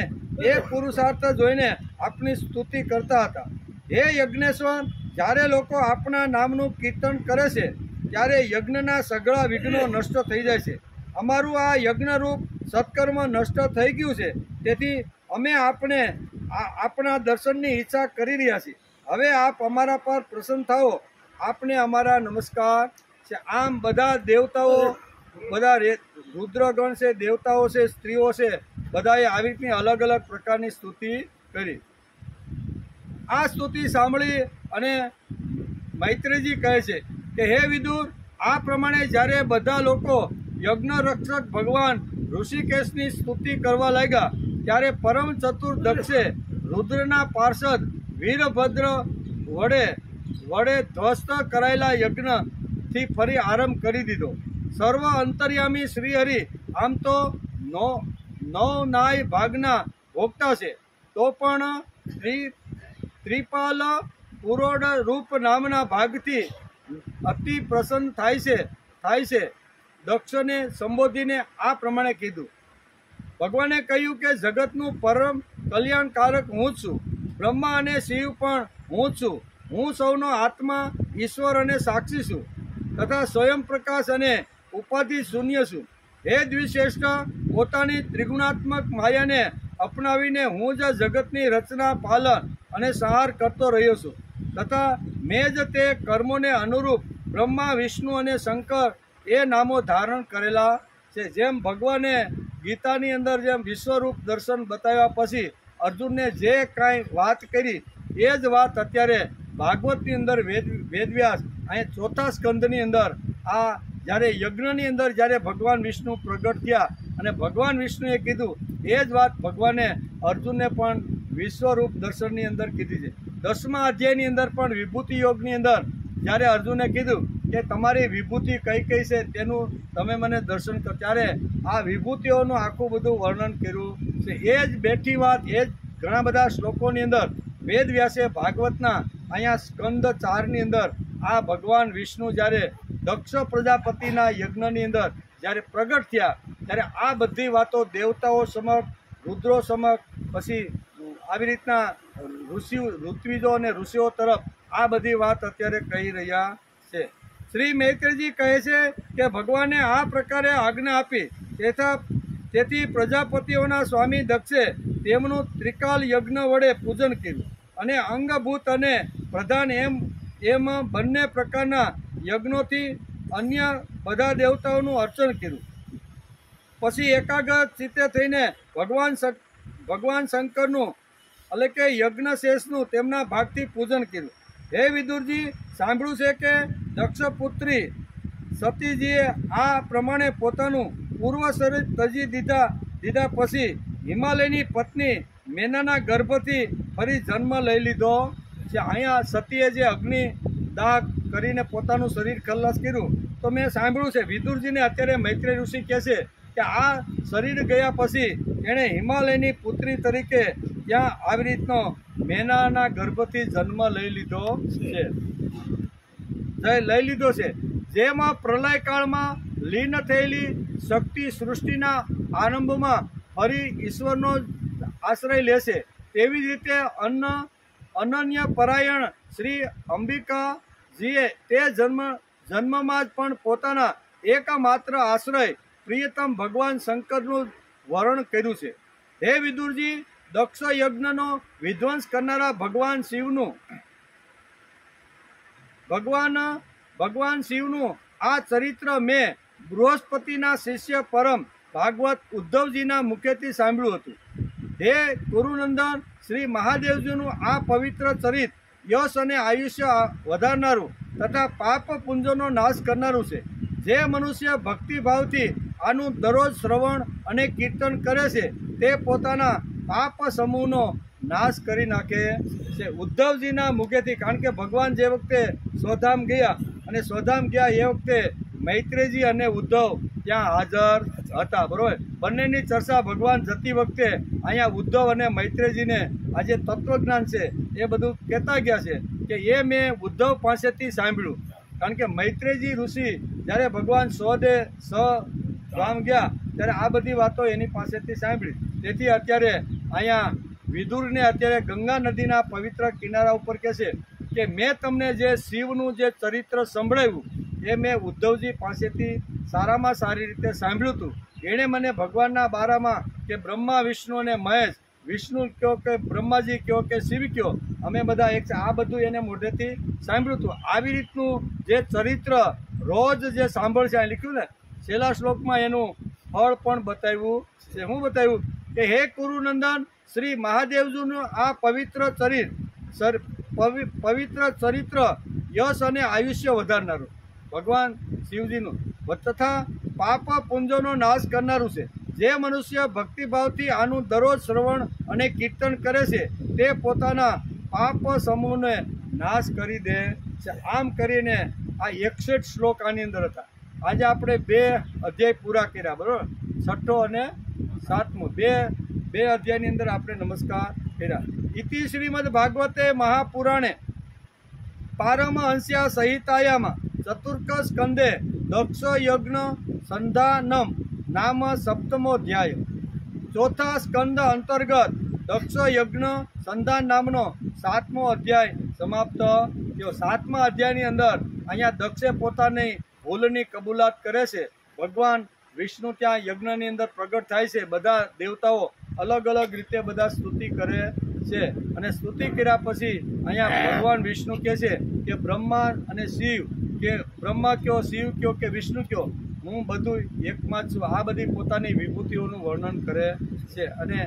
એ પુરુષાર્થ જોઈને આપની સ્તુતિ કરતા હતા. હે યજ્ઞેશ્વર, જ્યારે લોકો આપણા નામનું કીર્તન કરે છે ત્યારે યજ્ઞના સઘળા વિઘ્નો નષ્ટ થઈ જાય છે. અમારું આ યજ્ઞરૂપ સત્કર્મ નષ્ટ થઈ ગયું છે, તેથી અમે આપણા દર્શનની ઈચ્છા કરી રહ્યા છીએ. હવે આપ અમારા પર પ્રસન્ન થાઓ, આપને અમારા નમસ્કાર છે. આમ બધા દેવતાઓ, બધા રુદ્રગણ છે, દેવતાઓ છે, સ્ત્રીઓ છે, બધાએ આવી રીતની અલગ અલગ પ્રકારની સ્તુતિ કરી. આ સ્તુતિ સાંભળી અને મૈત્રેયજી કહે છે કે હે વિદુર, આ પ્રમાણે જ્યારે બધા લોકો યજ્ઞ રક્ષક ભગવાન ઋષિકેશની સ્તુતિ કરવા લાગ્યા ત્યારે પરમ ચતુર દક્ષે રુદ્રના પાર્ષદ વીરભદ્ર વડે ધ્વસ્ત કરાયેલા યજ્ઞથી ફરી આરંભ કરી દીધો. સર્વ અંતર્યામી શ્રીહરિ આમ તો નવનાય ભાગના ભોગતા છે, તો પણ ત્રિપાલ પુરોડ રૂપ નામના ભાગથી અતિ પ્રસન્ન થાય છે. દક્ષને સંબોધીને આ પ્રમાણે કીધું. ભગવાને કહ્યું કે જગતનું પરમ કલ્યાણકારક હું જ છું, બ્રહ્મા અને શિવ પણ હું જ છું. હું સૌનો આત્મા, ઈશ્વર અને સાક્ષી છું તથા સ્વયં પ્રકાશ અને ઉપાધિ શૂન્ય છું. હે દ્વિશ્રેષ્ઠ, પોતાની ત્રિગુણાત્મક માયાને અપનાવીને હું જ જગતની રચના, પાલન અને સંહાર કરતો રહ્યો છું તથા મેં જ તે કર્મોને અનુરૂપ બ્રહ્મા, વિષ્ણુ અને શંકર એ નામો ધારણ કરેલા છે. જેમ ભગવાને ગીતાની અંદર જેમ વિશ્વરૂપ દર્શન બતાવ્યા પછી અર્જુનને જે કાંઈ વાત કરી એ જ વાત અત્યારે ભાગવતની અંદર વેદવ્યાસ અહીંયા ચોથા સ્કંદની અંદર આ જ્યારે યજ્ઞની અંદર જ્યારે ભગવાન વિષ્ણુ પ્રગટ થયા અને ભગવાન વિષ્ણુએ કીધું એ જ વાત ભગવાને અર્જુનને પણ વિશ્વરૂપ દર્શનની અંદર કીધી છે. 10મા અધ્યાયની અંદર પણ વિભૂતિ યોગની અંદર જ્યારે અર્જુને કીધું કે તમારી વિભૂતિ કઈ કઈ છે તેનું તમે મને દર્શન કરો, ત્યારે આ વિભૂતિઓનું આખું બધું વર્ણન કર્યું છે. એ જ બેઠી વાત એ જ ઘણા બધા શ્લોકોની અંદર વેદવ્યાસે ભાગવતના અહીંયા સ્કંદ 4ની અંદર આ ભગવાન વિષ્ણુ જ્યારે દક્ષ પ્રજાપતિના યજ્ઞની અંદર જ્યારે પ્રગટ થયા ત્યારે આ બધી વાતો દેવતાઓ સમક્ષ, રુદ્રો સમક્ષ, પછી આવી રીતના ઋત્વિજો અને ઋષિઓ તરફ આ બધી વાત અત્યારે કહી રહ્યા છે. શ્રી મૈત્રેયજી કહે છે કે ભગવાને આ પ્રકારે આજ્ઞા આપી, તેથી પ્રજાપતિઓના સ્વામી દક્ષે તેમનું ત્રિકાલ યજ્ઞ વડે પૂજન કર્યું અને અંગભૂત અને પ્રધાન એમ બંને પ્રકારના યજ્ઞોથી અન્ય બધા દેવતાઓનું અર્ચન કર્યું. પછી એકાગ્ર ચિત્તે થઈને ભગવાન શંકરનું એટલે કે યજ્ઞશેષનું તેમના ભાગથી પૂજન કર્યું. હે વિદુરજી, સાંભળ્યું છે કે દક્ષપુત્રી સતીજીએ આ પ્રમાણે પોતાનું પૂર્વ શરીર તજી દીધા પછી હિમાલયની પત્ની મેનાના ગર્ભથી ફરી જન્મ લઈ લીધો છે. અહીંયા સતીએ જે અગ્નિ દાહ કરીને પોતાનું શરીર ખલ્લાસ કર્યું તો મેં સાંભળ્યું છે વિદુરજીને અત્યારે મૈત્રેય ઋષિ કહે છે કે આ શરીર ગયા પછી એણે હિમાલયની પુત્રી તરીકે ત્યાં આવી રીતનો મેનાના ગર્ભથી જન્મ લઈ લીધો છે. જેમાં પ્રલયકાળમાં લીન થયેલી શક્તિ સૃષ્ટિના આરંભમાં ફરી ઈશ્વરનો આશ્રય લેશે, તેવી જ રીતે અનન્ય પરાયણ શ્રી અંબિકાજીએ તે જન્મમાં જ પણ પોતાના એકમાત્ર આશ્રય પ્રિયતમ ભગવાન શંકરનું વર્ણન કર્યું છે. હે વિદુરજી, દક્ષ યજ્ઞનો વિધ્વંસ કરનારા ભગવાન શિવનું ભગવાન શિવનું આ ચરિત્ર મેં બૃહસ્પતિના શિષ્ય પરમ ભાગવત ઉદ્ધવજીના મુખેથી સાંભળ્યું હતું. હે કુરુનંદન, શ્રી મહાદેવજીનું આ પવિત્ર ચરિત યશ અને આયુષ્ય વધારનારું તથા પાપ પુંજોનો નાશ કરનારું છે. જે મનુષ્ય ભક્તિભાવથી આનું દરરોજ શ્રવણ અને કીર્તન કરે છે તે પોતાના પાપ સમૂહનો નાશ કરી નાખે છે. ઉદ્ધવજીના મુખેથી, કારણ કે ભગવાન જે વખતે સ્વધામ ગયા અને સ્વધામ ગયા એ વખતે મૈત્રેયજી અને ઉદ્ધવ ત્યાં હાજર હતા. બરોબર, બંનેની ચર્ચા ભગવાન જતી વખતે અહીંયા ઉદ્ધવ અને મૈત્રેયજીને આ જે તત્વજ્ઞાન છે એ બધું કહેતા ગયા છે કે એ મેં ઉદ્ધવ પાસેથી સાંભળ્યું. કારણ કે મૈત્રેયજી ઋષિ જ્યારે ભગવાન સ્વધામ ગયા ત્યારે આ બધી વાતો એની પાસેથી સાંભળી. તેથી અત્યારે અહીંયા વિદુરને અત્યારે ગંગા નદીના પવિત્ર કિનારા ઉપર કહે છે કે મેં તમને જે શિવનું જે ચરિત્ર સંભળાવ્યું એ મેં ઉદ્ધવજી પાસેથી સારામાં સારી રીતે સાંભળ્યું હતું. એણે મને ભગવાનના બારામાં કે બ્રહ્મા વિષ્ણુ અને મહેશ, વિષ્ણુ કહો કે બ્રહ્માજી કહો કે શિવ કહો, અમે બધા એક છે, આ બધું એને મોઢેથી સાંભળ્યું હતું. આવી રીતનું જે ચરિત્ર રોજ જે સાંભળશે, આ લખ્યું ને છેલ્લા શ્લોકમાં એનું ફળ પણ બતાવ્યું છે. શું બતાવ્યું કે હે કુરુનંદન, શ્રી મહાદેવજીનું આ પવિત્ર ચરિત્ર યશ અને આયુષ્ય વધારનારું ભગવાન શિવજીનું તથા પાપ પુંજોનો નાશ કરનારું છે. જે મનુષ્ય ભક્તિભાવથી આનું દરરોજ શ્રવણ અને કીર્તન કરે છે તે પોતાના પાપ સમૂહને નાશ કરી દે છે. આમ કરીને આ 61 શ્લોક આની અંદર હતા. આજે આપણે 2 અધ્યાય પૂરા કર્યા. બરાબર, 6 અને 7મો બે અધ્યાયની અંદર આપણે નમસ્કાર કર્યા. ઇતિ શ્રીમદ ભાગવતે મહાપુરાણે પારમહંસ્યા સંહિતાયામાં ચતુર્થ સ્કંદે દક્ષ યજ્ઞ સંધાનમ નામ 7મો અધ્યાય. ચોથા સ્કંદ અંતર્ગત દક્ષ યજ્ઞ સંધાન નામનો 7મો અધ્યાય સમાપ્ત થયો. 7મા અધ્યાયની અંદર અહીંયા દક્ષે પોતાની ભૂલની કબૂલાત કરે છે. ભગવાન વિષ્ણુ ત્યાં યજ્ઞની અંદર પ્રગટ થાય છે. બધા દેવતાઓ અલગ અલગ રીતે બધા સ્તુતિ કરે છે અને સ્તુતિ કર્યા પછી અહીંયા ભગવાન વિષ્ણુ કહે છે કે બ્રહ્મા અને શિવ, કે બ્રહ્મા કયો, શિવ કયો કે વિષ્ણુ કયો, હું બધું એકમાં જ છું. આ બધી પોતાની વિભૂતિઓનું વર્ણન કરે છે અને